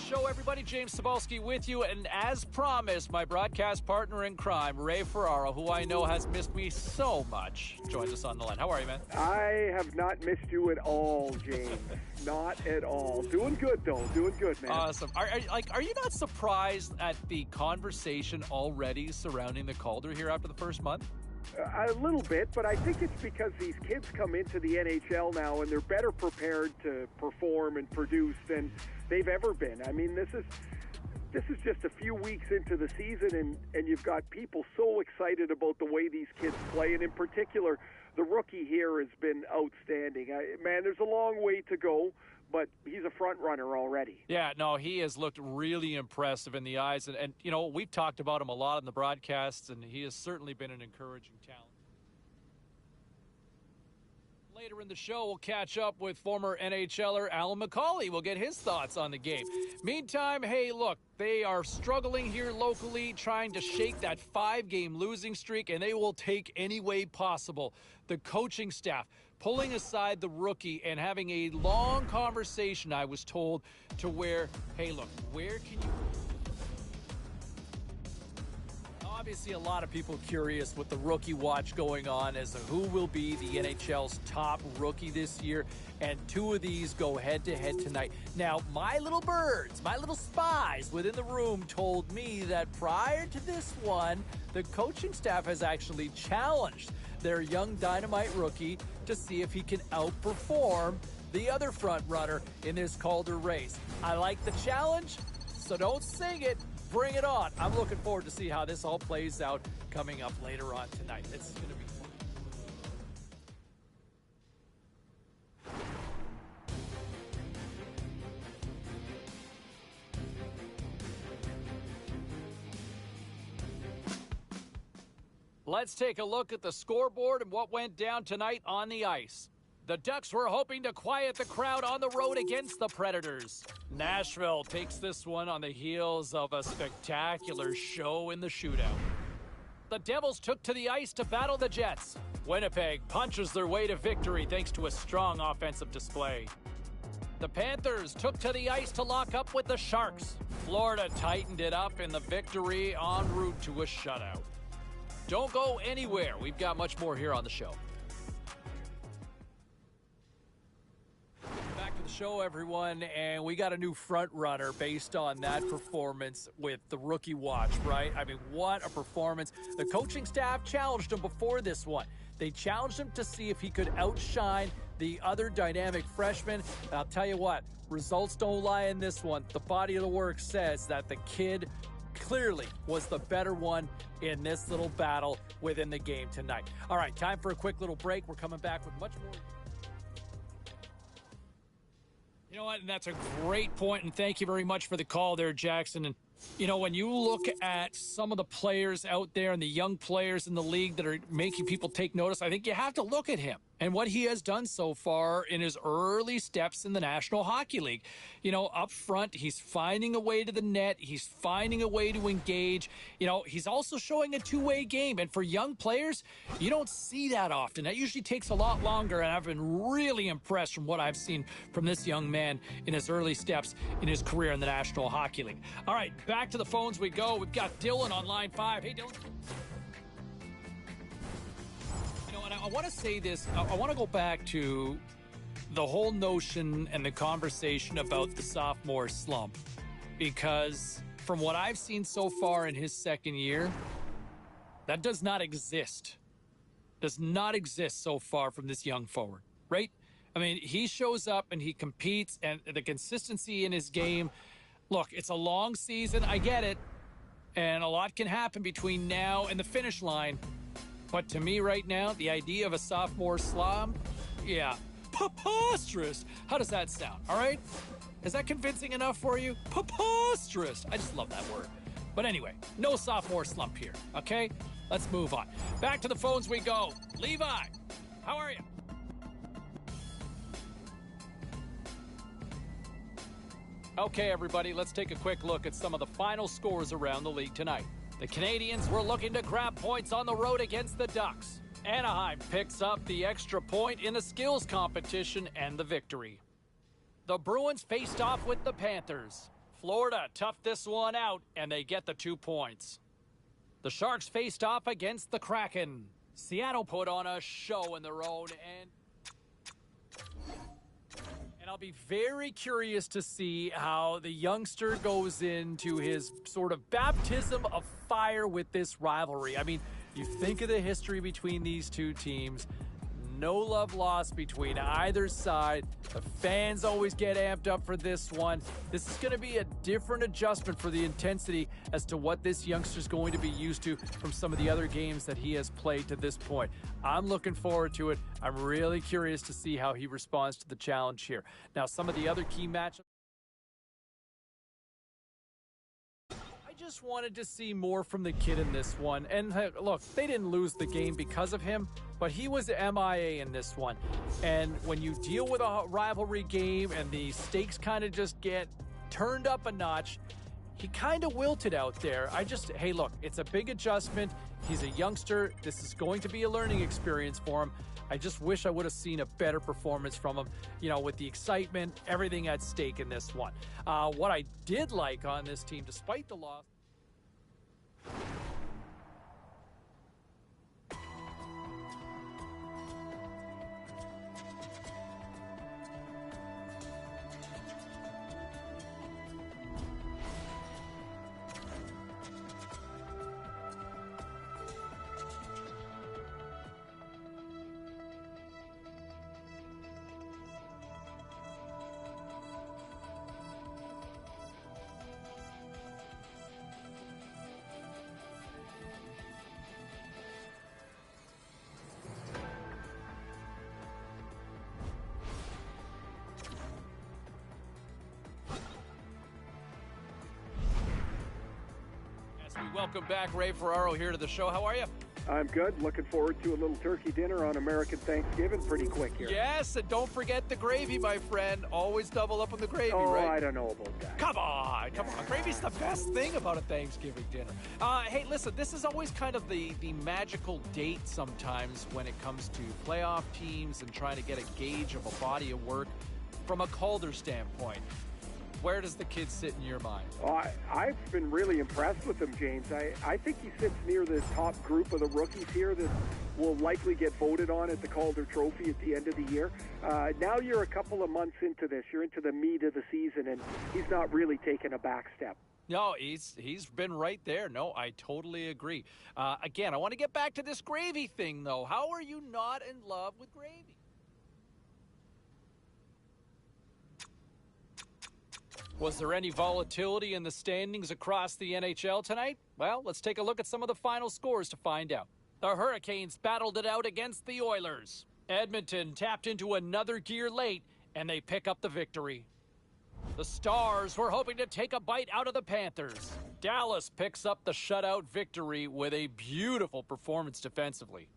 Speaker 1: show, everybody. James Cebulski with you, and as promised, my broadcast partner in crime, Ray Ferraro, who I know has missed me so much, joins us on the line. How are you, man?
Speaker 5: I have not missed you at all, James. Not at all. Doing good, though. Doing good, man.
Speaker 1: Awesome. Are you not surprised at the conversation already surrounding the Calder here after the first month?
Speaker 5: A little bit, but I think it's because these kids come into the NHL now and they're better prepared to perform and produce than they've ever been. I mean, this is just a few weeks into the season, and you've got people so excited about the way these kids play, and in particular, the rookie here has been outstanding. Man, there's a long way to go, but he's a front runner already.
Speaker 1: Yeah, no, he has looked really impressive in the eyes. And you know, we've talked about him a lot in the broadcasts, and he has certainly been an encouraging talent. Later in the show, we'll catch up with former NHLer Alan McCauley. We'll get his thoughts on the game. Meantime, hey, look, they are struggling here locally, trying to shake that 5-game losing streak, and they will take any way possible. The coaching staff pulling aside the rookie and having a long conversation, I was told, to where, hey, look, where can you... Obviously, a lot of people curious with the rookie watch going on as to who will be the NHL's top rookie this year, and two of these go head-to-head tonight. Now, my little birds, my little spies within the room told me that prior to this one, the coaching staff has actually challenged their young dynamite rookie to see if he can outperform the other front runner in this Calder race. I like the challenge, so don't sing it. Bring it on. I'm looking forward to see how this all plays out coming up later on tonight. It's going to be fun. Let's take a look at the scoreboard and what went down tonight on the ice. The Ducks were hoping to quiet the crowd on the road against the Predators. Nashville takes this one on the heels of a spectacular show in the shootout. The Devils took to the ice to battle the Jets. Winnipeg punches their way to victory thanks to a strong offensive display. The Panthers took to the ice to lock up with the Sharks. Florida tightened it up in the victory en route to a shutout. Don't go anywhere. We've got much more here on the show. Back to the show, everyone, and we got a new front runner based on that performance with the rookie watch, right? I mean, what a performance. The coaching staff challenged him before this one. They challenged him to see if he could outshine the other dynamic freshman. And I'll tell you what, results don't lie in this one. The body of the work says that the kid clearly was the better one in this little battle within the game tonight. All right, time for a quick little break. We're coming back with much more. You know what? And that's a great point, and thank you very much for the call there, Jackson. And, you know, when you look at some of the players out there and the young players in the league that are making people take notice, I think you have to look at him and what he has done so far in his early steps in the National Hockey League. You know, up front, he's finding a way to the net. He's finding a way to engage. You know, he's also showing a two-way game. And for young players, you don't see that often. That usually takes a lot longer, and I've been really impressed from what I've seen from this young man in his early steps in his career in the National Hockey League. All right, back to the phones we go. We've got Dylan on line 5. Hey, Dylan. I want to say this. I want to go back to the whole notion and the conversation about the sophomore slump, because from what I've seen so far in his second year, that does not exist. Does not exist so far from this young forward, right? I mean, he shows up and he competes, and the consistency in his game. Look, it's a long season. I get it. And a lot can happen between now and the finish line. But to me right now, the idea of a sophomore slump, yeah, preposterous. How does that sound, all right? Is that convincing enough for you? Preposterous. I just love that word. But anyway, no sophomore slump here, okay? Let's move on. Back to the phones we go. Levi, how are you? Okay, everybody, let's take a quick look at some of the final scores around the league tonight. The Canadiens were looking to grab points on the road against the Ducks. Anaheim picks up the extra point in the skills competition and the victory. The Bruins faced off with the Panthers. Florida toughed this one out, and they get the 2 points. The Sharks faced off against the Kraken. Seattle put on a show in their own end. And I'll be very curious to see how the youngster goes into his sort of baptism of fire with this rivalry. I mean, you think of the history between these two teams. No love lost between either side. The fans always get amped up for this one. This is going to be a different adjustment for the intensity as to what this youngster's going to be used to from some of the other games that he has played to this point. I'm looking forward to it. I'm really curious to see how he responds to the challenge here. Now, some of the other key matchups. I just wanted to see more from the kid in this one. And look, they didn't lose the game because of him, but he was MIA in this one. And when you deal with a rivalry game and the stakes kind of just get turned up a notch, he kind of wilted out there. Hey, look, it's a big adjustment. He's a youngster. This is going to be a learning experience for him. I just wish I would have seen a better performance from him, with the excitement, everything at stake in this one. What I did like on this team, despite the loss, welcome back, Ray Ferraro here to the show. How are you?
Speaker 5: I'm good. Looking forward to a little turkey dinner on American Thanksgiving pretty quick here.
Speaker 1: Yes, and don't forget the gravy, my friend. Always double up on the gravy, right?
Speaker 5: I don't know about that.
Speaker 1: Come on. Gravy's the best thing about a Thanksgiving dinner. Hey, listen, this is always kind of the magical date sometimes when it comes to playoff teams and trying to get a gauge of a body of work from a Calder standpoint. Where does the kid sit in your mind?
Speaker 5: I've been really impressed with him, James. I think he sits near the top group of the rookies here that will likely get voted on at the Calder Trophy at the end of the year. Now you're a couple of months into this. You're into the meat of the season, and he's not really taking a back step.
Speaker 1: No, he's been right there. No, I totally agree. Again, I want to get back to this gravy thing, though. How are you not in love with gravy? Was there any volatility in the standings across the NHL tonight? Well, let's take a look at some of the final scores to find out. The Hurricanes battled it out against the Oilers. Edmonton tapped into another gear late, and they pick up the victory. The Stars were hoping to take a bite out of the Panthers. Dallas picks up the shutout victory with a beautiful performance defensively.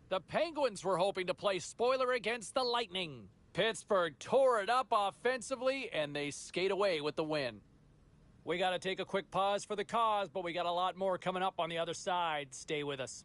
Speaker 1: The Penguins were hoping to play spoiler against the Lightning. Pittsburgh tore it up offensively, and they skate away with the win. We got to take a quick pause for the cause, but we got a lot more coming up on the other side. Stay with us.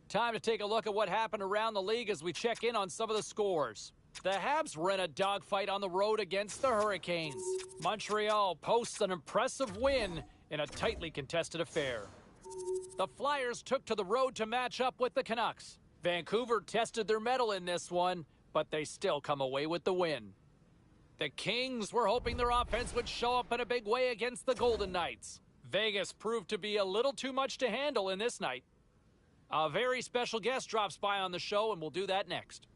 Speaker 1: Time to take a look at what happened around the league as we check in on some of the scores. The Habs were in a dogfight on the road against the Hurricanes. Montreal posts an impressive win in a tightly contested affair. The Flyers took to the road to match up with the Canucks. Vancouver tested their mettle in this one, but they still come away with the win. The Kings were hoping their offense would show up in a big way against the Golden Knights. Vegas proved to be a little too much to handle in this night. A very special guest drops by on the show, and we'll do that next.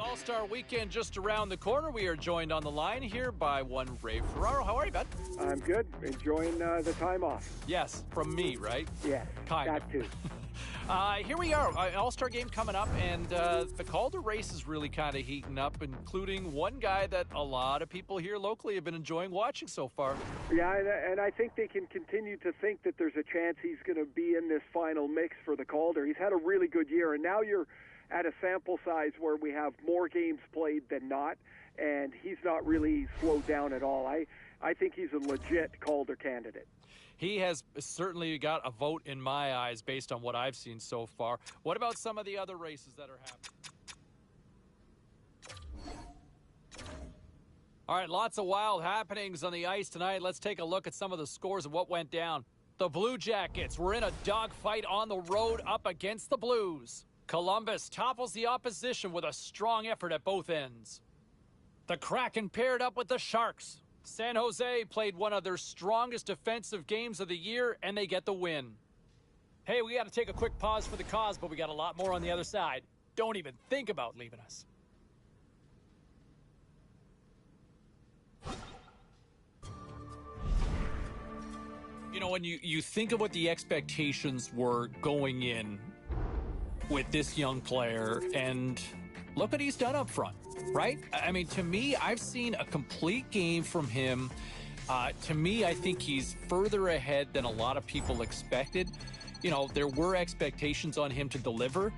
Speaker 1: All-Star Weekend just around the corner. We are joined on the line here by one Ray Ferraro. How are you, bud?
Speaker 5: I'm good. Enjoying the time off.
Speaker 1: Yes, from me, right?
Speaker 5: Yes,
Speaker 1: kind
Speaker 5: that
Speaker 1: of.
Speaker 5: too.
Speaker 1: Here we are, All-Star game coming up, and the Calder race is really kind of heating up, including one guy that a lot of people here locally have been enjoying watching so far.
Speaker 5: Yeah, and I think they can continue to think that there's a chance he's going to be in this final mix for the Calder. He's had a really good year, and now you're at a sample size where we have more games played than not, and he's not really slowed down at all. I think he's a legit Calder candidate.
Speaker 1: He has certainly got a vote in my eyes based on what I've seen so far. What about some of the other races that are happening? All right, lots of wild happenings on the ice tonight. Let's take a look at some of the scores of what went down. The Blue Jackets were in a dogfight on the road up against the Blues. Columbus topples the opposition with a strong effort at both ends. The Kraken paired up with the Sharks. San Jose played one of their strongest defensive games of the year, and they get the win. Hey, we got to take a quick pause for the cause, but we got a lot more on the other side. Don't even think about leaving us. You know, when you think of what the expectations were going in with this young player, and look what he's done up front, right? I mean, to me, I've seen a complete game from him. To me, I think he's further ahead than a lot of people expected. You know, there were expectations on him to deliver,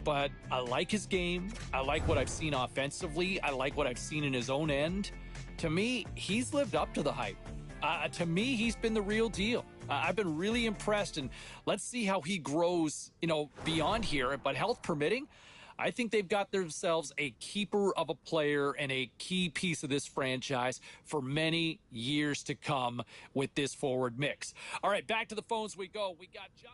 Speaker 1: but I like his game. I like what I've seen offensively. I like what I've seen in his own end. To me, he's lived up to the hype. To me, he's been the real deal. I've been really impressed, and let's see how he grows, you know, beyond here. But health permitting, I think they've got themselves a keeper of a player and a key piece of this franchise for many years to come with this forward mix. All right, back to the phones we go. We got Johnny.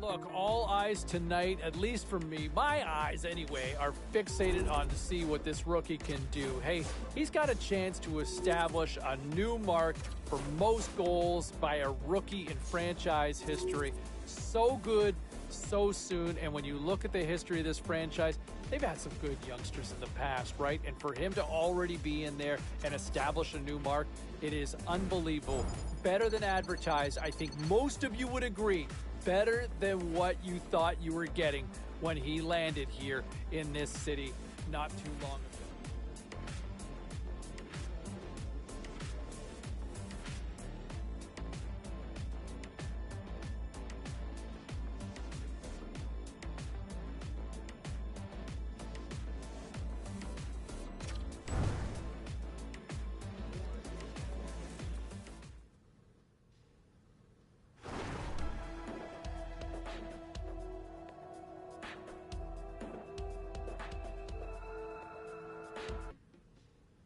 Speaker 1: Look, all eyes tonight, at least for me, my eyes anyway, are fixated on to see what this rookie can do. Hey, he's got a chance to establish a new mark for most goals by a rookie in franchise history. So good, so soon. And when you look at the history of this franchise, they've had some good youngsters in the past, right? And for him to already be in there and establish a new mark, it is unbelievable. Better than advertised. I think most of you would agree. Better than what you thought you were getting when he landed here in this city not too long ago.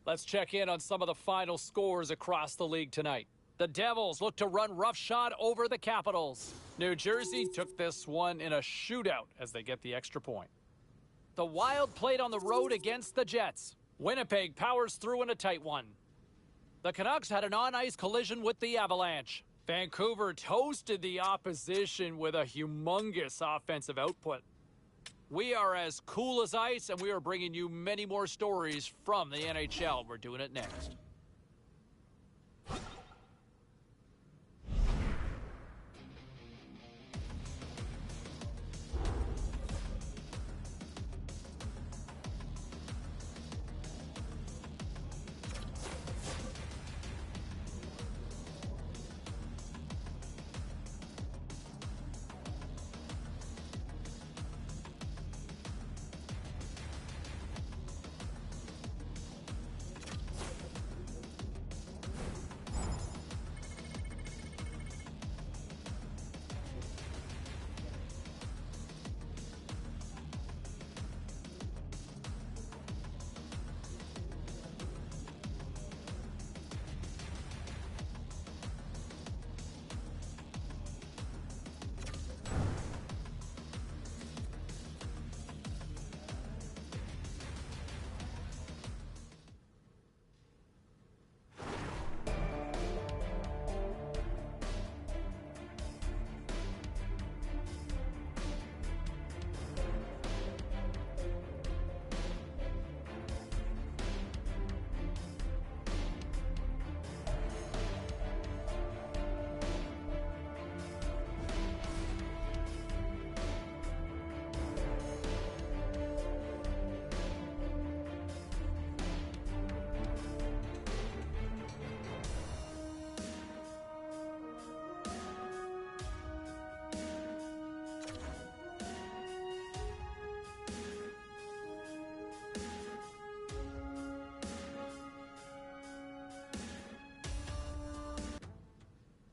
Speaker 1: Let's check in on some of the final scores across the league tonight. The Devils look to run roughshod over the Capitals. New Jersey took this one in a shootout as they get the extra point. The Wild played on the road against the Jets. Winnipeg powers through in a tight one. The Canucks had an on-ice collision with the Avalanche. Vancouver toasted the opposition with a humongous offensive output. We are as cool as ice, and we are bringing you many more stories from the NHL. We're doing it next.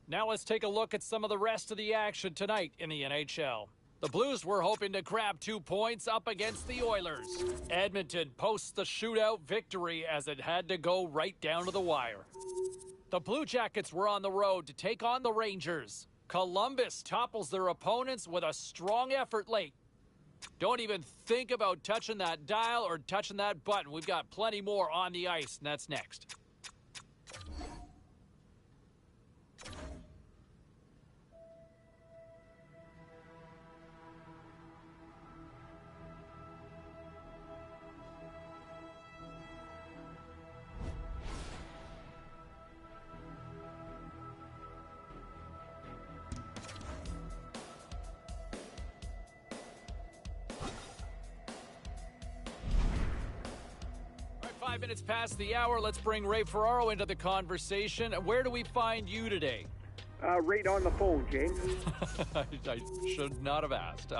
Speaker 1: Now let's take a look at some of the rest of the action tonight in the NHL. The Blues were hoping to grab 2 points up against the Oilers. Edmonton posts the shootout victory as it had to go right down to the wire. The Blue Jackets were on the road to take on the Rangers. Columbus topples their opponents with a strong effort late. Don't even think about touching that dial or touching that button. We've got plenty more on the ice, and that's next. All right, 5 minutes past the hour. Let's bring Ray Ferraro into the conversation. Where do we find you today?
Speaker 5: Right on the phone, James.
Speaker 1: I should not have asked.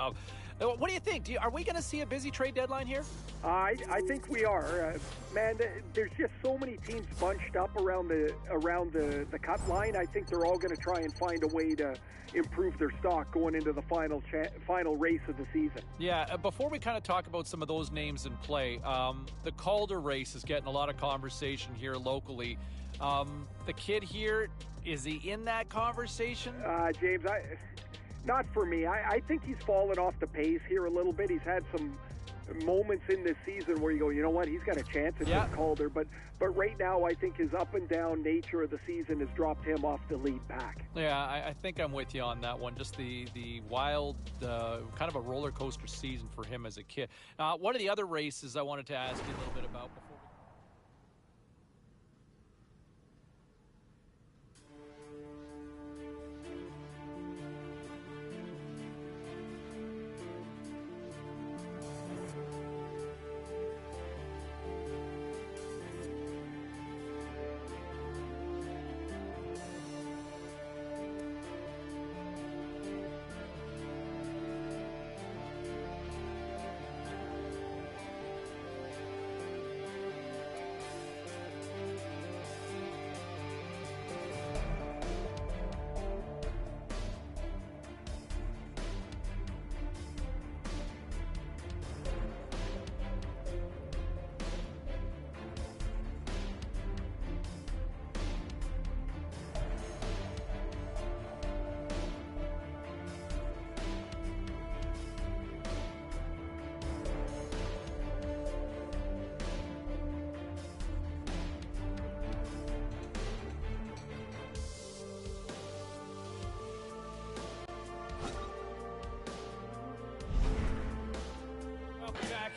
Speaker 1: What do you think? Are we going to see a busy trade deadline here?
Speaker 5: I think we are. Man, there's just so many teams bunched up around the cut line. I think they're all going to try and find a way to improve their stock going into the final race of the season.
Speaker 1: Yeah, before we kind of talk about some of ththose names in play, the Calder race is getting a lot of conversation here locally. The kid here, is he in that conversation?
Speaker 5: James, Not for me. I think he's fallen off the pace here a little bit. He's had some moments in this season where you go, you know what, he's got a chance at this Calder. But right now, I think his up and down nature of the season has dropped him off the lead pack.
Speaker 1: Yeah, I think I'm with you on that one. Just the wild, kind of a roller coaster season for him as a kid. One of the other races I wanted to ask you a little bit about before.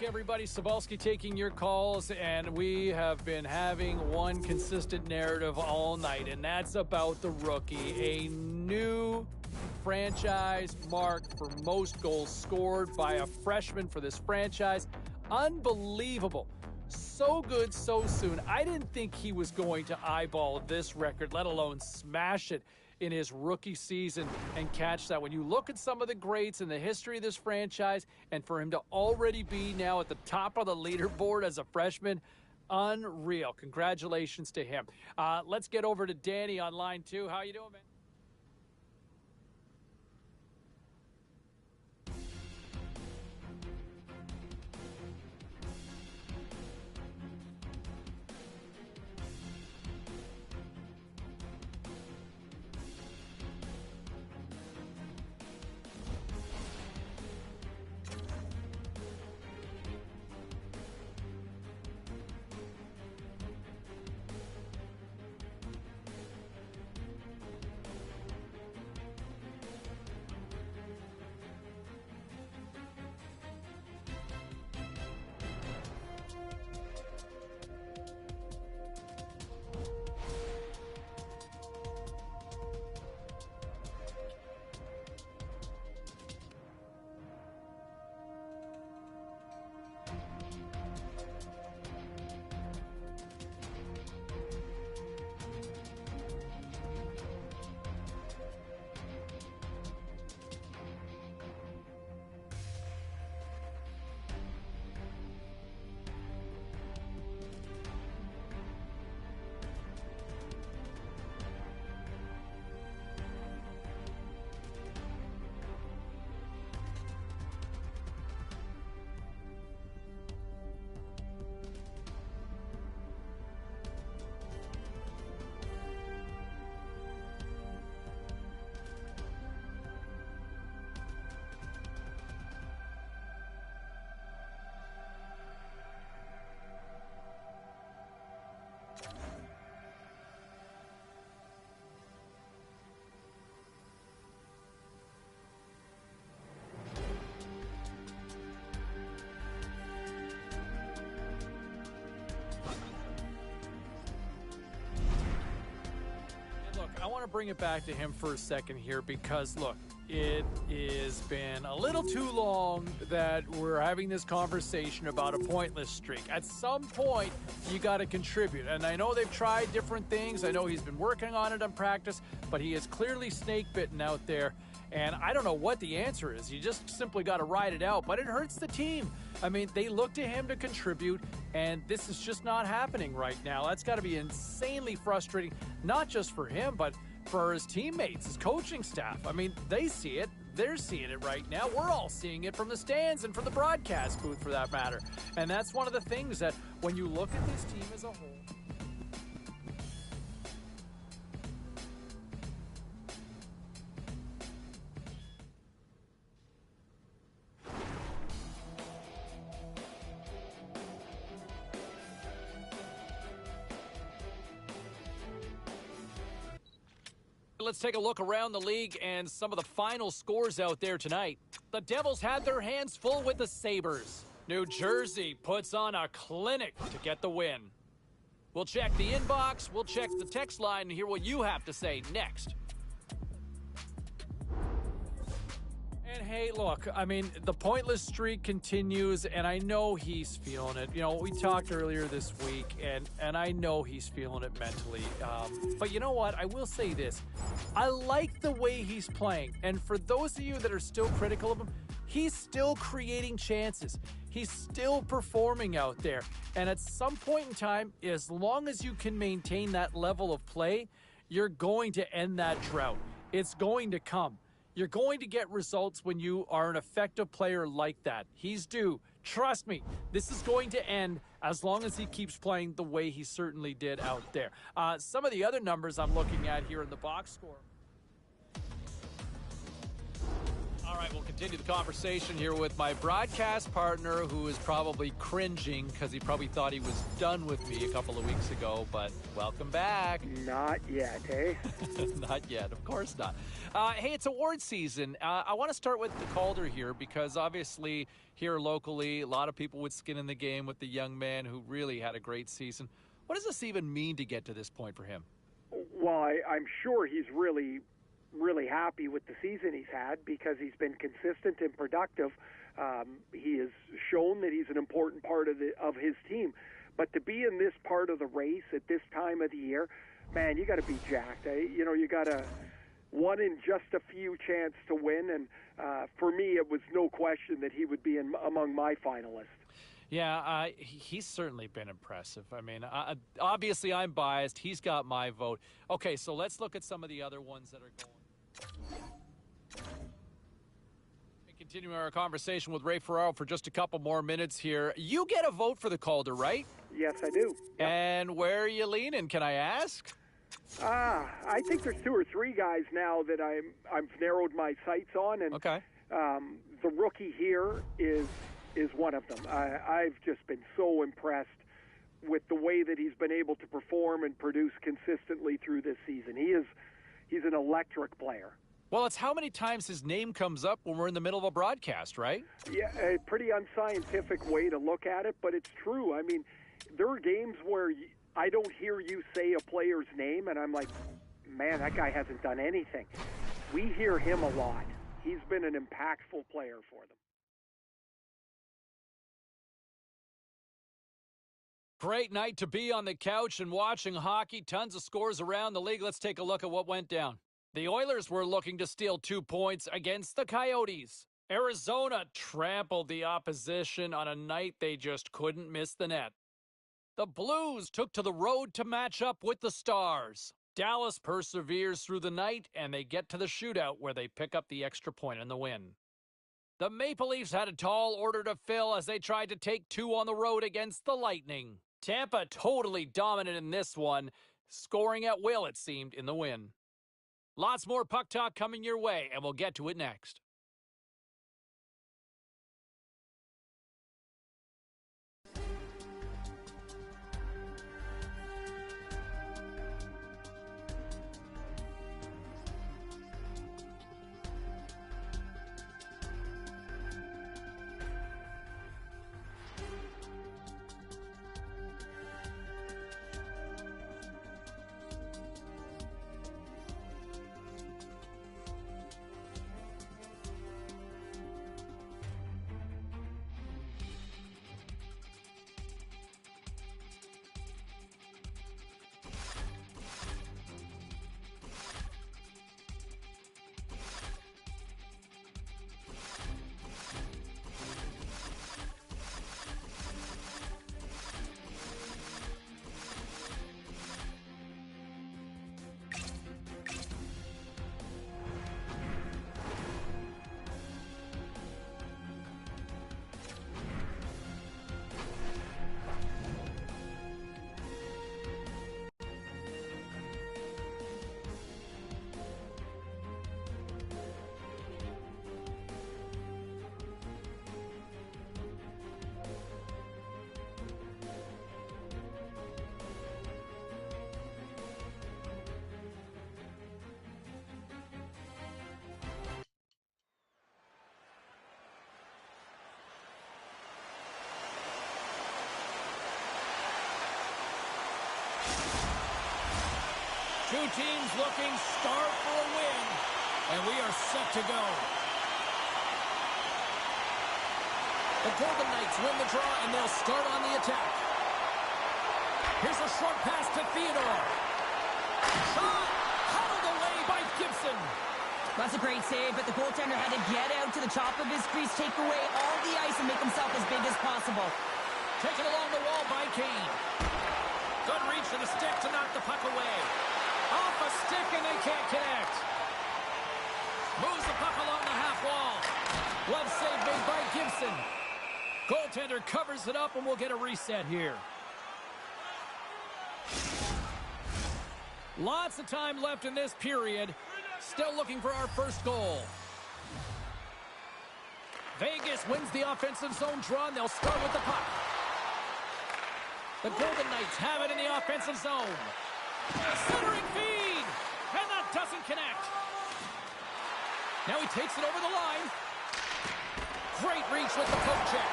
Speaker 1: Everybody, Cybulski taking your calls, and we have been having one consistent narrative all night, and that's about the rookie. A new franchise mark for most goals scored by a freshman for this franchise. Unbelievable. So good so soon. I didn't think he was going to eyeball this record, let alone smash it in his rookie season and catch that. When you look at some of the greats in the history of this franchise, and for him to already be now at the top of the leaderboard as a freshman, unreal. Congratulations to him. Let's get over to Danny on line 2. How you doing, man? I want to bring it back to him for a second here because, look, it has been a little too long that we're having this conversation about a pointless streak. At some point, you got to contribute. And I know they've tried different things. I know he's been working on it in practice, but he is clearly snake-bitten out there. And I don't know what the answer is. You just simply got to ride it out. But it hurts the team. I mean, they look to him to contribute, and this is just not happening right now. That's got to be insanely frustrating, not just for him, but for his teammates, his coaching staff. I mean, they see it. They're seeing it right now. We're all seeing it from the stands and from the broadcast booth, for that matter. And that's one of the things that when you look at this team as a whole, let's take a look around the league and some of the final scores out there tonight. The Devils had their hands full with the Sabres. New Jersey puts on a clinic to get the win. We'll check the inbox, we'll check the text line, and hear what you have to say next. And hey, look, I mean, the pointless streak continues, and I know he's feeling it. You know, we talked earlier this week, and I know he's feeling it mentally. But you know what? I will say this. I like the way he's playing, and for those of you that are still critical of him, he's still creating chances. He's still performing out there. And at some point in time, as long as you can maintain that level of play, you're going to end that drought. It's going to come. You're going to get results when you are an effective player like that. He's due. Trust me, this is going to end as long as he keeps playing the way he certainly did out there. Some of the other numbers I'm looking at here in the box score. All right, we'll continue the conversation here with my broadcast partner, who is probably cringing because he probably thought he was done with me a couple of weeks ago, but welcome back.
Speaker 5: Not yet, eh?
Speaker 1: Not yet, of course not. Hey, it's award season. I want to start with the Calder here because obviously here locally, a lot of people with skin in the game with the young man who really had a great season. What does this even mean to get to this point for him?
Speaker 5: Well, I'm sure he's really happy with the season he's had because he's been consistent and productive. He has shown that he's an important part of his team. But to be in this part of the race at this time of the year, man, you got to be jacked. You know, you got a one in just a few chance to win. And for me, it was no question that he would be among my finalists.
Speaker 1: Yeah, he's certainly been impressive. I mean, obviously I'm biased. He's got my vote. Okay, so let's look at some of the other ones that are going. Continuing our conversation with Ray Ferraro for just a couple more minutes here. You get a vote for the Calder, right?
Speaker 5: Yes, I do. Yep.
Speaker 1: And where are you leaning, can I ask?
Speaker 5: I think there's two or three guys now that I've narrowed my sights on, and
Speaker 1: okay.
Speaker 5: The rookie here is one of them. I've just been so impressed with the way that he's been able to perform and produce consistently through this season. He's an electric player.
Speaker 1: Well, it's how many times his name comes up when we're in the middle of a broadcast, right?
Speaker 5: Yeah, a pretty unscientific way to look at it, but it's true. I mean, there are games where I don't hear you say a player's name, and I'm like, man, that guy hasn't done anything. We hear him a lot. He's been an impactful player for them.
Speaker 1: Great night to be on the couch and watching hockey. Tons of scores around the league. Let's take a look at what went down. The Oilers were looking to steal 2 points against the Coyotes. Arizona trampled the opposition on a night they just couldn't miss the net. The Blues took to the road to match up with the Stars. Dallas perseveres through the night, and they get to the shootout where they pick up the extra point in the win. The Maple Leafs had a tall order to fill as they tried to take 2 on the road against the Lightning. Tampa totally dominant in this one, scoring at will, it seemed, in the win. Lots more puck talk coming your way, and we'll get to it next. Two teams looking starved for a win, and we are set to go. The Golden Knights win the draw, and they'll start on the attack. Here's a short pass to Theodore. Shot! Huddled away by Gibson.
Speaker 3: That's a great save, but the goaltender had to get out to the top of his crease, take away all the ice, and make himself as big as possible.
Speaker 1: Taken along the wall by Kane. Good reach to the stick to knock the puck away. Off a stick, and they can't connect. Moves the puck along the half wall. Glove save made by Gibson. Goaltender covers it up, and we'll get a reset here. Lots of time left in this period. Still looking for our first goal. Vegas wins the offensive zone draw, and they'll start with the puck. The Golden Knights have it in the offensive zone. Centering feed, and that doesn't connect. Now he takes it over the line. Great reach with the poke check.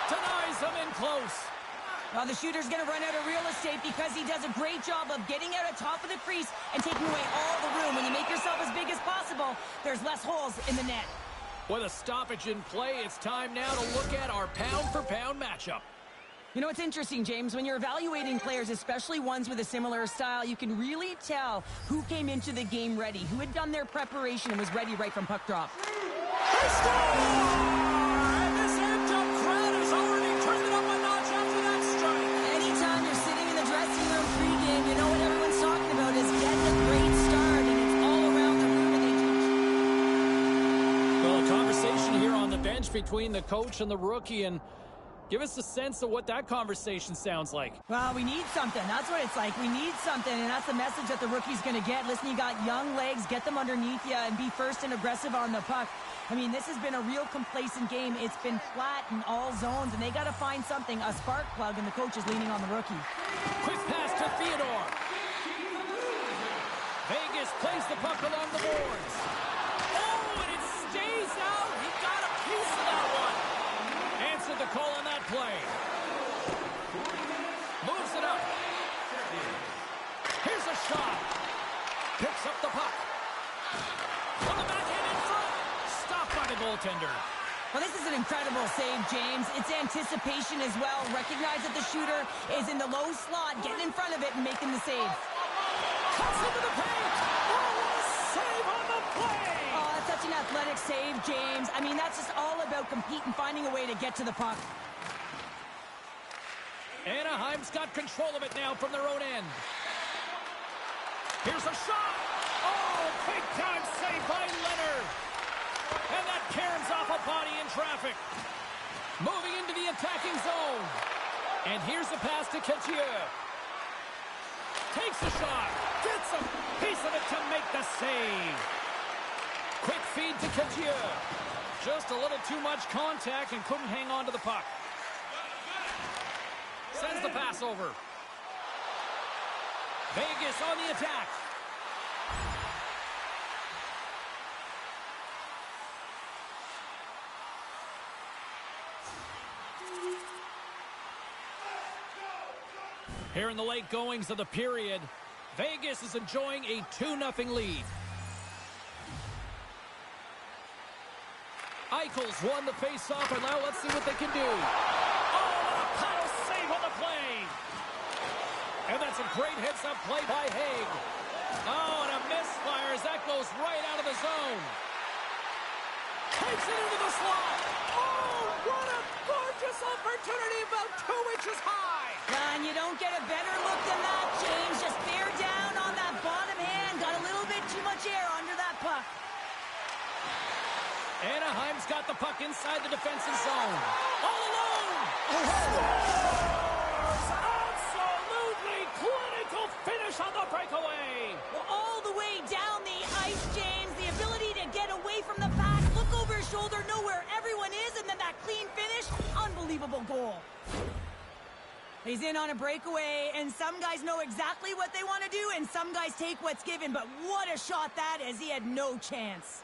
Speaker 1: Denies him in close.
Speaker 3: Well, the shooter's going to run out of real estate because he does a great job of getting out at top of the crease and taking away all the room. When you make yourself as big as possible, there's less holes in the net.
Speaker 1: With a stoppage in play, it's time now to look at our pound-for-pound matchup.
Speaker 3: You know, it's interesting, James. When you're evaluating players, especially ones with a similar style, you can really tell who came into the game ready, who had done their preparation and was ready right from puck drop.
Speaker 2: They score! And this amped-up crowd has already turned it up a notch after that strike.
Speaker 3: Anytime you're sitting in the dressing room pregame, you know what everyone's talking about is getting a great start, and it's all around the room and they teach.
Speaker 1: Well, a conversation here on the bench between the coach and the rookie, and give us a sense of what that conversation sounds like.
Speaker 3: Well, we need something. That's what it's like. We need something, and that's the message that the rookie's going to get. Listen, you got young legs. Get them underneath you and be first and aggressive on the puck. I mean, this has been a real complacent game. It's been flat in all zones, and they got to find something, a spark plug, and the coach is leaning on the rookie.
Speaker 1: Quick pass to Theodore. Vegas plays the puck along the boards. Oh, and it stays out. He got a piece of that one. Answered the call on that play. Moves it up. Here's a shot. Picks up the puck. On the backhand in front. Stopped by the goaltender.
Speaker 3: Well, this is an incredible save, James. It's anticipation as well. Recognize that the shooter is in the low slot, getting in front of it and making the save.
Speaker 1: Cuts into the paint. Oh, what a save on the play.
Speaker 3: Oh, that's such an athletic save, James. I mean, that's just all about competing, finding a way to get to the puck.
Speaker 1: Anaheim's got control of it now from their own end. Here's a shot. Oh, big time save by Leonard. And that caroms off a body in traffic. Moving into the attacking zone. And here's the pass to Couture. Takes the shot. Gets a piece of it to make the save. Quick feed to Couture. Just a little too much contact and couldn't hang on to the puck. Sends the pass over. Vegas on the attack. Here in the late goings of the period, Vegas is enjoying a 2-0 lead. Eichel's won the face-off, and now let's see what they can do. Oh, a paddle save on the play. And that's a great heads-up play by Haig. Oh, and a misfire as that goes right out of the zone. Takes it into the slot. Oh, what a gorgeous opportunity about 2 inches high.
Speaker 3: And you don't get a better look than that, James. Just bear down on that bottom hand. Got a little bit too much air under that puck.
Speaker 1: Anaheim's got the puck inside the defensive zone. All alone.
Speaker 2: Scores! Absolutely clinical finish on the breakaway.
Speaker 3: Well, all the way down the ice, James. The ability to get away from the pack, look over his shoulder, know where everyone is, and then that clean finish. Unbelievable goal. He's in on a breakaway, and some guys know exactly what they want to do, and some guys take what's given. But what a shot that is. He had no chance.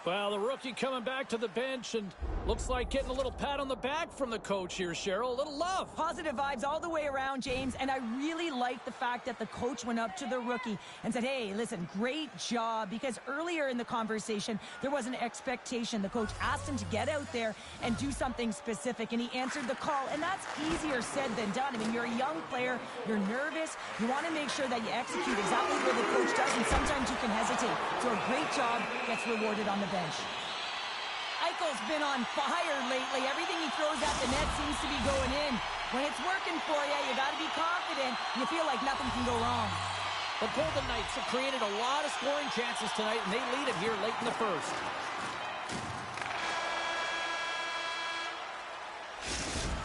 Speaker 1: Well, the rookie coming back to the bench and looks like getting a little pat on the back from the coach here, Cheryl. A little love.
Speaker 3: Positive vibes all the way around, James, and I really like the fact that the coach went up to the rookie and said, hey, listen, great job, because earlier in the conversation, there was an expectation. The coach asked him to get out there and do something specific, and he answered the call, and that's easier said than done. I mean, you're a young player, you're nervous, you want to make sure that you execute exactly where the coach does, and sometimes you can hesitate. So a great job gets rewarded on the bench. Eichel's been on fire lately. Everything he throws at the net seems to be going in. When it's working for you, you got to be confident. You feel like nothing can go wrong.
Speaker 1: The Golden Knights have created a lot of scoring chances tonight, and they lead it here late in the first.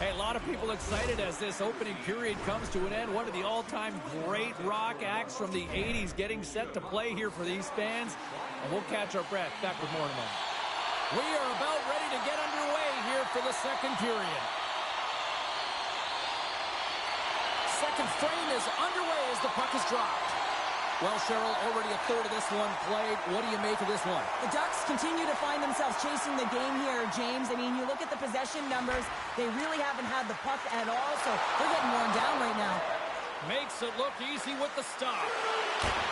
Speaker 1: Hey, a lot of people excited as this opening period comes to an end. One of the all-time great rock acts from the 80s getting set to play here for these fans. And we'll catch our breath. Back with more in a moment. We are about ready to get underway here for the second period. Second frame is underway as the puck is dropped. Well, Cheryl, already a third of this one played. What do you make of this one?
Speaker 3: The Ducks continue to find themselves chasing the game here, James. I mean, you look at the possession numbers, they really haven't had the puck at all, so they're getting worn down right now.
Speaker 1: Makes it look easy with the stop.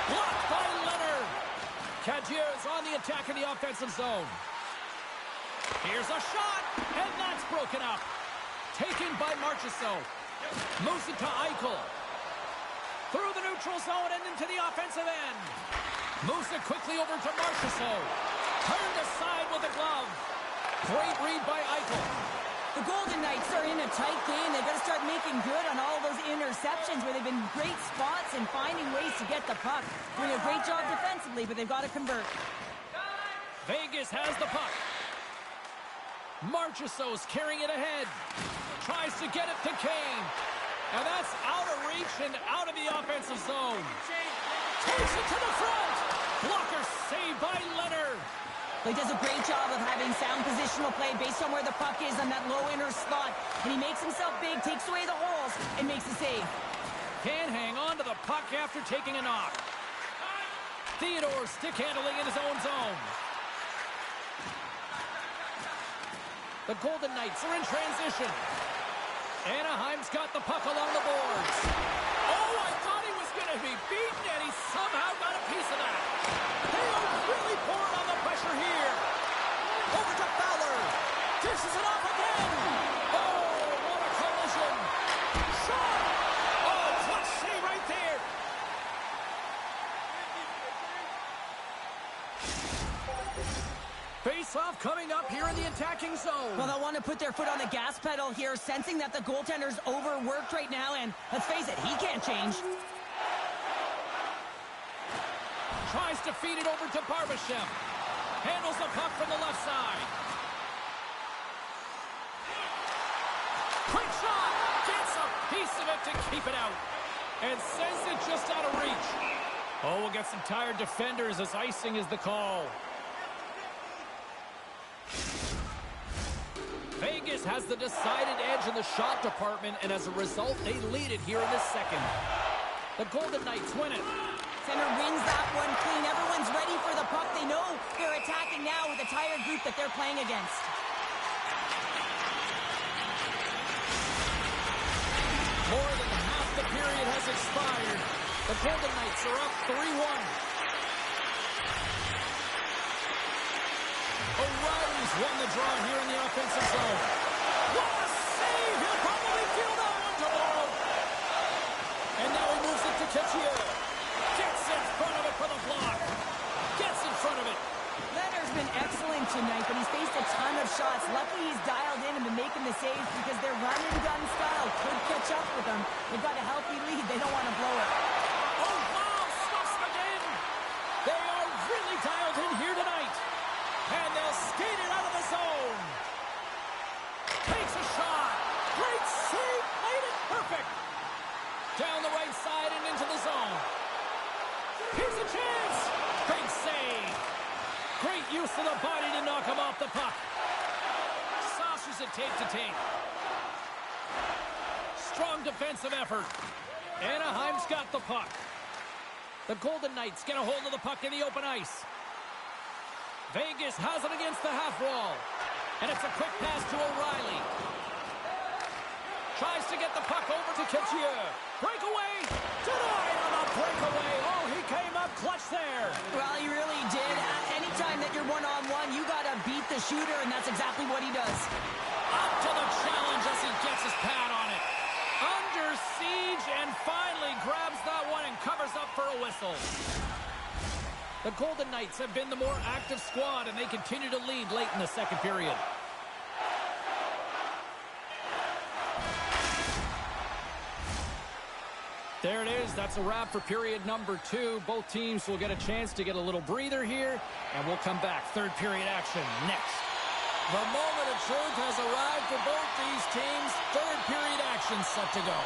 Speaker 1: Blocked by Leonard. Cagier's on the attack in the offensive zone. Here's a shot, and that's broken up. Taken by Marchessault. Moves it to Eichel. Through the neutral zone and into the offensive end. Moves it quickly over to Marchessault. Turned aside with a glove. Great read by Eichel.
Speaker 3: The Golden Knights are in a tight game. They've got to start making good on all those interceptions where they've been great spots and finding ways to get the puck. Doing a great job defensively, but they've got to convert.
Speaker 1: Vegas has the puck. Marchessault's carrying it ahead. Tries to get it to Kane. And that's out of reach and out of the offensive zone. Takes it to the front. Blocker saved by Leonard.
Speaker 3: He does a great job of having sound positional play based on where the puck is on that low inner slot. And he makes himself big, takes away the holes, and makes a save.
Speaker 1: Can't hang on to the puck after taking a knock. Theodore stick handling in his own zone. The Golden Knights are in transition. Anaheim's got the puck along the boards. Oh, I thought he was going to be beaten, and he somehow got a piece of that. They are really pouring on the pressure here. Over to Fowler. Dishes it off again. Oh, what a collision. Shot. Oh, clutch save right there. Face-off coming up here in the attacking zone.
Speaker 3: Well, they'll want to put their foot on the gas pedal here, sensing that the goaltender's overworked right now, and let's face it, he can't change.
Speaker 1: Tries to feed it over to Barbashev. Handles the puck from the left side. Quick shot. Gets a piece of it to keep it out. And sends it just out of reach. Oh, we'll get some tired defenders as icing is the call. Vegas has the decided edge in the shot department, and as a result, they lead it here in the second. The Golden Knights win it.
Speaker 3: Center wins that one clean. Everyone's ready for the puck. They know they're attacking now with a tired group that they're playing against.
Speaker 1: More than half the period has expired. The Golden Knights are up 3-1. O'Reilly's won the draw here in the offensive zone. What a save! He'll probably feel that one tomorrow. And now he moves it to Cagier. Gets in front of it for the block. Gets in front of it.
Speaker 3: Leonard's been excellent tonight, but he's faced a ton of shots. Luckily, he's dialed in and been making the saves because their run-and-gun style could catch up with them. They've got a healthy lead. They don't want to blow it.
Speaker 1: Oh, wow! Stuffs them again. They are really dialed in here tonight. And they'll skate it out of the zone. Takes a shot. Great save. Played it perfect. Down the right side and into the zone. Here's a chance. Big save. Great use of the body to knock him off the puck. Saucers it tape to tape. Strong defensive effort. Anaheim's got the puck. The Golden Knights get a hold of the puck in the open ice. Vegas has it against the half wall. And it's a quick pass to O'Reilly. Tries to get the puck over to Couture. Breakaway. Denied on the breakaway. Oh, he came up clutch there.
Speaker 3: Well, he really did. Anytime that you're one-on-one, you got to beat the shooter, and that's exactly what he does.
Speaker 1: Up to the challenge as he gets his pad on it. Under siege and finally grabs that one and covers up for a whistle. The Golden Knights have been the more active squad, and they continue to lead late in the second period. There it is. That's a wrap for period number 2. Both teams will get a chance to get a little breather here, and we'll come back. Third period action next. The moment of truth has arrived for both these teams. Third period action set to go.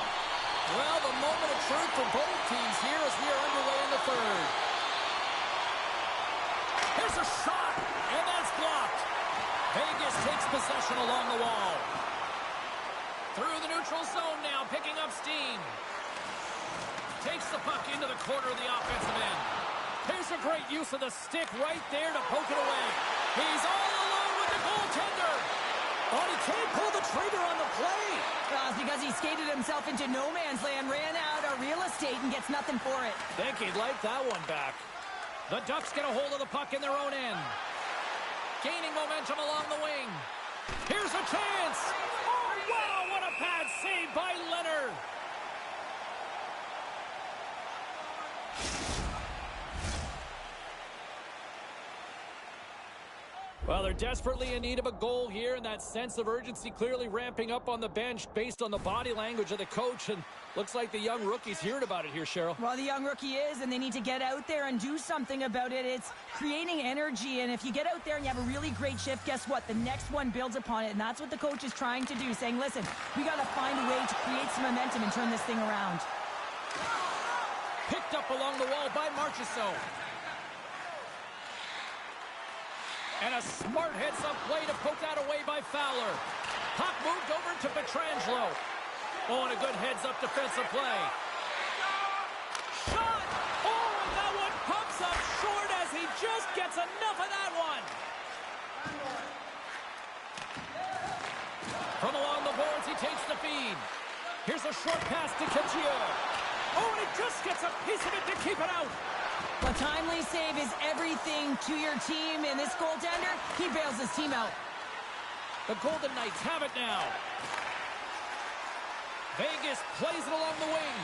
Speaker 1: Well, the moment of truth for both teams here as we are underway in the third. Here's a shot, and that's blocked. Vegas takes possession along the wall. Through the neutral zone now, picking up steam. Takes the puck into the corner of the offensive end. Here's a great use of the stick right there to poke it away. He's all alone with the goaltender. Oh, he can't pull the trigger on the play.
Speaker 3: It's because he skated himself into no man's land, ran out of real estate, and gets nothing for it.
Speaker 1: Think he'd like that one back. The Ducks get a hold of the puck in their own end. Gaining momentum along the wing. Here's a chance. Oh, wow, what a pad save by Leonard. Well, they're desperately in need of a goal here, and that sense of urgency clearly ramping up on the bench based on the body language of the coach, and looks like the young rookie's hearing about it here, Cheryl.
Speaker 3: Well, the young rookie is, and they need to get out there and do something about it. It's creating energy, and if you get out there and you have a really great shift, guess what? The next one builds upon it, and that's what the coach is trying to do, saying, listen, we got to find a way to create some momentum and turn this thing around.
Speaker 1: Picked up along the wall by Marchessault. And a smart heads-up play to poke that away by Fowler. Puck moved over to Pietrangelo. Oh, and a good heads-up defensive play. Shot! Oh, and that one pumps up short as he just gets enough of that one. From along the boards, he takes the feed. Here's a short pass to Couture. Oh, and he just gets a piece of it to keep it out.
Speaker 3: A timely save is everything to your team, and this goaltender, he bails his team out.
Speaker 1: The Golden Knights have it now. Vegas plays it along the wing.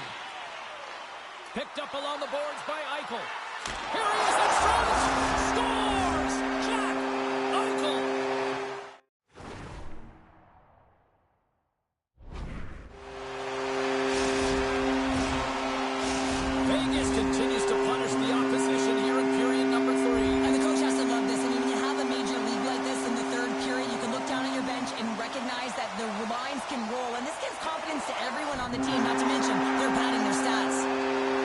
Speaker 1: Picked up along the boards by Eichel. Here he is in front. Scores! Jack Eichel. Vegas continues to punish the opposition here in period number 3.
Speaker 3: And the coach has to love this. I mean, when you have a major league like this in the third period, you can look down at your bench and recognize that the lines can roll. And this gives confidence to everyone on the team, not to mention they're padding their stats.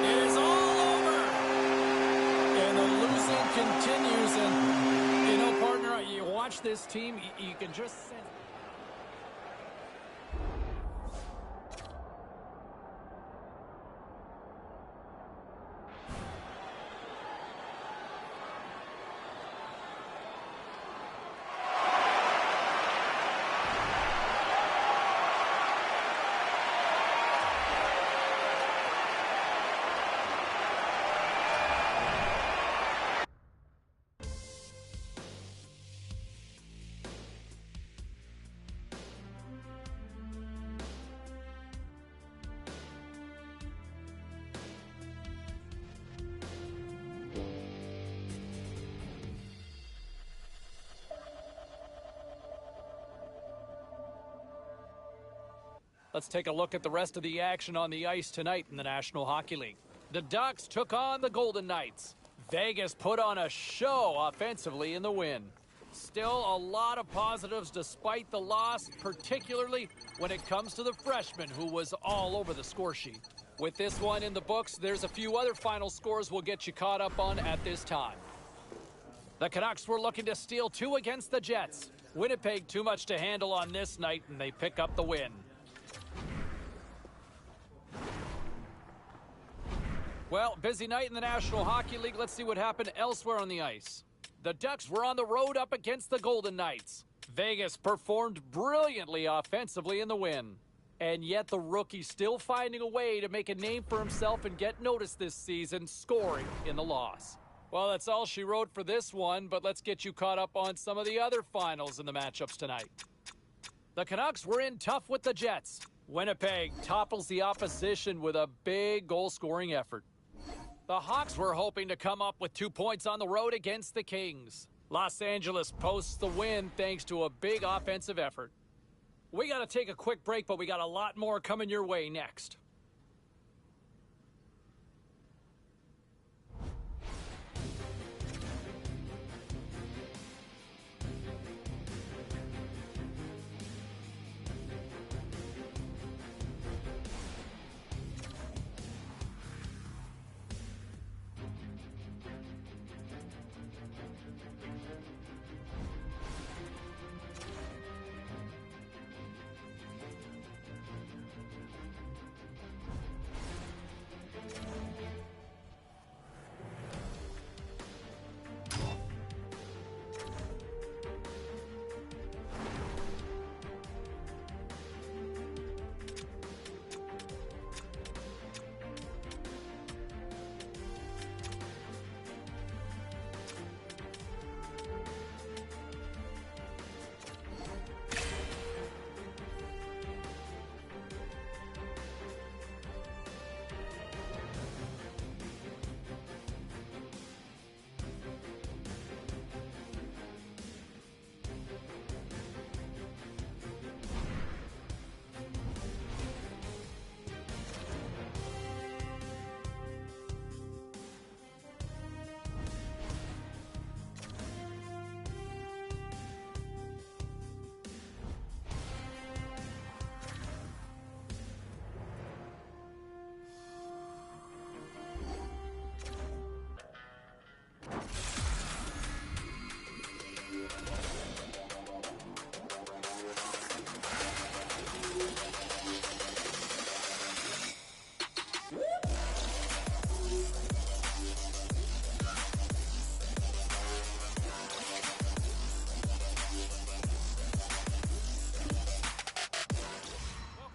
Speaker 1: It is all over. And the losing continues. And, you know, partner, you watch this team, you can just sense. Let's take a look at the rest of the action on the ice tonight in the National Hockey League. The Ducks took on the Golden Knights. Vegas put on a show offensively in the win. Still a lot of positives despite the loss, particularly when it comes to the freshman who was all over the score sheet. With this one in the books, there's a few other final scores we'll get you caught up on at this time. The Canucks were looking to steal 2 against the Jets. Winnipeg too much to handle on this night, and they pick up the win. Well, busy night in the National Hockey League. Let's see what happened elsewhere on the ice. The Ducks were on the road up against the Golden Knights. Vegas performed brilliantly offensively in the win. And yet the rookie still finding a way to make a name for himself and get noticed this season, scoring in the loss. Well, that's all she wrote for this one, but let's get you caught up on some of the other finals in the matchups tonight. The Canucks were in tough with the Jets. Winnipeg topples the opposition with a big goal-scoring effort. The Hawks were hoping to come up with 2 points on the road against the Kings. Los Angeles posts the win thanks to a big offensive effort. We got to take a quick break, but we got a lot more coming your way next.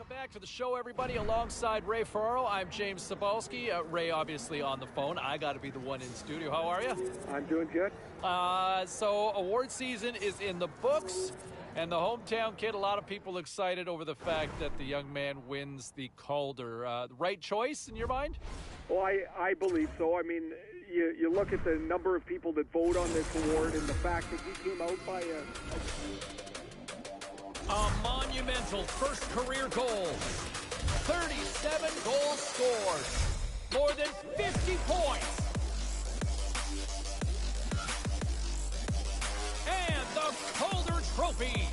Speaker 1: Back to the show, everybody. Alongside Ray Ferraro, I'm James Cebulski. Ray, obviously, on the phone. I got to be the one in studio. How are you?
Speaker 5: I'm doing good.
Speaker 1: So award season is in the books, and the hometown kid, a lot of people excited over the fact that the young man wins the Calder. The right choice in your mind?
Speaker 5: Well, I believe so. I mean, you look at the number of people that vote on this award and the fact that he came out by
Speaker 1: a monumental first career goal. 37 goals scored. More than 50 points. And the Calder Trophy.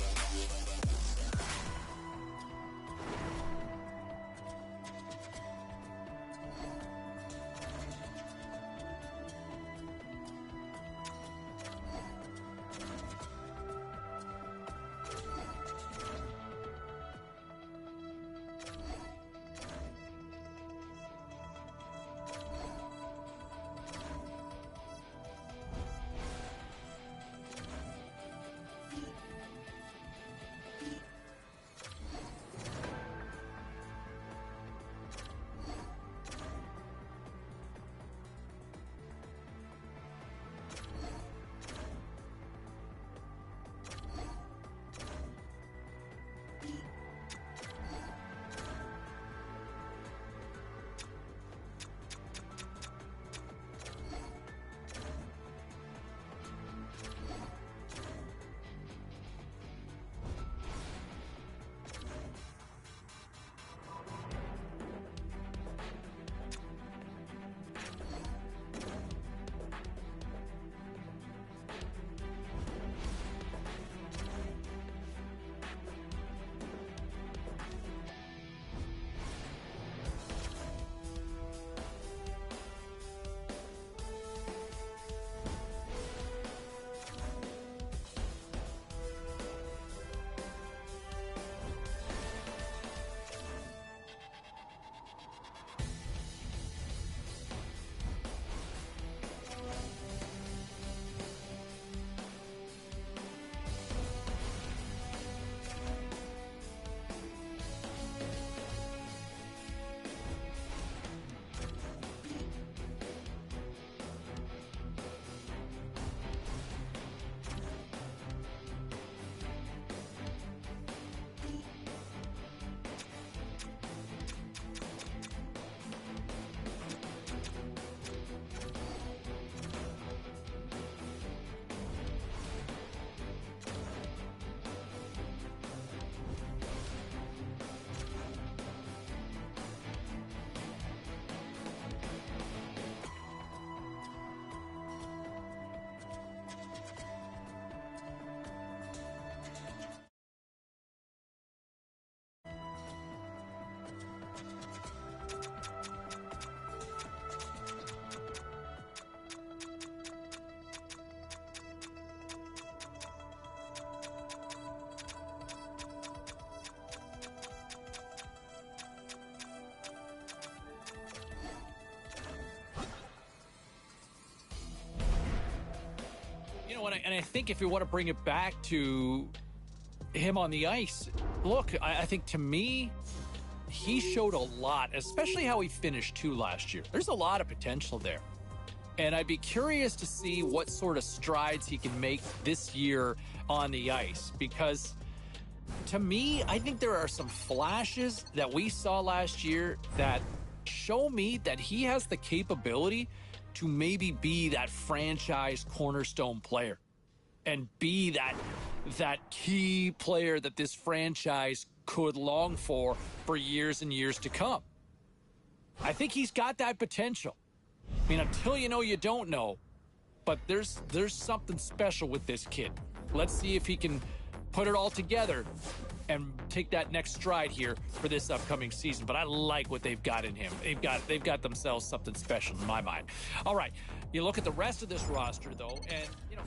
Speaker 1: I think if you want to bring it back to him on the ice, look, I think to me, he showed a lot, especially how he finished too last year. There's a lot of potential there. And I'd be curious to see what sort of strides he can make this year on the ice. Because to me, I think there are some flashes that we saw last year that show me that he has the capability to maybe be that franchise cornerstone player and be that key player that this franchise could long for years and years to come. I think he's got that potential. I mean, until you know, you don't know. But there's something special with this kid. Let's see if he can put it all together and take that next stride here for this upcoming season. But I like what they've got in him. They've got themselves something special in my mind. All right, you look at the rest of this roster, though, and, and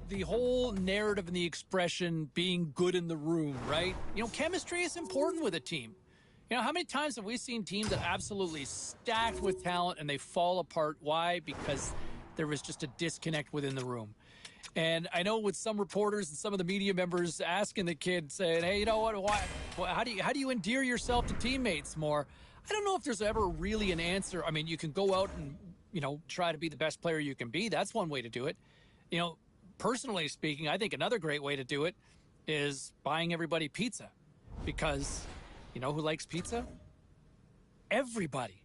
Speaker 1: the whole narrative and the expression being good in the room, right? Chemistry is important with a team. How many times have we seen teams that absolutely stacked with talent and they fall apart? Why? Because there was just a disconnect within the room. And I know with some reporters and some of the media members asking the kid, saying, hey, you know what, why, how do you endear yourself to teammates more? I don't know if there's ever really an answer. I mean, you can go out and, try to be the best player you can be. That's one way to do it. Personally speaking, I think another great way to do it is buying everybody pizza. Because you know who likes pizza? Everybody,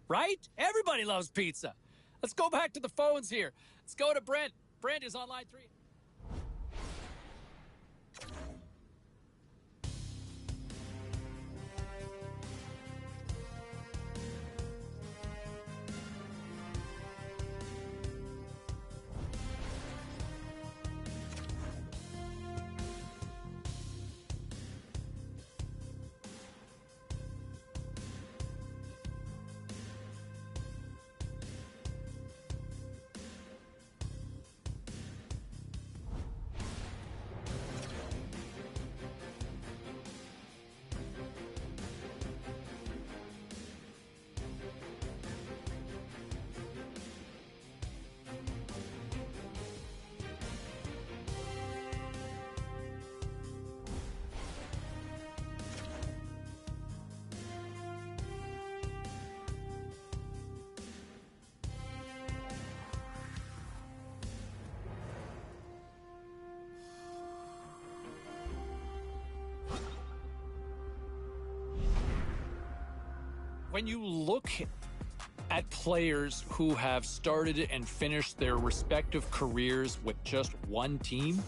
Speaker 1: right? Everybody loves pizza. Let's go back to the phones here. Let's go to Brent. Brent is on line 3. When you look at players who have started and finished their respective careers with just one team,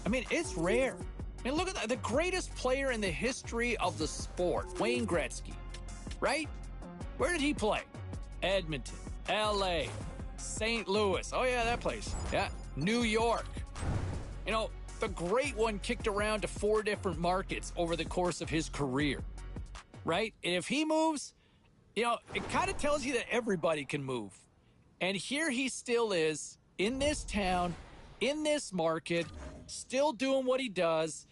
Speaker 1: I mean, it's rare. I mean, look at that. The greatest player in the history of the sport, Wayne Gretzky, right? Where did he play? Edmonton, L.A., St. Louis. Oh, yeah, that place. Yeah, New York. The great one kicked around to 4 different markets over the course of his career. Right? And if he moves, it kind of tells you that everybody can move. And here he still is in this town, in this market, still doing what he does,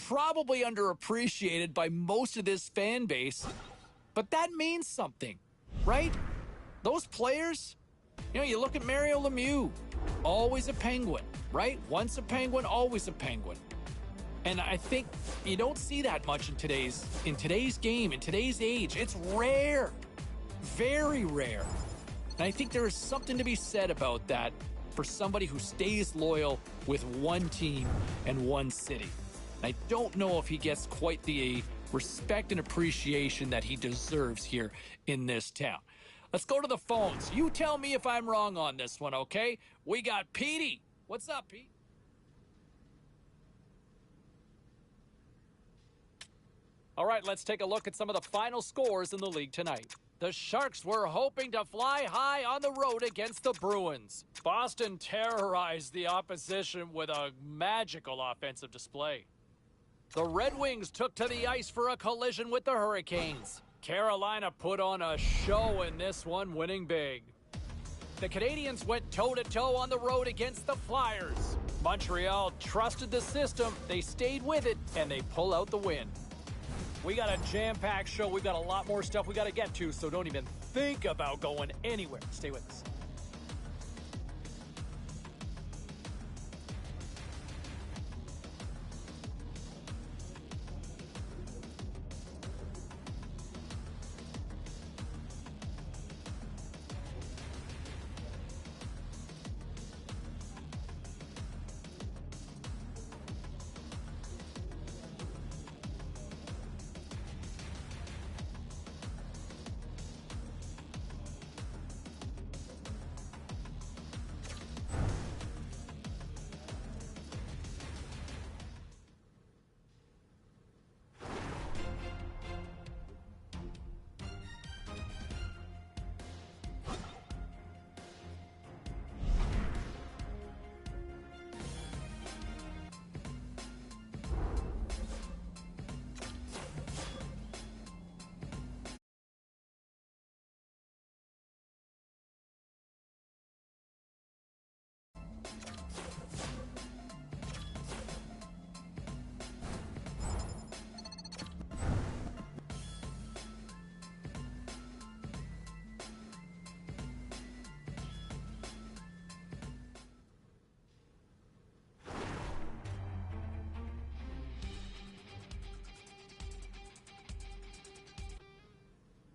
Speaker 1: probably underappreciated by most of this fan base. But that means something, right? Those players, you look at Mario Lemieux, always a Penguin, right? Once a Penguin, always a Penguin. And I think you don't see that much in today's game, in today's age. It's rare, very rare. And I think there is something to be said about that for somebody who stays loyal with one team and one city. And I don't know if he gets quite the respect and appreciation that he deserves here in this town. Let's go to the phones. You tell me if I'm wrong on this one, okay? We got Petey. What's up, Pete? All right, let's take a look at some of the final scores in the league tonight. The Sharks were hoping to fly high on the road against the Bruins. Boston terrorized the opposition with a magical offensive display. The Red Wings took to the ice for a collision with the Hurricanes. Carolina put on a show in this one, winning big. The Canadiens went toe-to-toe on the road against the Flyers. Montreal trusted the system, they stayed with it, and they pull out the win. We got a jam-packed show. We've got a lot more stuff we got to get to, so don't even think about going anywhere. Stay with us.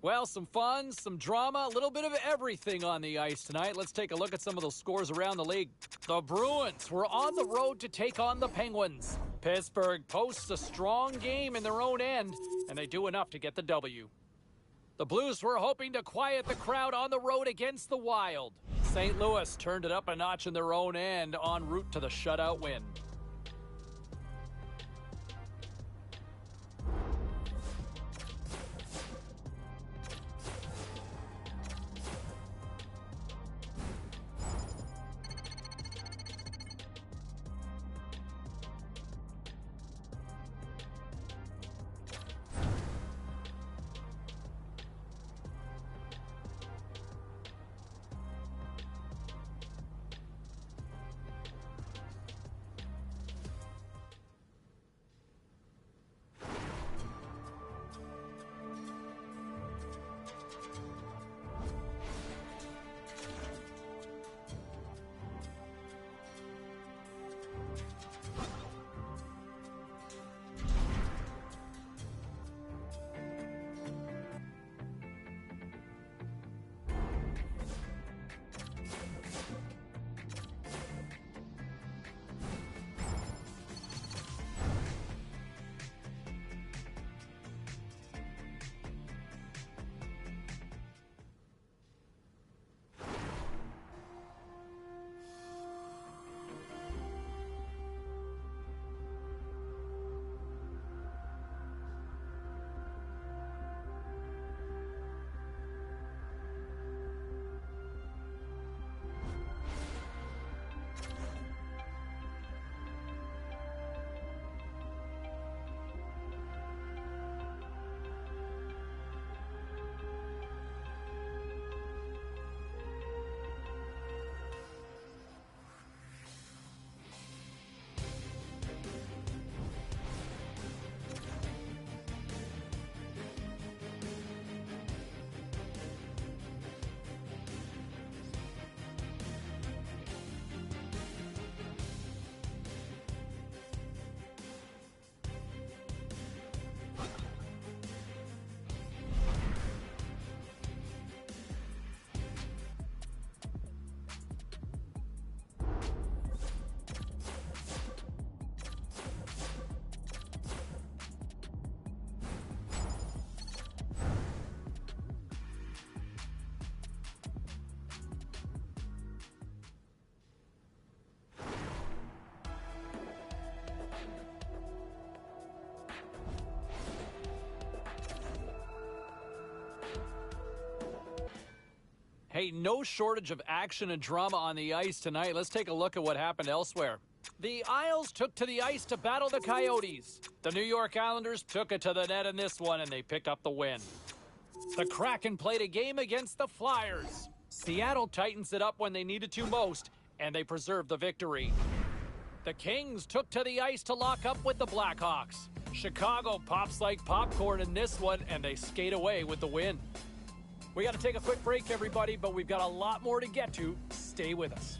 Speaker 1: Well, some fun, some drama, a little bit of everything on the ice tonight. Let's take a look at some of those scores around the league. The Bruins were on the road to take on the Penguins. Pittsburgh posts a strong game in their own end, and they do enough to get the W. The Blues were hoping to quiet the crowd on the road against the Wild. St. Louis turned it up a notch in their own end en route to the shutout win. Hey, no shortage of action and drama on the ice tonight. Let's take a look at what happened elsewhere. The Isles took to the ice to battle the Coyotes. The New York Islanders took it to the net in this one, and they picked up the win. The Kraken played a game against the Flyers. Seattle tightens it up when they needed to most, and they preserved the victory. The Kings took to the ice to lock up with the Blackhawks. Chicago pops like popcorn in this one, and they skate away with the win. We got to take a quick break, everybody, but we've got a lot more to get to. Stay with us.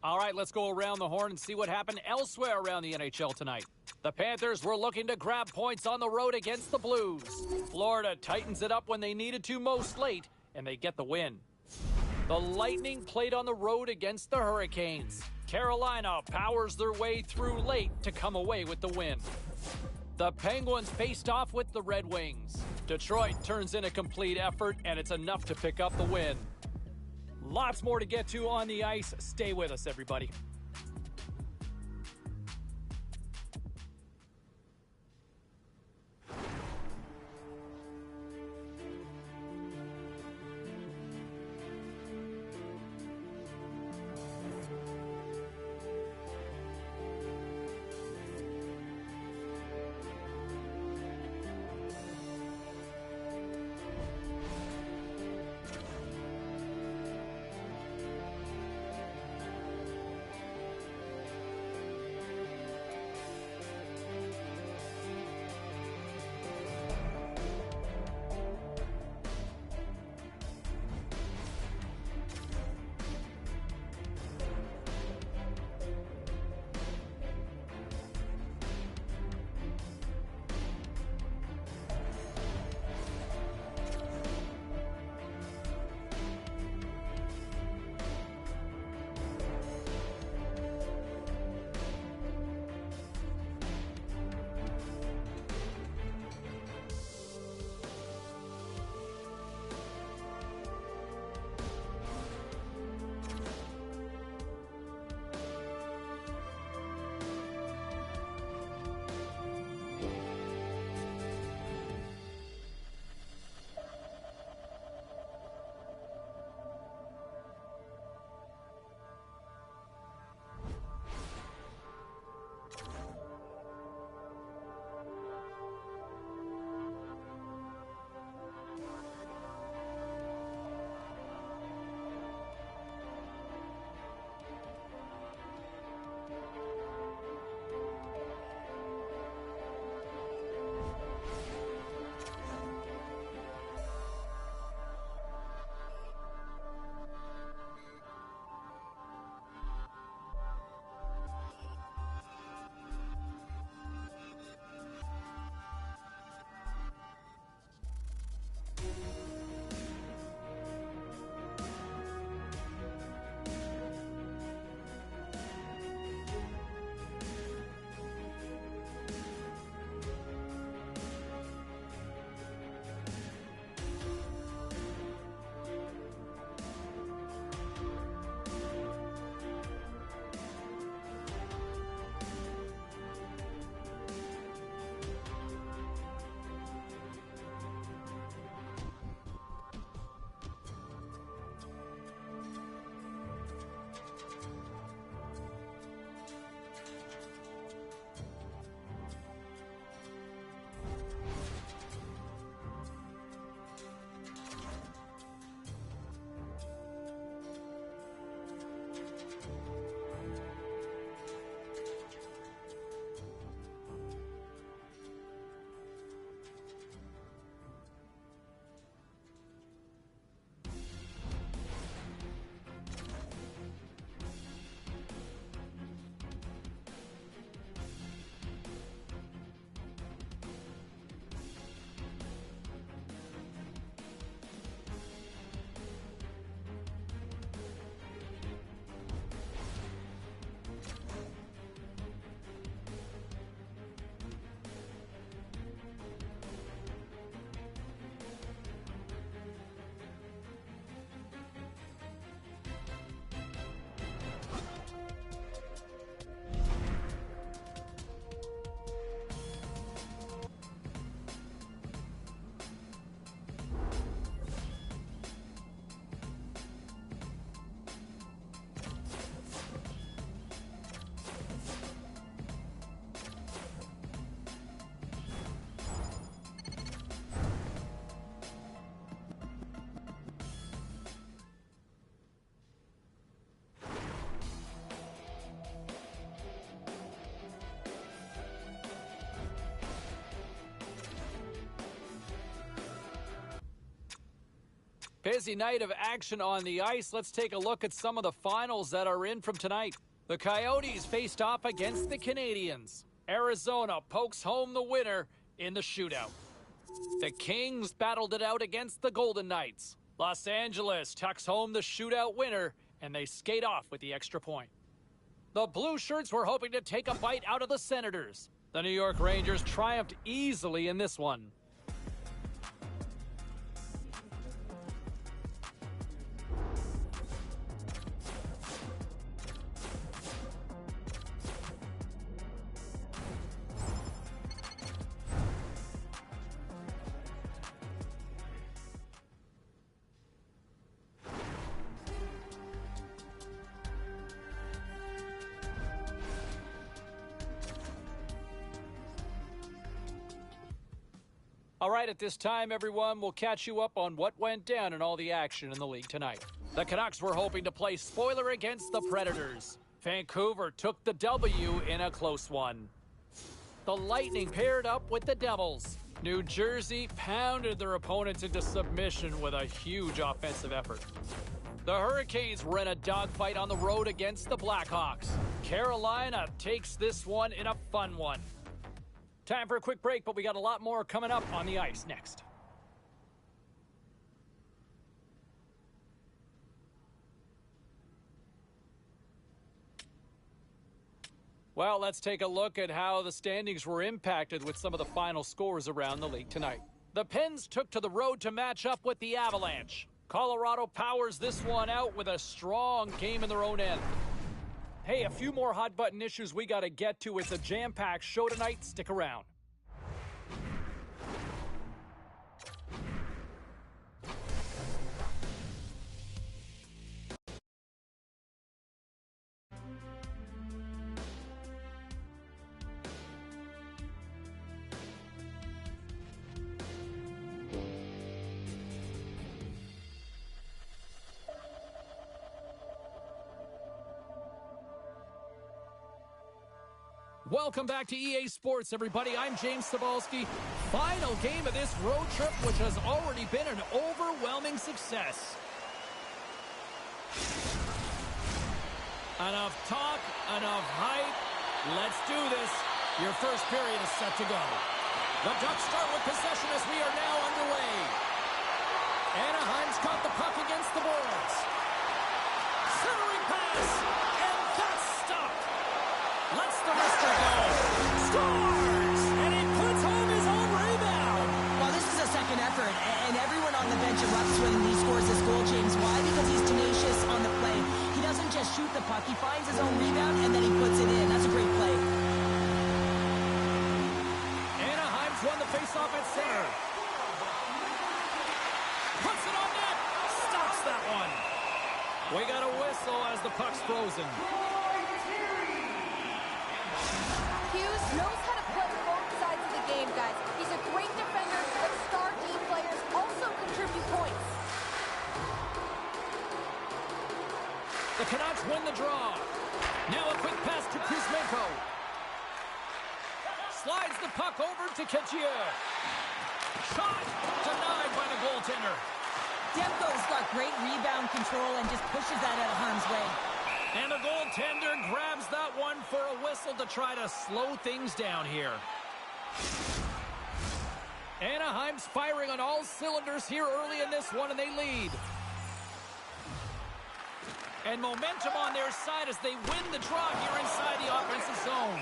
Speaker 1: All right, let's go around the horn and see what happened elsewhere around the NHL tonight. The Panthers were looking to grab points on the road against the Blues. Florida tightens it up when they needed to most late, and they get the win. The Lightning played on the road against the Hurricanes. Carolina powers their way through late to come away with the win. The Penguins faced off with the Red Wings. Detroit turns in a complete effort, and it's enough to pick up the win. Lots more to get to on the ice. Stay with us, everybody. Busy night of action on the ice. Let's take a look at some of the finals that are in from tonight. The Coyotes faced off against the Canadiens. Arizona pokes home the winner in the shootout. The Kings battled it out against the Golden Knights. Los Angeles tucks home the shootout winner, and they skate off with the extra point. The Blue Shirts were hoping to take a bite out of the Senators. The New York Rangers triumphed easily in this one. All right, at this time, everyone, we'll catch you up on what went down in all the action in the league tonight. The Canucks were hoping to play spoiler against the Predators. Vancouver took the W in a close one. The Lightning paired up with the Devils. New Jersey pounded their opponents into submission with a huge offensive effort. The Hurricanes were in a dogfight on the road against the Blackhawks. Carolina takes this one in a fun one. Time for a quick break, but we got a lot more coming up on the ice next. Well, let's take a look at how the standings were impacted with some of the final scores around the league tonight. The Pens took to the road to match up with the Avalanche. Colorado powers this one out with a strong game in their own end. Hey, a few more hot button issues we got to get to. It's a jam-packed show tonight. Stick around. Welcome back to EA Sports, everybody. I'm James Cebulski. Final game of this road trip, which has already been an overwhelming success. Enough talk, enough hype. Let's do this. Your first period is set to go. The Ducks start with possession as we are now underway. Anaheim's got the puck against the boards. Centering pass, and that's stopped. Lets the wrister go. Scores! And he puts home his own rebound.
Speaker 3: Well, this is a second effort, and everyone on the bench erupts when he scores this goal, James. Why? Because he's tenacious on the play. He doesn't just shoot the puck. He finds his own rebound, and then he puts it in. That's a great play.
Speaker 1: Anaheim's won the faceoff at center. Puts it on net. Stops that one. We got a whistle as the puck's frozen.
Speaker 4: Hughes knows how to play both sides of the game, guys. He's a great defender, but star team players also contribute points.
Speaker 1: The Canucks win the draw. Now a quick pass to Kuzmenko. Slides the puck over to Kachia. Shot denied by the goaltender.
Speaker 3: Demko's got great rebound control and just pushes that out of harm's way.
Speaker 1: And the goaltender grabs that one for a whistle to try to slow things down here. Anaheim's firing on all cylinders here early in this one, and they lead. And momentum on their side as they win the draw here inside the offensive zone.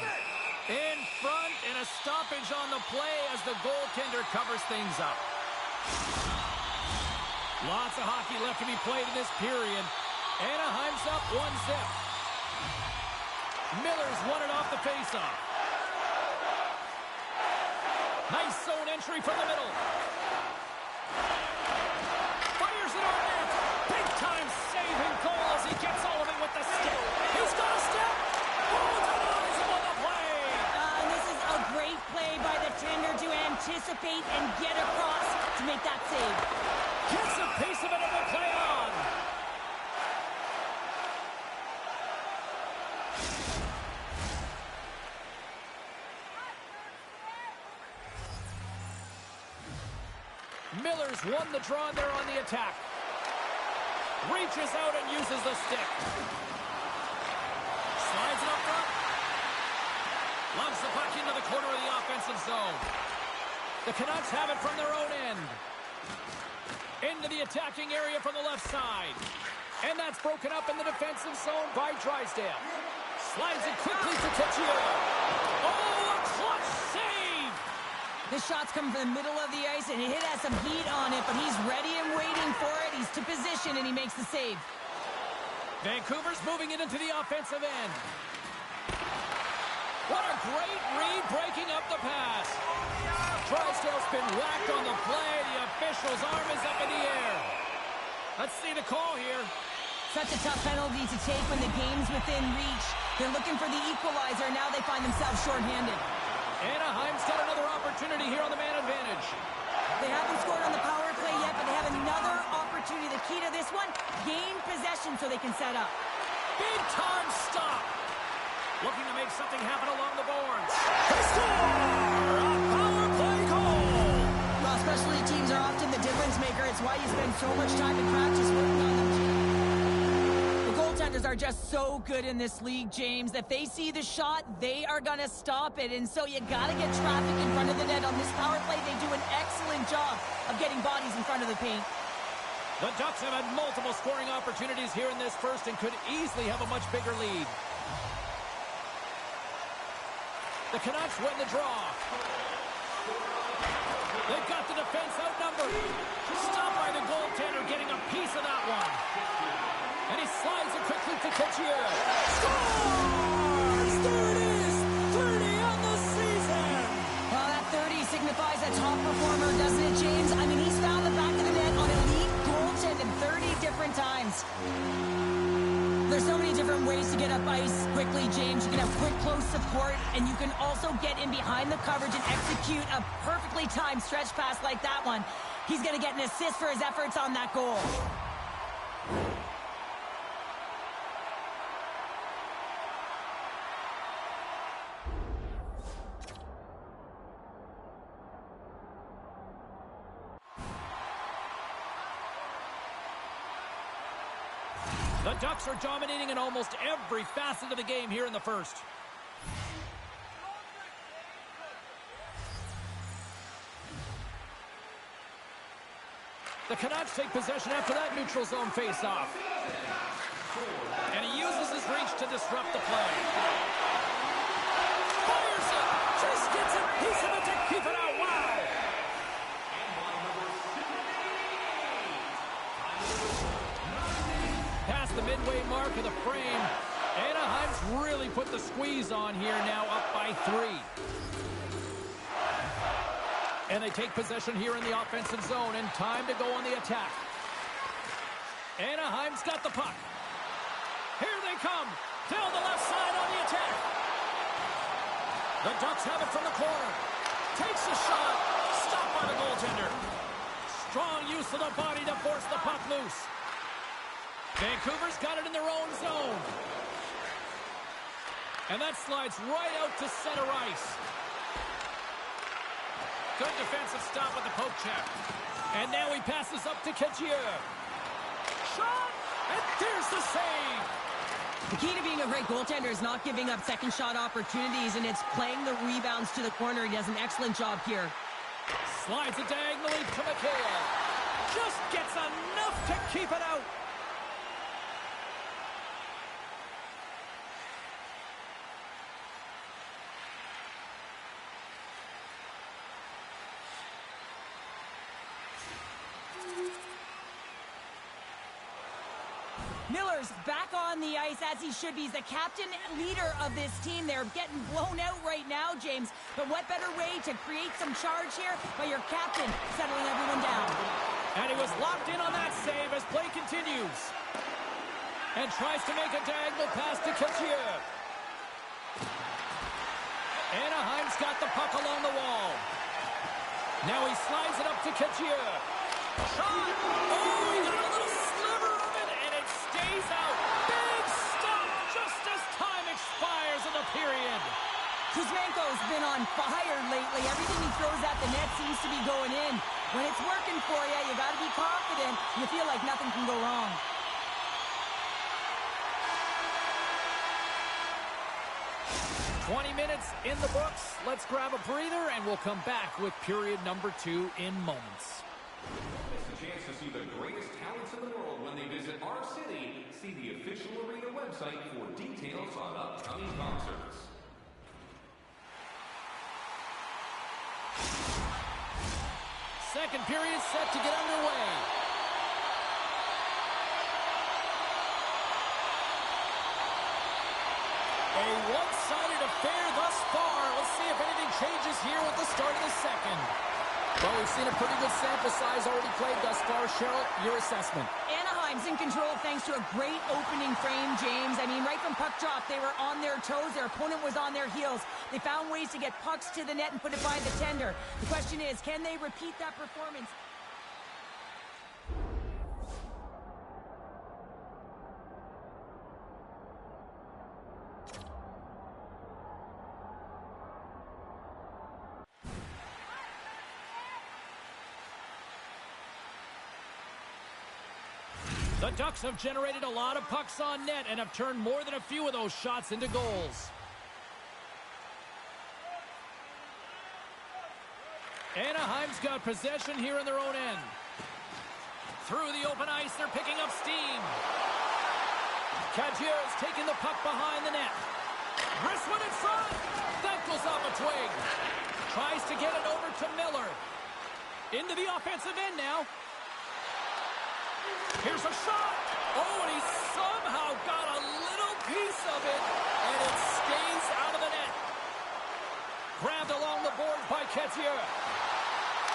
Speaker 1: In front, and a stoppage on the play as the goaltender covers things up. Lots of hockey left to be played in this period. Anaheim's up 1-0. Miller's won it off the faceoff. Nice zone entry from the middle. Fires it on net. Big time save and goal as he gets all of it with the stick. He's got a step. Oh, denies him on the play.
Speaker 3: This is a great play by the tender to anticipate and get across to make that save.
Speaker 1: Gets a piece of it and will play on. Miller's won the draw there on the attack. Reaches out and uses the stick. Slides it up front. Loves the puck into the corner of the offensive zone. The Canucks have it from their own end. Into the attacking area from the left side. And that's broken up in the defensive zone by Drysdale. Slides it quickly to Couture. Oh, a clutch save!
Speaker 3: The shot's coming from the middle of the ice, and it has some heat on it, but he's ready and waiting for it. He's to position, and he makes the save.
Speaker 1: Vancouver's moving it into the offensive end. What a great read, breaking up the pass. Drysdale's been whacked on the play. The official's arm is up in the air. Let's see the call here.
Speaker 3: Such a tough penalty to take when the game's within reach. They're looking for the equalizer. Now they find themselves shorthanded.
Speaker 1: Anaheim's got another opportunity here on the man advantage.
Speaker 3: They haven't scored on the power play yet, but they have another opportunity. The key to this one, gain possession so they can set up.
Speaker 1: Big time stop. Looking to make something happen along the boards.
Speaker 2: They score! A power play goal!
Speaker 3: Well, specialty teams are often the difference maker. It's why you spend so much time in practice working on them. The goaltenders are just so good in this league, James. If they see the shot, they are going to stop it. And so you got to get traffic in front of the net. On this power play, they do an excellent job of getting bodies in front of the paint.
Speaker 1: The Ducks have had multiple scoring opportunities here in this first and could easily have a much bigger lead. The Canucks win the draw. They've got the defense outnumbered. Stopped by the goaltender, getting a piece of that one. And he slides it quickly to Couture.
Speaker 2: Scores! There it is! 30 on the season!
Speaker 3: Well, that 30 signifies a top performer, doesn't it, James? I mean, he's found the back of the net on elite goaltending 30 different times. There's so many different ways to get up ice quickly, James. You can have quick, close support, and you can also get in behind the coverage and execute a perfectly timed stretch pass like that one. He's going to get an assist for his efforts on that goal.
Speaker 1: The Ducks are dominating in almost every facet of the game here in the first. The Canucks take possession after that neutral zone face-off. And he uses his reach to disrupt the play. Fires it! Just gets a piece of it to keep it out. Wow! Past the midway mark of the frame. Anaheim's really put the squeeze on here, now up by 3. And they take possession here in the offensive zone, and time to go on the attack. Anaheim's got the puck. Here they come, down the left side on the attack. The Ducks have it from the corner. Takes a shot, stopped by the goaltender. Strong use of the body to force the puck loose. Vancouver's got it in their own zone. And that slides right out to center ice. Good defensive stop with the poke check. And now he passes up to Couture. Shot! And there's the save!
Speaker 3: The key to being a great goaltender is not giving up second shot opportunities, and it's playing the rebounds to the corner. He does an excellent job here.
Speaker 1: Slides it diagonally to McHale. Just gets enough to keep it out.
Speaker 3: Miller's back on the ice as he should be. He's the captain leader of this team. They're getting blown out right now, James. But what better way to create some charge here by your captain settling everyone down.
Speaker 1: And he was locked in on that save as play continues. And tries to make a diagonal pass to Couture. Anaheim's got the puck along the wall. Now he slides it up to Couture. Shot! Oh, he got a little sliver of it, and it stays out. Big stop just as time expires in the period.
Speaker 3: Kuzmenko's been on fire lately. Everything he throws at the net seems to be going in. When it's working for you, you got to be confident. You feel like nothing can go wrong.
Speaker 1: 20 minutes in the books. Let's grab a breather, and we'll come back with period number 2 in moments.
Speaker 6: It's a chance to see the greatest talents in the world when they visit our city. See the official arena website for details on upcoming concerts.
Speaker 1: Second period set to get underway. A one-sided affair thus far. Let's see if anything changes here at the start of the second. Well, we've seen a pretty good sample size already played thus far. Cheryl, your assessment.
Speaker 3: Anaheim's in control thanks to a great opening frame, James. I mean, right from puck drop, they were on their toes. Their opponent was on their heels. They found ways to get pucks to the net and put it by the tender. The question is, can they repeat that performance?
Speaker 1: The Ducks have generated a lot of pucks on net and have turned more than a few of those shots into goals. Anaheim's got possession here in their own end. Through the open ice, they're picking up steam. Cadieux is taking the puck behind the net. Wrist one in front. That goes off a twig. Tries to get it over to Miller. Into the offensive end now. Here's a shot. Oh, and he somehow got a little piece of it, and it stays out of the net. Grabbed along the boards by Cadieux.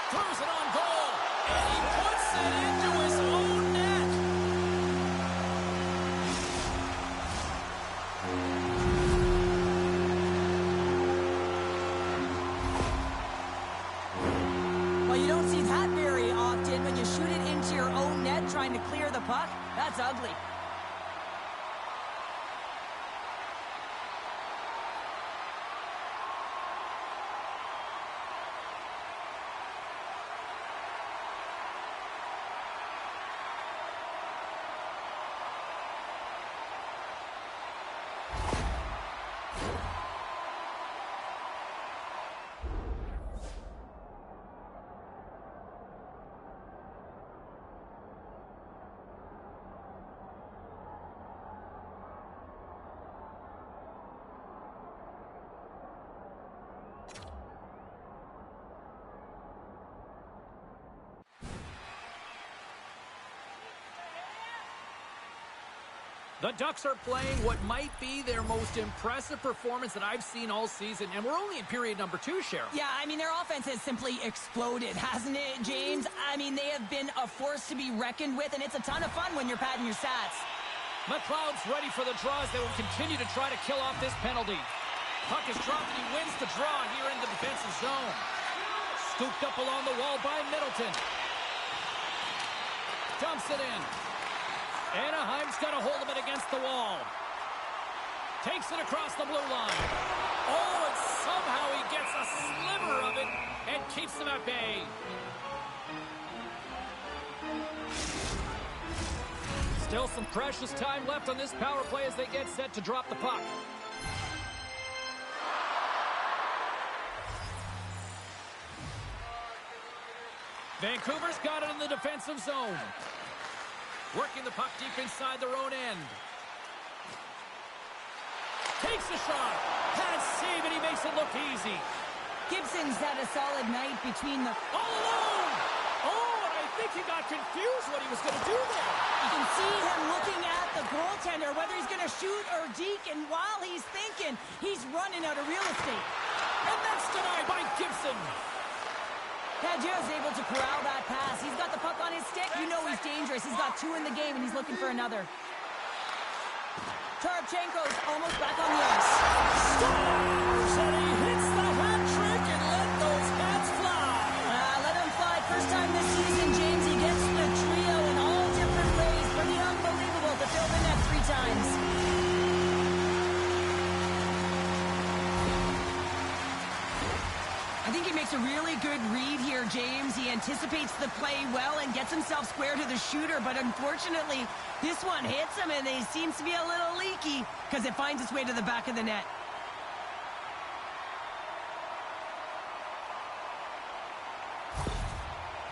Speaker 1: Throws it on goal, and he puts it into his own net.
Speaker 3: Well, you don't see that very often when you shoot it into your own net trying to clear the puck. That's ugly.
Speaker 1: The Ducks are playing what might be their most impressive performance that I've seen all season, and we're only in period number 2, Cheryl.
Speaker 3: Yeah, I mean, their offense has simply exploded, hasn't it, James? I mean, they have been a force to be reckoned with, and it's a ton of fun when you're padding your stats.
Speaker 1: McLeod's ready for the draws. They will continue to try to kill off this penalty. Puck is dropped, and he wins the draw here in the defensive zone. Scooped up along the wall by Middleton. Dumps it in. Anaheim's got a hold of it against the wall. Takes it across the blue line. Oh, and somehow he gets a sliver of it and keeps them at bay. Still some precious time left on this power play as they get set to drop the puck. Vancouver's got it in the defensive zone. Working the puck deep inside their own end. Takes a shot. Has save, and he makes it look easy.
Speaker 3: Gibson's had a solid night between the...
Speaker 1: All alone! Oh, and I think he got confused what he was going to do there.
Speaker 3: You can see him looking at the goaltender, whether he's going to shoot or deke, and while he's thinking, he's running out of real estate.
Speaker 1: And that's denied by Gibson.
Speaker 3: Cadieux is able to corral that pass. He's got the puck on his stick. You know he's dangerous. He's got 2 in the game, and he's looking for another. Tarapchenko's almost back on the ice.
Speaker 2: Scores, and he hits the hat trick and let those hats fly.
Speaker 3: Let him fly. First time this season, James, he gets the trio in all different ways. Pretty unbelievable to fill the net 3 times. I think he makes a really good read here, James. He anticipates the play well and gets himself square to the shooter, but unfortunately, this one hits him and he seems to be a little leaky because it finds its way to the back of the net.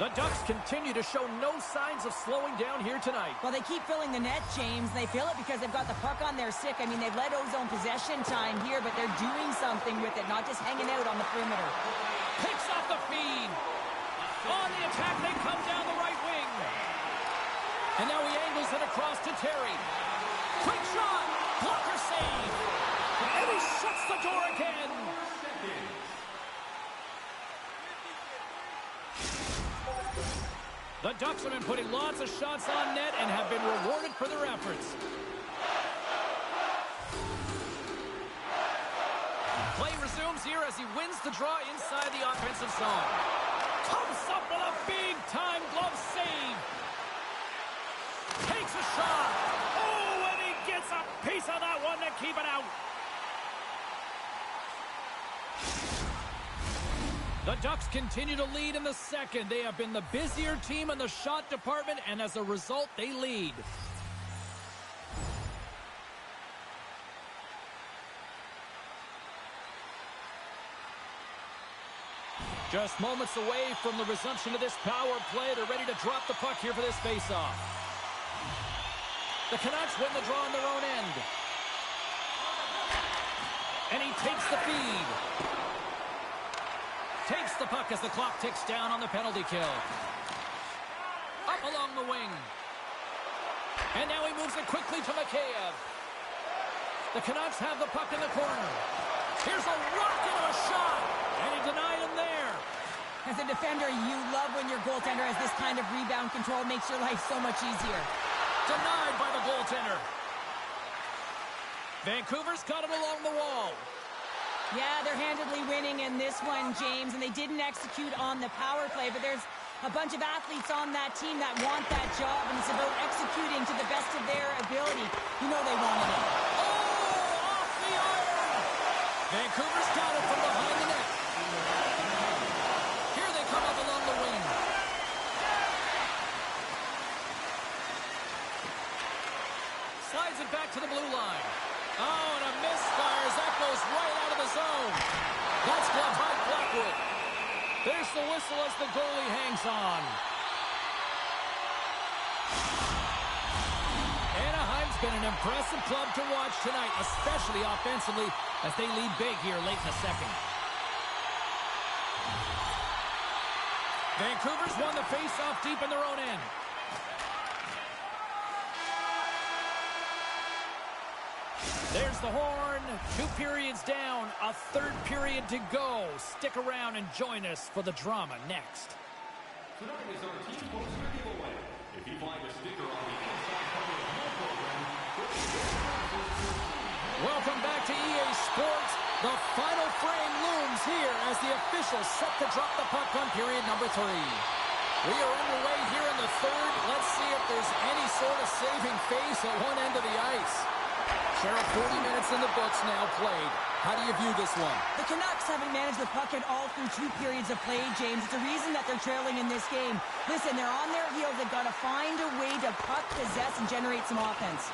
Speaker 1: The Ducks continue to show no signs of slowing down here tonight.
Speaker 3: Well, they keep filling the net, James. They fill it because they've got the puck on their stick. I mean, they've led Ozone possession time here, but they're doing something with it, not just hanging out on the perimeter.
Speaker 1: Picks off the feed. On the attack, they come down the right wing. And now he angles it across to Terry. Quick shot. Blocker save. And he shuts the door again. The Ducks have been putting lots of shots on net and have been rewarded for their efforts. Play resumes here as he wins the draw inside the offensive zone. Comes up with a big-time glove save. Takes a shot. Oh, and he gets a piece of that one to keep it out. The Ducks continue to lead in the second. They have been the busier team in the shot department, and as a result, they lead. Just moments away from the resumption of this power play. They're ready to drop the puck here for this faceoff. The Canucks win the draw on their own end. And he takes the feed. Takes the puck as the clock ticks down on the penalty kill. Up along the wing. And now he moves it quickly to Mikheyev. The Canucks have the puck in the corner. Here's a rocket of a shot. And he denied him there.
Speaker 3: As a defender, you love when your goaltender has this kind of rebound control. Makes your life so much easier.
Speaker 1: Denied by the goaltender. Vancouver's got it along the wall.
Speaker 3: Yeah, they're handedly winning in this one, James, and they didn't execute on the power play, but there's a bunch of athletes on that team that want that job, and it's about executing to the best of their ability. You know they wanted it.
Speaker 1: Oh, off the iron! Vancouver's got it from behind the net. Here they come up along the wing. Slides it back to the blue line. Oh, and a misfires. That goes right out of the zone. That's gloved by Blackwood. There's the whistle as the goalie hangs on. Anaheim's been an impressive club to watch tonight, especially offensively, as they lead big here late in the second. Vancouver's won the face-off deep in their own end. There's the horn. 2 periods down. A third period to go. Stick around and join us for the drama next.
Speaker 6: Tonight is our team poster giveaway. If you find a sticker on the inside cover of your program,
Speaker 1: welcome back to EA Sports. The final frame looms here as the officials set to drop the puck on period number 3. We are underway here in the third. Let's see if there's any sort of saving face at one end of the ice. Cheryl, 40 minutes in the books now played. How do you view this one?
Speaker 3: The Canucks haven't managed the puck at all through 2 periods of play, James. It's a reason that they're trailing in this game. Listen, they're on their heels. They've got to find a way to puck possess and generate some offense.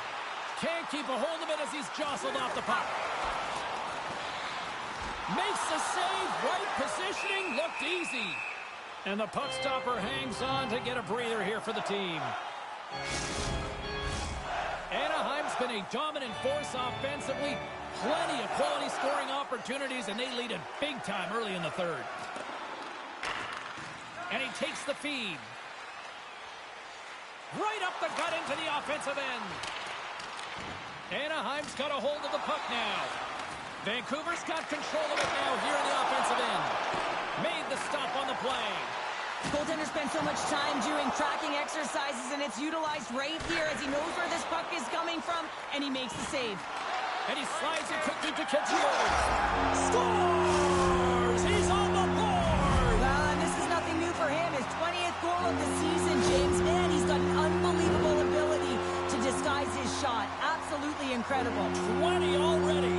Speaker 1: Can't keep a hold of it as he's jostled off the puck. Makes the save. Right positioning. Looked easy. And the puck stopper hangs on to get a breather here for the team. Anaheim's been a dominant force offensively. Plenty of quality scoring opportunities, and they lead it big time early in the third. And he takes the feed. Right up the gut into the offensive end. Anaheim's got a hold of the puck now. Vancouver's got control of it now here in the offensive end. Made the stop on the play.
Speaker 3: Goaltender spends so much time doing tracking exercises, and it's utilized right here as he knows where this puck is coming from, and he makes the save.
Speaker 1: And he slides it quickly to Kitchener. Scores! He's on the board!
Speaker 3: Well, and this is nothing new for him. His 20th goal of the season, James. Man, he's got an unbelievable ability to disguise his shot. Absolutely incredible.
Speaker 1: 20 already.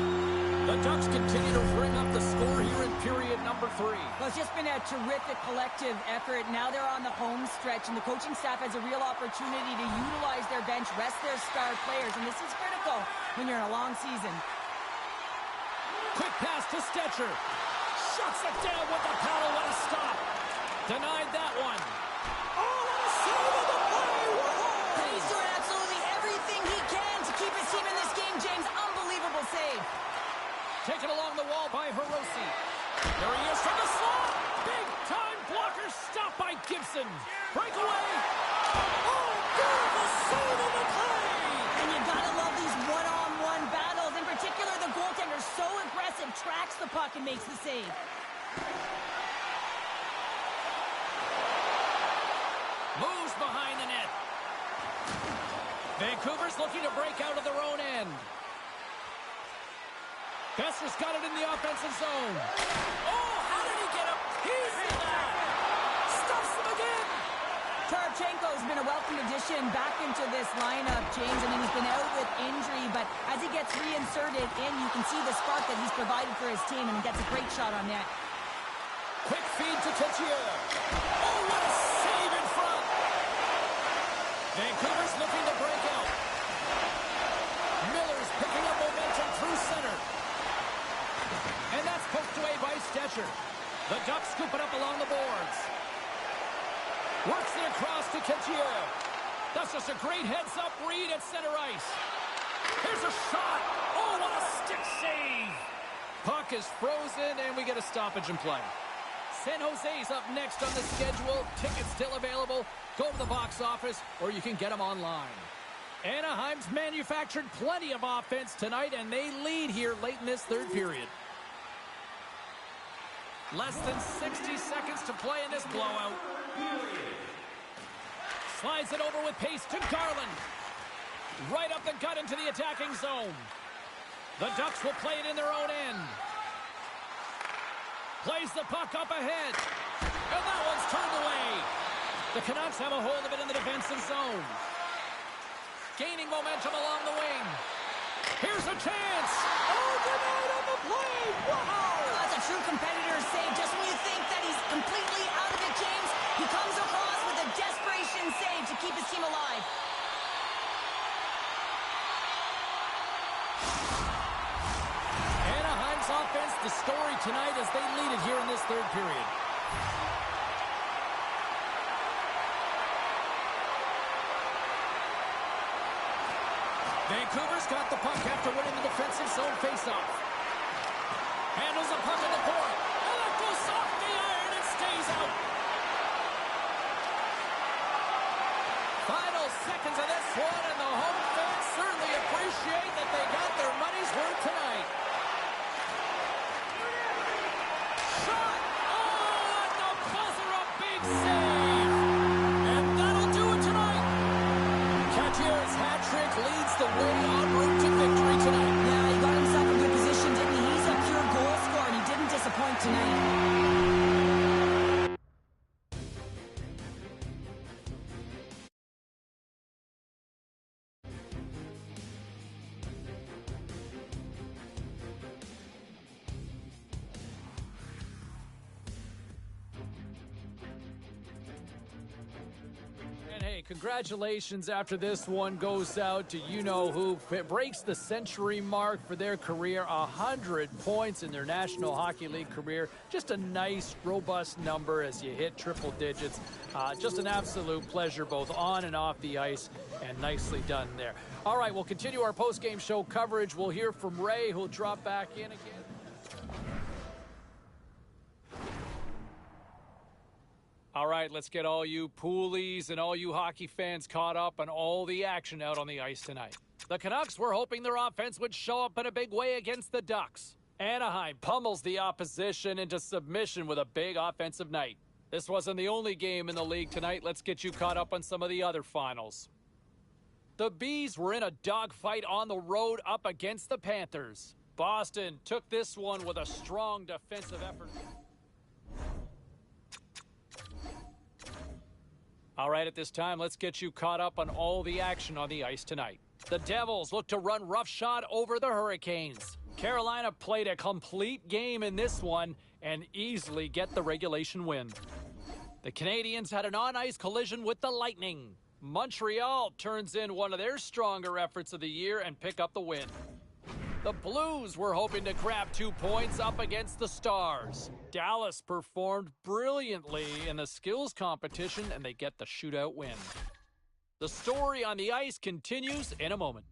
Speaker 1: The Ducks continue to bring up the score here in period number 3.
Speaker 3: Well, it's just been a terrific collective effort. Now they're on the home stretch, and the coaching staff has a real opportunity to utilize their bench, rest their star players, and this is critical when you're in a long season.
Speaker 1: Quick pass to Stetcher. Shuts it down with the paddle. What a stop. Denied that one. Taken along the wall by Hiroshi. There he is from the slot. Big-time blocker stopped by Gibson. Breakaway.
Speaker 2: Oh, beautiful save of the play!
Speaker 3: And you gotta love these one-on-one battles. In particular, the goaltender, so aggressive, tracks the puck and makes the save.
Speaker 1: Moves behind the net. Vancouver's looking to break out of their own end. Besser's got it in the offensive zone.
Speaker 2: Oh, how did he get a piece of that? Stuffs him again!
Speaker 3: Tarchenko's been a welcome addition back into this lineup, James. I mean, he's been out with injury, but as he gets reinserted in, you can see the spark that he's provided for his team, and he gets a great shot on net.
Speaker 1: Quick feed to Couture. Oh, what a save in front! Vancouver's looking to break out. Miller's picking up momentum through center. And that's poked away by Stetcher. The Ducks scoop it up along the boards. Works it across to Couture. That's just a great heads-up read at center ice. Here's a shot. Oh, what a stick save. Puck is frozen, and we get a stoppage in play. San Jose's up next on the schedule. Tickets still available. Go to the box office, or you can get them online. Anaheim's manufactured plenty of offense tonight, and they lead here late in this third period. Less than 60 seconds to play in this blowout. Slides it over with pace to Garland. Right up the gut into the attacking zone. The Ducks will play it in their own end. Plays the puck up ahead. And that one's turned away. The Canucks have a hold of it in the defensive zone. Gaining momentum along the wing. Here's a chance.
Speaker 2: Oh, denied on the play! Wow!
Speaker 3: That's a true competitor's save. Just when you think that he's completely out of it, James, he comes across with a desperation save to keep his team alive.
Speaker 1: Anaheim's offense, the story tonight as they lead it here in this third period. Vancouver's got the puck after winning the defensive zone faceoff. Handles the puck in the point. And that goes off the iron and stays out. Final seconds of this one, and the home fans certainly appreciate that they got their money's worth tonight. Shot! Oh, at the buzzer, a big save! And that'll do it tonight. Couture's hat trick leads the way en route to victory tonight.
Speaker 3: Yeah, he got himself in good position, didn't he? He's a pure goal scorer, and he didn't disappoint tonight.
Speaker 1: And hey, congratulations after this one goes out to you-know-who. It breaks the century mark for their career, 100 points in their National Hockey League career. Just a nice, robust number as you hit triple digits. Just an absolute pleasure both on and off the ice, and nicely done there. All right, we'll continue our post-game show coverage. We'll hear from Ray, who'll drop back in again. All right, let's get all you poolies and all you hockey fans caught up on all the action out on the ice tonight. The Canucks were hoping their offense would show up in a big way against the Ducks. Anaheim pummels the opposition into submission with a big offensive night. This wasn't the only game in the league tonight. Let's get you caught up on some of the other finals. The Bees were in a dogfight on the road up against the Panthers. Boston took this one with a strong defensive effort. All right, at this time, let's get you caught up on all the action on the ice tonight. The Devils look to run roughshod over the Hurricanes. Carolina played a complete game in this one and easily get the regulation win. The Canadiens had an on-ice collision with the Lightning. Montreal turns in one of their stronger efforts of the year and pick up the win. The Blues were hoping to grab 2 points up against the Stars. Dallas performed brilliantly in the skills competition, and they get the shootout win. The story on the ice continues in a moment.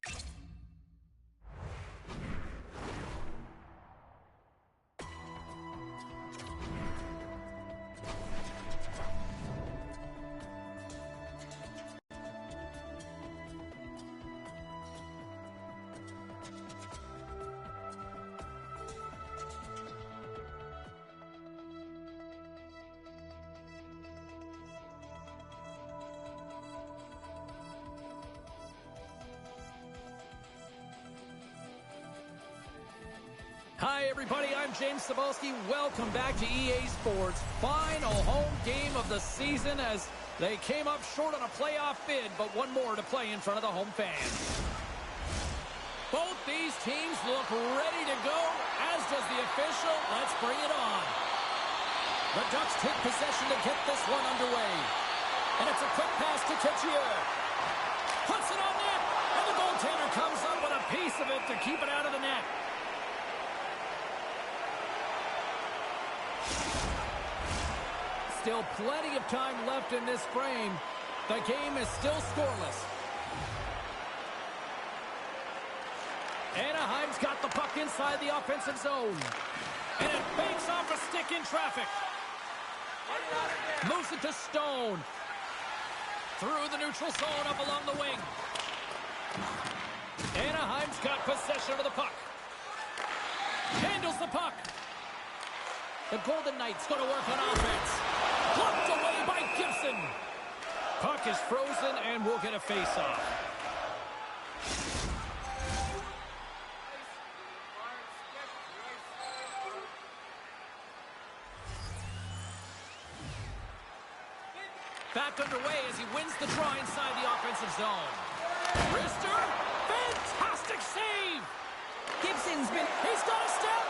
Speaker 1: Hi, everybody. I'm James Cebulski. Welcome back to EA Sports. Final home game of the season as they came up short on a playoff bid, but one more to play in front of the home fans. Both these teams look ready to go, as does the official. Let's bring it on. The Ducks take possession to get this one underway. And it's a quick pass to Kitchier. Puts it on net, and the goaltender comes up with a piece of it to keep it out of the net. Still plenty of time left in this frame. The game is still scoreless. Anaheim's got the puck inside the offensive zone. And it banks off a stick in traffic. Moves it to Stone. Through the neutral zone up along the wing. Anaheim's got possession of the puck. Handles the puck. The Golden Knights going to work on offense. Blocked away by Gibson. Puck is frozen and we'll get a face-off. Back underway as he wins the draw inside the offensive zone. Rister, fantastic save.
Speaker 3: Gibson's been...
Speaker 1: He's got a step.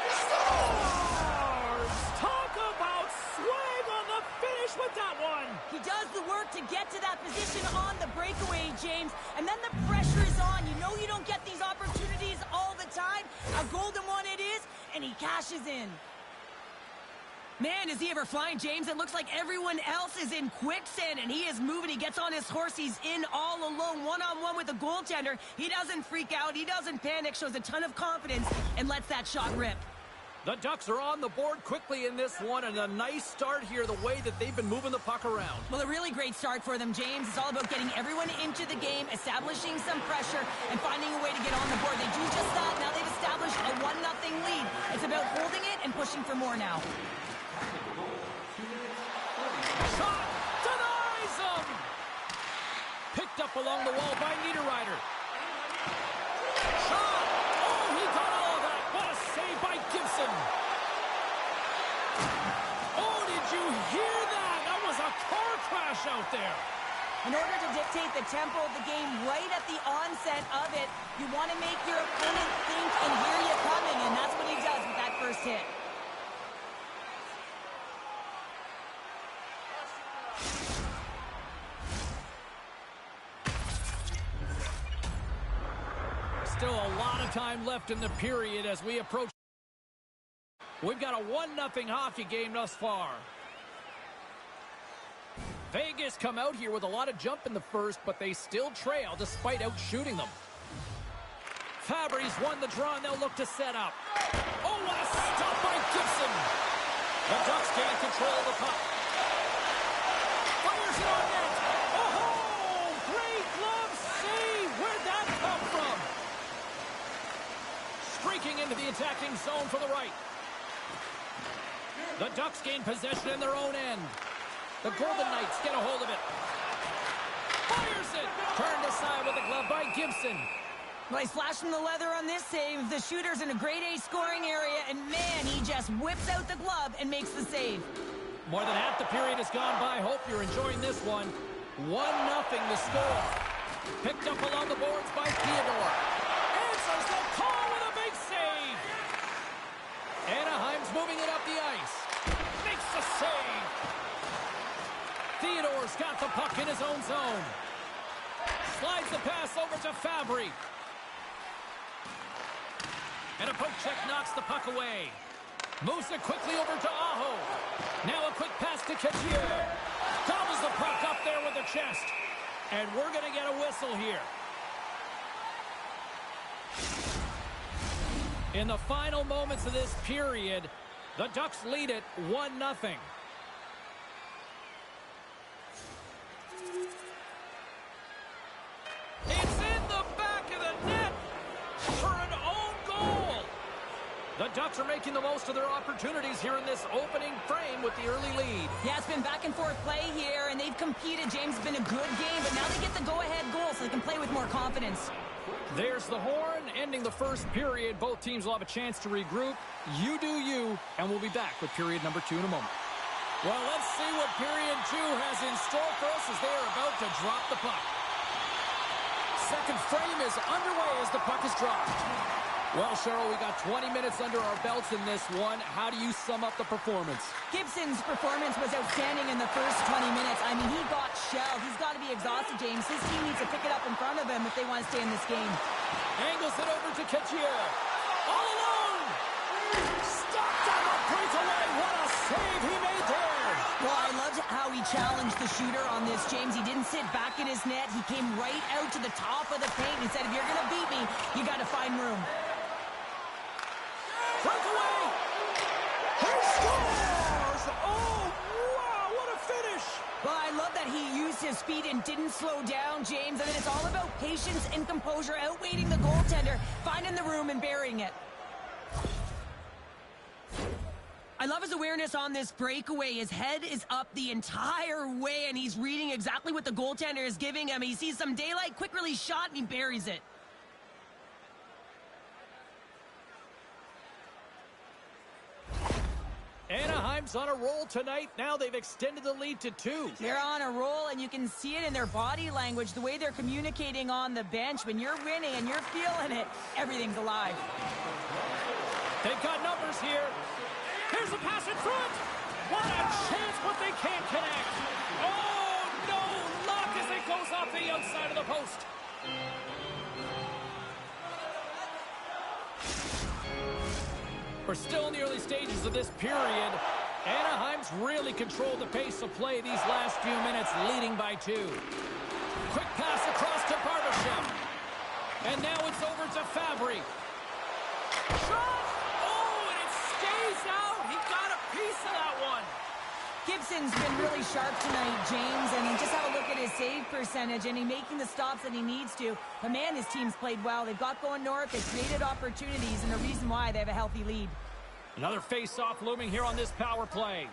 Speaker 1: Scores! Talk about swag on the finish with that one.
Speaker 3: He does the work to get to that position on the breakaway, James, and then the pressure is on. You know you don't get these opportunities all the time. A golden one it is, and he cashes in. Man, is he ever flying, James? It looks like everyone else is in quicksand, and he is moving. He gets on his horse. He's in all alone, one-on-one with the goaltender. He doesn't freak out. He doesn't panic, shows a ton of confidence, and lets that shot rip.
Speaker 1: The Ducks are on the board quickly in this one, and a nice start here, the way that they've been moving the puck around.
Speaker 3: Well, a really great start for them, James. It's all about getting everyone into the game, establishing some pressure, and finding a way to get on the board. They do just that. Now they've established a 1-0 lead. It's about holding it and pushing for more now.
Speaker 1: Shot! Denies him! Picked up along the wall by Niederreiter. Shot! Oh, he got all of that! What a save by Gibson! Oh, did you hear that? That was a car crash out there!
Speaker 3: In order to dictate the tempo of the game right at the onset of it, you want to make your opponent think and hear you coming, and that's what he does with that first hit.
Speaker 1: Still a lot of time left in the period as we approach. We've got a 1-0 hockey game thus far. Vegas come out here with a lot of jump in the first, but they still trail despite out shooting them. Fabry's won the draw, and they'll look to set up. Oh, what a stop by Gibson! The Ducks gain control of the puck. Fires it on net. Oh, great glove save! Where'd that come from? Streaking into the attacking zone for the right. The Ducks gain possession in their own end. The Golden Knights get a hold of it. Fires it! Turned aside with a glove by Gibson.
Speaker 3: Well, he's flashing the leather on this save. The shooter's in a grade A scoring area, and man, he just whips out the glove and makes the save.
Speaker 1: More than half the period has gone by. Hope you're enjoying this one. 1-0 the score. Picked up along the boards by Theodore. Answers the call with a big save. Anaheim's moving it up the ice. Makes the save. Theodore's got the puck in his own zone. Slides the pass over to Fabry. And a poke check knocks the puck away. Moves it quickly over to Aho. Now a quick pass to Kitchier. Gobbles the puck up there with the chest. And we're going to get a whistle here. In the final moments of this period, the Ducks lead it 1-0. It's in the back of the net for an own goal. The Ducks are making the most of their opportunities here in this opening frame with the early lead.
Speaker 3: Yeah, it's been back and forth play here, and they've competed. James, has been a good game, but now they get the go-ahead goal so they can play with more confidence.
Speaker 1: There's the horn, ending the first period. Both teams will have a chance to regroup. You do you, and we'll be back with period number 2 in a moment. Well, let's see what period 2 has in store for us as they are about to drop the puck. Second frame is underway as the puck is dropped. Well, Cheryl, we got 20 minutes under our belts in this one. How do you sum up the performance?
Speaker 3: Gibson's performance was outstanding in the first 20 minutes. I mean, he got shelled. He's got to be exhausted, James. His team needs to pick it up in front of him if they want to stay in this game.
Speaker 1: Angles it over to Ketchier. All alone! Stopped on the breakaway. What a save he made there!
Speaker 3: Well, I loved how he challenged the shooter on this, James. He didn't sit back in his net. He came right out to the top of the paint and said, if you're going to beat me, you got to find room.
Speaker 1: Breakaway!
Speaker 2: He scores! Oh, wow, what a finish!
Speaker 3: Well, I love that he used his speed and didn't slow down, James. And then it's all about patience and composure, outweighing the goaltender, finding the room and burying it. I love his awareness on this breakaway. His head is up the entire way, and he's reading exactly what the goaltender is giving him. He sees some daylight, quick release shot, and he buries it.
Speaker 1: Anaheim's on a roll tonight. Now they've extended the lead to 2.
Speaker 3: They're on a roll, and you can see it in their body language, the way they're communicating on the bench. When you're winning and you're feeling it, everything's alive.
Speaker 1: They've got numbers here. Here's a pass in front. What a chance, but they can't connect. Oh, no. Luck as it goes off the outside of the post. We're still in the early stages of this period. Anaheim's really controlled the pace of play these last few minutes, leading by 2. Quick pass across to Barbashev. And now it's over to Fabry. Shot! Oh, and it stays out. He got a piece of that one.
Speaker 3: Gibson's been really sharp tonight, James, and just have a look at his save percentage, and he's making the stops that he needs to. But man, his team's played well. They've got going north, they've created opportunities, and the reason why they have a healthy lead.
Speaker 1: Another face-off looming here on this power play.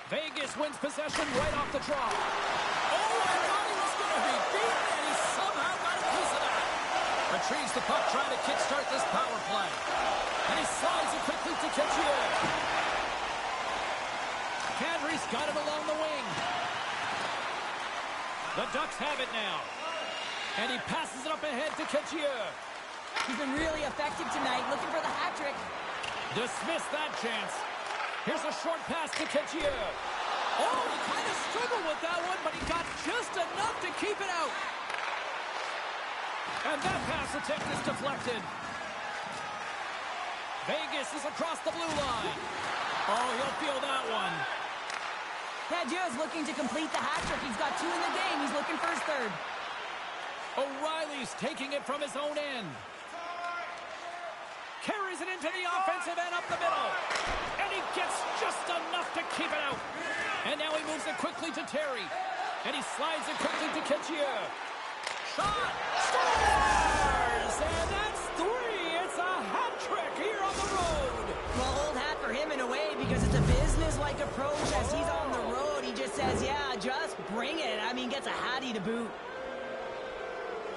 Speaker 1: Vegas wins possession right off the draw. Oh, I thought he was going to be beaten, and he somehow got a piece of that. Retrieves the puck, trying to kickstart this power play. And he slides it quickly to Ketchier. Kadri's got it along the wing. The Ducks have it now. And he passes it up ahead to Ketchier.
Speaker 3: He's been really effective tonight, looking for the hat trick.
Speaker 1: Dismiss that chance. Here's a short pass to Ketchier. Oh, he kind of struggled with that one, but he got just enough to keep it out. And that pass attempt is deflected. Vegas is across the blue line. Oh, he'll feel that one.
Speaker 3: Kadri's looking to complete the hat trick. He's got 2 in the game. He's looking for his 3rd.
Speaker 1: O'Reilly's taking it from his own end. Carries it into the offensive end up the middle. And he gets just enough to keep it out. And now he moves it quickly to Terry. And he slides it quickly to Ketchier. Shot! Scores! And that's 3! It's a hat trick here on the road.
Speaker 3: Well, old hat for him in a way, because it's a business-like approach as he's on the road. He just says, yeah, just bring it. I mean, gets a hattie to boot.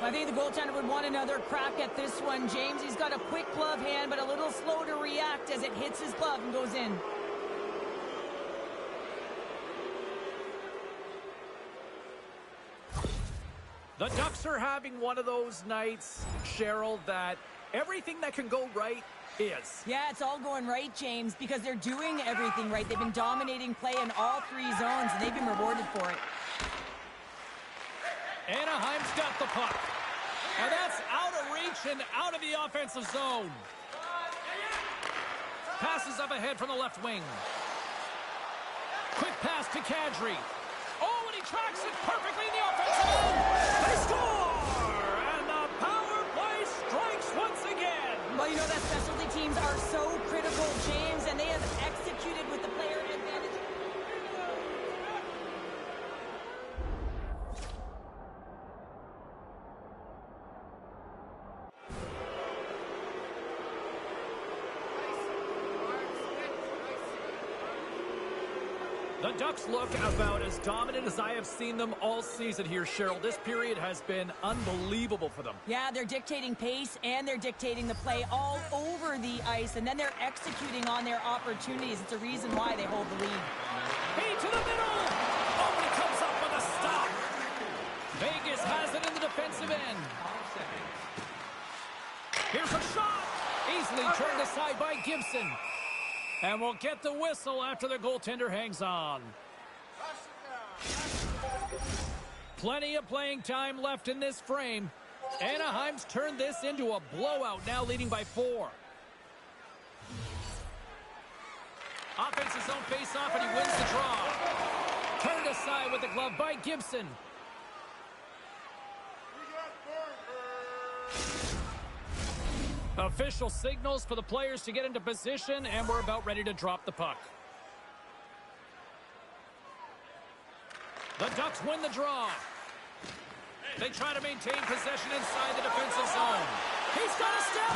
Speaker 3: I think the goaltender would want another crack at this one, James. He's got a quick glove hand, but a little slow to react as it hits his glove and goes in.
Speaker 1: The Ducks are having one of those nights, Cheryl, that everything that can go right is.
Speaker 3: Yeah, it's all going right, James, because they're doing everything right. They've been dominating play in all 3 zones, and they've been rewarded for it.
Speaker 1: Anaheim's got the puck. And that's out of reach and out of the offensive zone. Passes up ahead from the left wing. Quick pass to Kadri. Oh, and he tracks it perfectly in the offensive zone. They score! And the power play strikes once again.
Speaker 3: Well, you know that specialty teams are so critical, James, and they have executed with the player advantage.
Speaker 1: The The Ducks look about as dominant as I have seen them all season here, Cheryl. This period has been unbelievable for them.
Speaker 3: Yeah, they're dictating pace and they're dictating the play all over the ice, and then they're executing on their opportunities. It's a reason why they hold the lead.
Speaker 1: Hey, to the middle! Oh, he comes up with a stop! Vegas has it in the defensive end. Here's a shot! Easily turned aside by Gibson. And we'll get the whistle after the goaltender hangs on. Plenty of playing time left in this frame. Anaheim's turned this into a blowout, now leading by 4. Offense's own face-off, and he wins the draw. Turned aside with the glove by Gibson. Official signals for the players to get into position, and we're about ready to drop the puck. The Ducks win the draw. They try to maintain possession inside the defensive zone. He's got a step.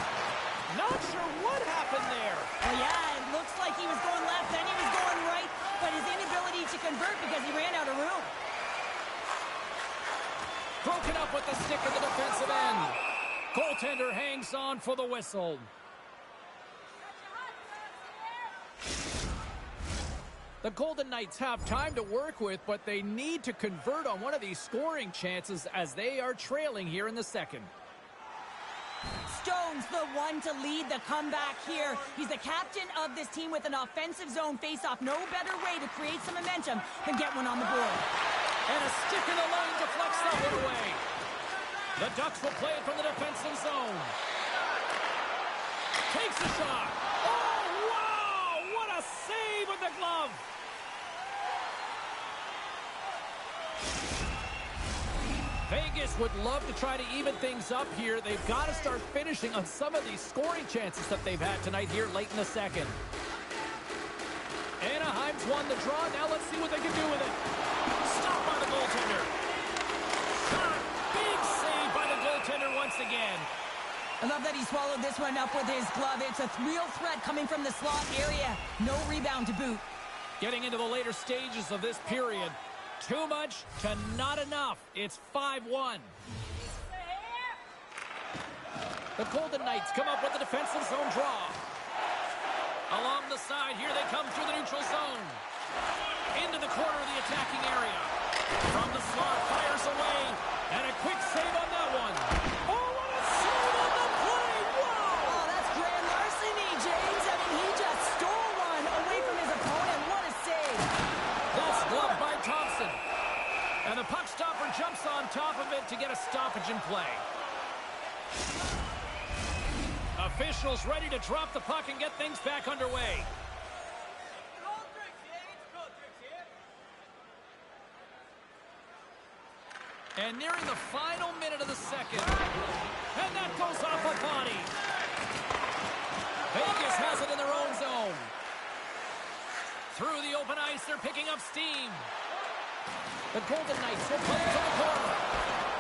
Speaker 1: Not sure what happened there.
Speaker 3: Well, yeah, it looks like he was going left, then he was going right, but his inability to convert because he ran out of room.
Speaker 1: Broken up with the stick in the defensive end. Goaltender hangs on for the whistle. The Golden Knights have time to work with, but they need to convert on one of these scoring chances as they are trailing here in the second.
Speaker 3: Stone's the one to lead the comeback here. He's the captain of this team with an offensive zone face-off. No better way to create some momentum than get one on the board.
Speaker 1: And a stick in the lane deflects that one away. The Ducks will play it from the defensive zone. Takes a shot. Oh, wow! What a save with the glove. Vegas would love to try to even things up here. They've got to start finishing on some of these scoring chances that they've had tonight here late in the second. Anaheim's won the draw. Now let's see what they can do with it. Stopped by the goaltender. Shot. Big save by the goaltender once again.
Speaker 3: I love that he swallowed this one up with his glove. It's a real threat coming from the slot area. No rebound to boot.
Speaker 1: Getting into the later stages of this period. Too much to not enough. It's 5-1. The Golden Knights come up with the defensive zone draw. Along the side, here they come through the neutral zone. Into the corner of the attacking area. From the slot, fires away. And a quick save on that one. Oh, what a save on the play! Wow!
Speaker 3: Oh, that's grand larceny, James. I mean, he just stole one away from his opponent. What a save.
Speaker 1: That's gloved by Thompson. And the puck stopper jumps on top of it to get a stoppage in play. Officials ready to drop the puck and get things back underway. And nearing the final minute of the second. And that goes off a body. Vegas has it in their own zone. Through the open ice, they're picking up steam. The Golden Knights will play it to the corner.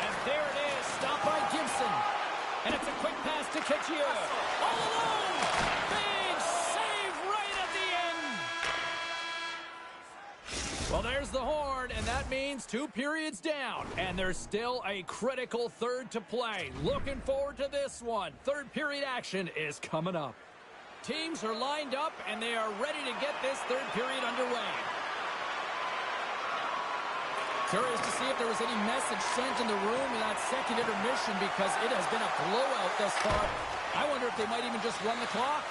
Speaker 1: And there it is, stopped by Gibson. And it's a quick pass to Kitchier. All alone! Big save right at the end! Well, there's the horn, and that means 2 periods down. And there's still a critical third to play. Looking forward to this one. Third period action is coming up. Teams are lined up, and they are ready to get this third period underway. Curious to see if there was any message sent in the room in that second intermission because it has been a blowout thus far. I wonder if they might even just run the clock.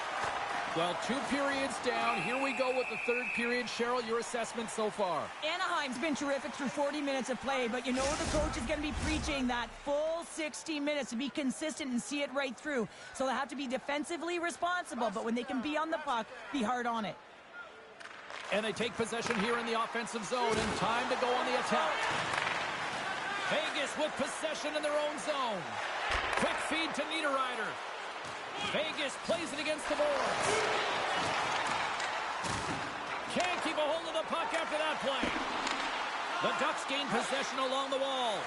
Speaker 1: Well, 2 periods down. Here we go with the third period. Cheryl, your assessment so far?
Speaker 3: Anaheim's been terrific through 40 minutes of play, but you know the coach is going to be preaching that full 60 minutes to be consistent and see it right through. So they have to be defensively responsible, but when they can be on the puck, be hard on it.
Speaker 1: And they take possession here in the offensive zone, and time to go on the attack. Vegas with possession in their own zone. Quick feed to Niederreiter. Vegas plays it against the boards. Can't keep a hold of the puck after that play. The Ducks gain possession along the wall.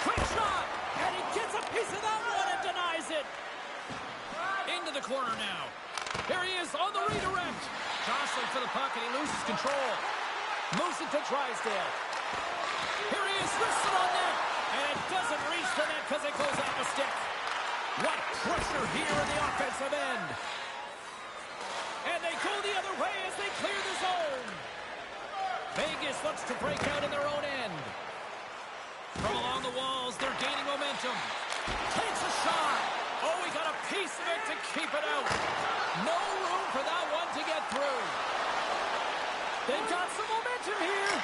Speaker 1: Quick shot! And he gets a piece of that one and denies it. Into the corner now. Here he is on the redirect. Jostling for the puck, and he loses control. Moves it to Drysdale. Here he is, wrists it on net. And it doesn't reach the net because it goes off a stick. What pressure here in the offensive end. And they go the other way as they clear the zone. Vegas looks to break out in their own end. From along the walls, they're gaining momentum. Takes a shot. Oh, he got a piece of it to keep it out. No room for that one to get through. They've got some momentum here.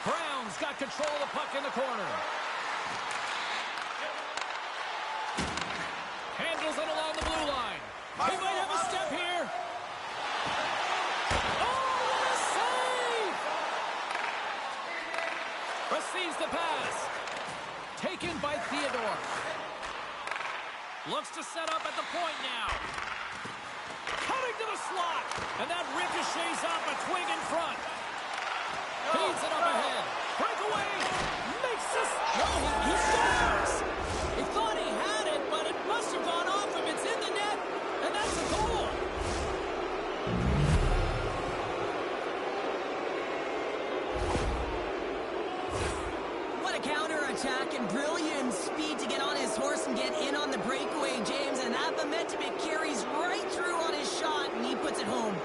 Speaker 1: Brown's got control of the puck in the corner. Handles it along the blue line. He might have a step here. Oh, what a save! Receives the pass. Taken by Theodore. Looks to set up at the point now. Cutting to the slot. And that ricochets off a twig in front. Feeds it up ahead. Breakaway. Makes this. No, he scores. He thought he had it, but it must have gone off him. It's in the net, and that's a goal.
Speaker 3: What a counterattack and brilliant speed to get on his horse and get in on the breakaway, James. And that momentum, it carries right through on his shot, and he puts it home.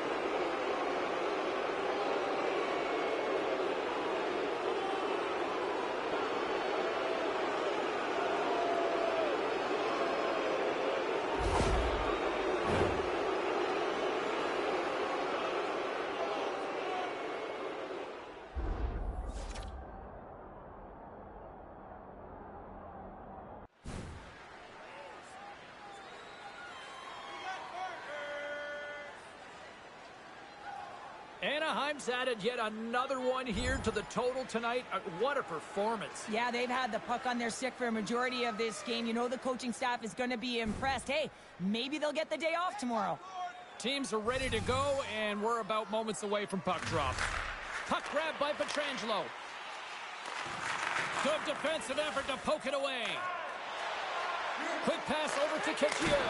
Speaker 1: Anaheim's added yet another one here to the total tonight. What a performance.
Speaker 3: Yeah, they've had the puck on their stick for a majority of this game. You know the coaching staff is going to be impressed. Hey, maybe they'll get the day off tomorrow.
Speaker 1: Teams are ready to go, and we're about moments away from puck drop. Puck grab by Pietrangelo. Good defensive effort to poke it away. Quick pass over to Kitchier.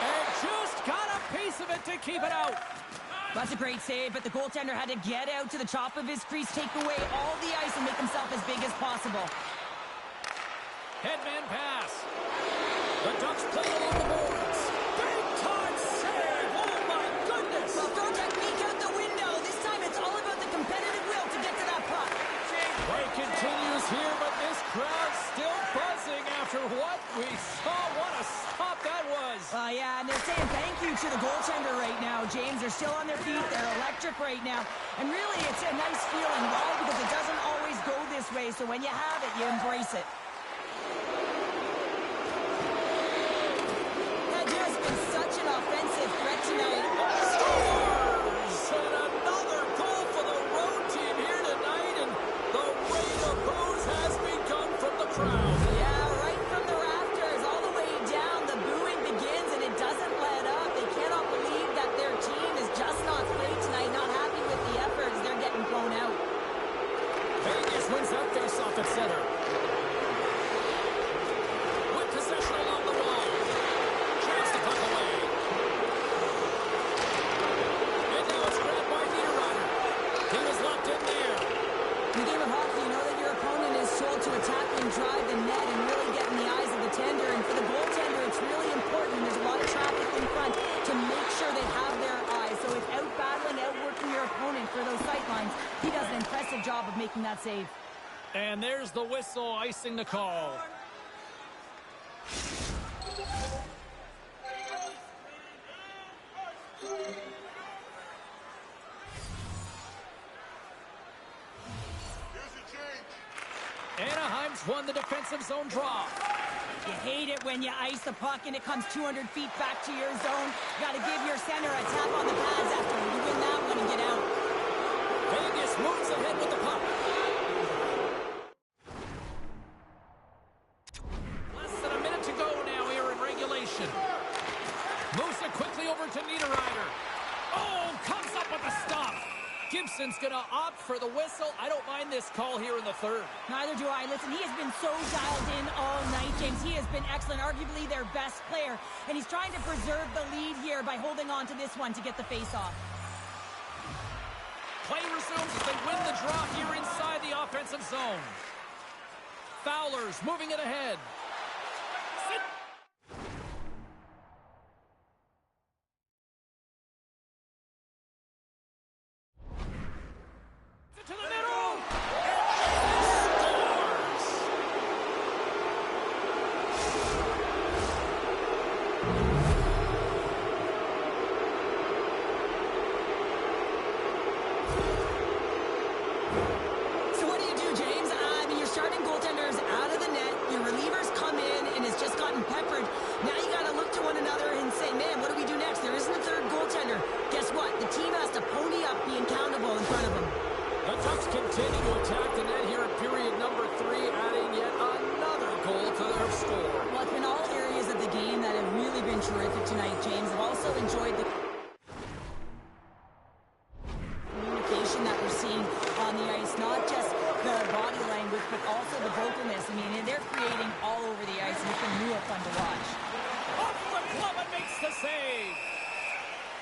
Speaker 1: And just got a piece of it to keep it out.
Speaker 3: That's a great save, but the goaltender had to get out to the top of his crease, take away all the ice, and make himself as big as possible.
Speaker 1: Headman pass. The Ducks play along the boards. Big time save. Oh, my goodness.
Speaker 3: Well, throw technique out the window. This time it's all about the competitive will to get to that puck.
Speaker 1: Play continues here, but this crowd's still buzzing after what we saw. What a stop that was.
Speaker 3: Yeah, and they're saying thank you to the goaltender right now, James. They're still on their feet. They're electric right now. And really, it's a nice feeling. Why? Because it doesn't always go this way. So when you have it, you embrace it. That has been such an offensive threat tonight.
Speaker 1: Scores! And another goal for the road team here tonight. And the rain of boos has begun from the crowd.
Speaker 3: Yeah, right from the rafters all the way down. The booing begins, and it doesn't let up. They cannot believe that their team is just not played tonight, not happy with the effort as they're getting blown out.
Speaker 1: Vegas wins that face-off at center. With possession along the wall. Chance to puck away. And now it's grabbed by Niederreiter. He was locked in there.
Speaker 3: In the game of hockey, you know that your opponent is told to attack and drive the net and really get in the eyes of the tender. And for the goaltender, it's really important. There's a lot of traffic in front to make sure they have their eyes. So it's out-battling, outworking your opponent for those sight lines. He does an impressive job of making that save.
Speaker 1: And there's the whistle icing the call. Anaheim's won the defensive zone draw.
Speaker 3: You hate it when you ice the puck and it comes 200 feet back to your zone. You got to give your center a tap on the pads after you win that one and get out.
Speaker 1: Vegas moves ahead with the puck. Less than a minute to go now here in regulation. Moves it quickly over to Niederreiter. Oh, comes up with a stop. Gibson he's going to opt for the whistle. I don't mind this call here in the third.
Speaker 3: Neither do I. Listen, he has been so dialed in all night, James. He has been excellent, arguably their best player. And he's trying to preserve the lead here by holding on to this one to get the face-off.
Speaker 1: Play resumes as they win the draw here inside the offensive zone. Fowler's moving it ahead. To the middle.
Speaker 3: So what do you do, James? I mean, your starting goaltender's out of the net. Your relievers come in and has just gotten peppered. Now you got to look to one another and say, man, what do we do next? There isn't a third goaltender. Guess what? The team has to pony up, be accountable in front of them.
Speaker 1: The Ducks continue to attack the net here in period number 3, adding yet another goal to their score.
Speaker 3: Well, it's been all areas of the game that have really been terrific tonight, James. I've also enjoyed the communication that we're seeing on the ice, not just the body language, but also the vocalness. I mean, they're creating all over the ice, and it's been real fun to watch.
Speaker 1: Off the glove and makes the save.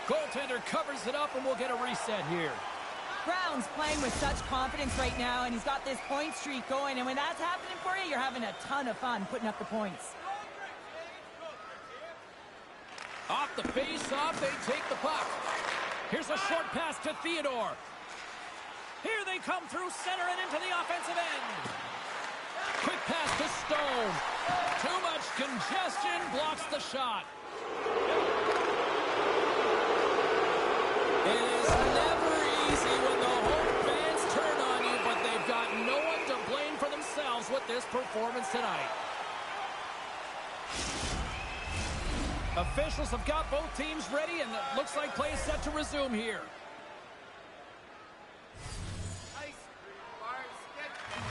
Speaker 1: Goaltender covers it up, and we'll get a reset here.
Speaker 3: Brown's playing with such confidence right now, and he's got this point streak going, and when that's happening for you, you're having a ton of fun putting up the points.
Speaker 1: Off the face-off, they take the puck. Here's a short pass to Theodore. Here they come through center and into the offensive end. Quick pass to Stone. Too much congestion, blocks the shot. It is never easy when the home fans turn on you, but they've got no one to blame for themselves with this performance tonight. Officials have got both teams ready, and it looks like play is set to resume here.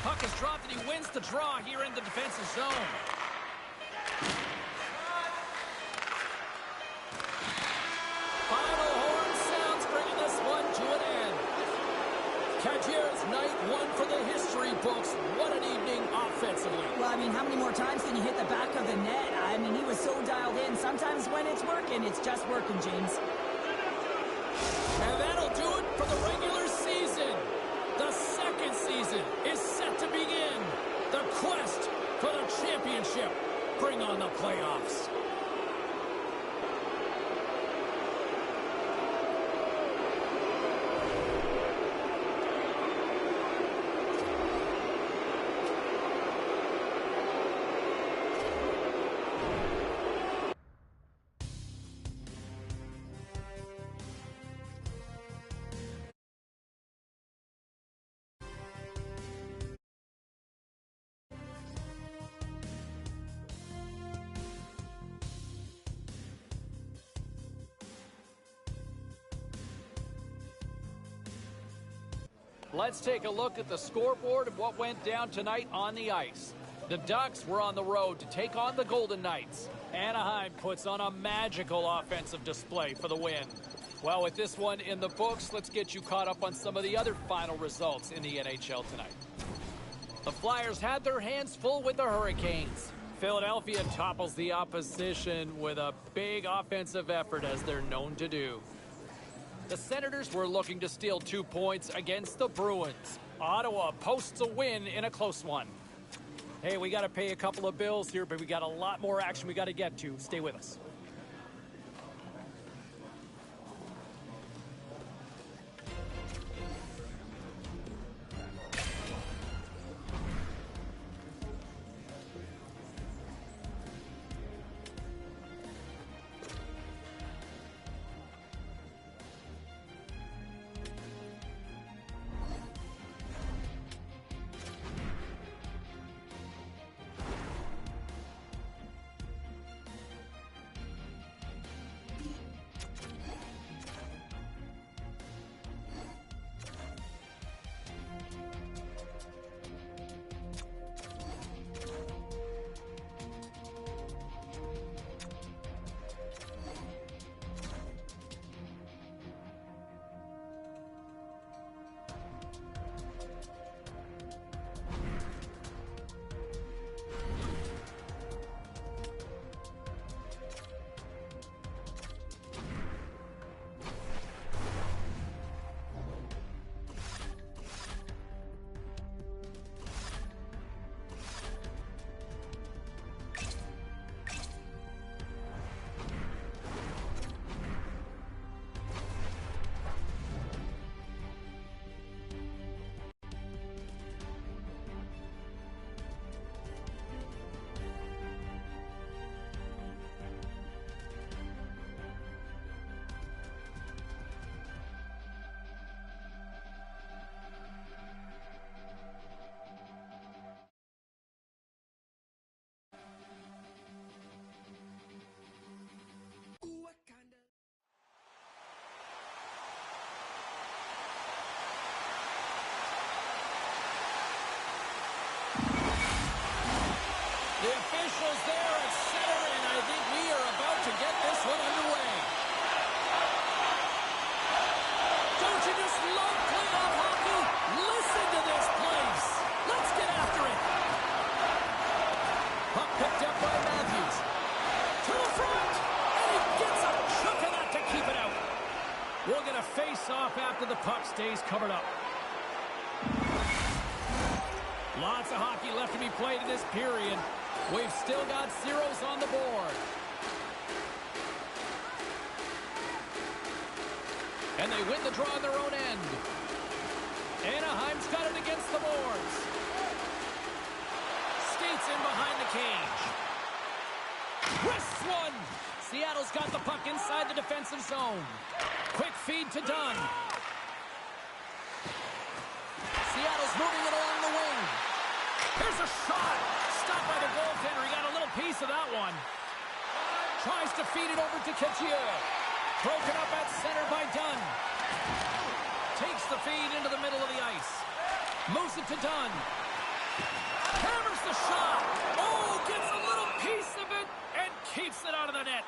Speaker 1: Puck is dropped, and he wins the draw here in the defensive zone. Final horn sounds, bringing this one to an end. Cagier's night one for the history books. What an evening offensively.
Speaker 3: Well, I mean, how many more times can you hit the back of the net? I mean, he was so dialed in. Sometimes when it's working, it's just working, James.
Speaker 1: And that'll do it for the regular season. The second season is set to begin. The quest for the championship. Bring on the playoffs. Let's take a look at the scoreboard and what went down tonight on the ice. The Ducks were on the road to take on the Golden Knights. Anaheim puts on a magical offensive display for the win. Well, with this one in the books, let's get you caught up on some of the other final results in the NHL tonight. The Flyers had their hands full with the Hurricanes. Philadelphia topples the opposition with a big offensive effort, as they're known to do. The Senators were looking to steal 2 points against the Bruins. Ottawa posts a win in a close one. Hey, we got to pay a couple of bills here, but we got a lot more action we got to get to. Stay with us. The officials there at center, and I think we are about to get this one underway. Don't you just love playoff hockey? Listen to this place. Let's get after it. Puck picked up by Matthews. To the front, and he gets a chunk of that to keep it out. We'll get a face-off after the puck stays covered up. Lots of hockey left to be played in this period. We've still got zeros on the board. And they win the draw on their own end. Anaheim's got it against the boards. Skates in behind the cage. Wrists one. Seattle's got the puck inside the defensive zone. Quick feed to Dunn. Seattle's moving it along the wing. Here's a shot. Stopped by the goaltender. He got a little piece of that one. Tries to feed it over to Couture. Broken up at center by Dunn. Takes the feed into the middle of the ice. Moves it to Dunn. Hammers the shot. Oh, gets a little piece of it and keeps it out of the net.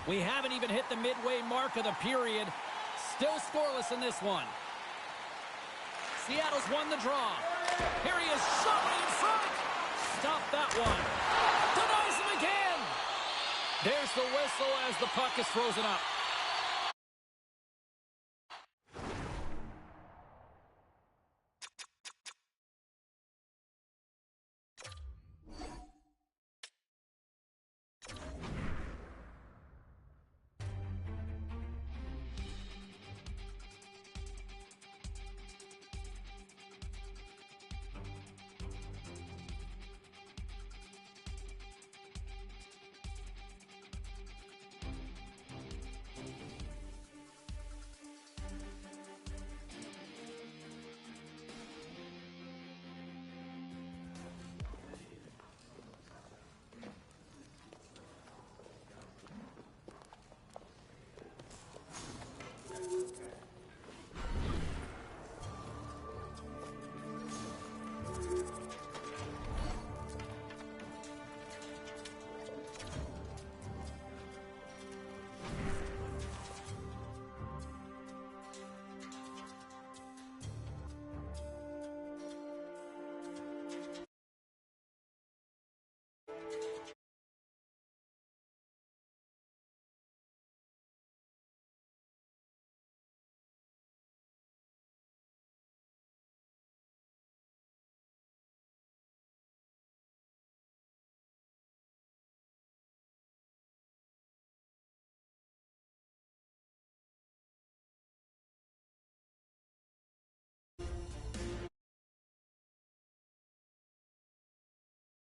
Speaker 1: We haven't even hit the midway mark of the period. Still scoreless in this one. Seattle's won the draw. Here he is, shot right in front. Stop that one. Denies him again. There's the whistle as the puck is frozen up.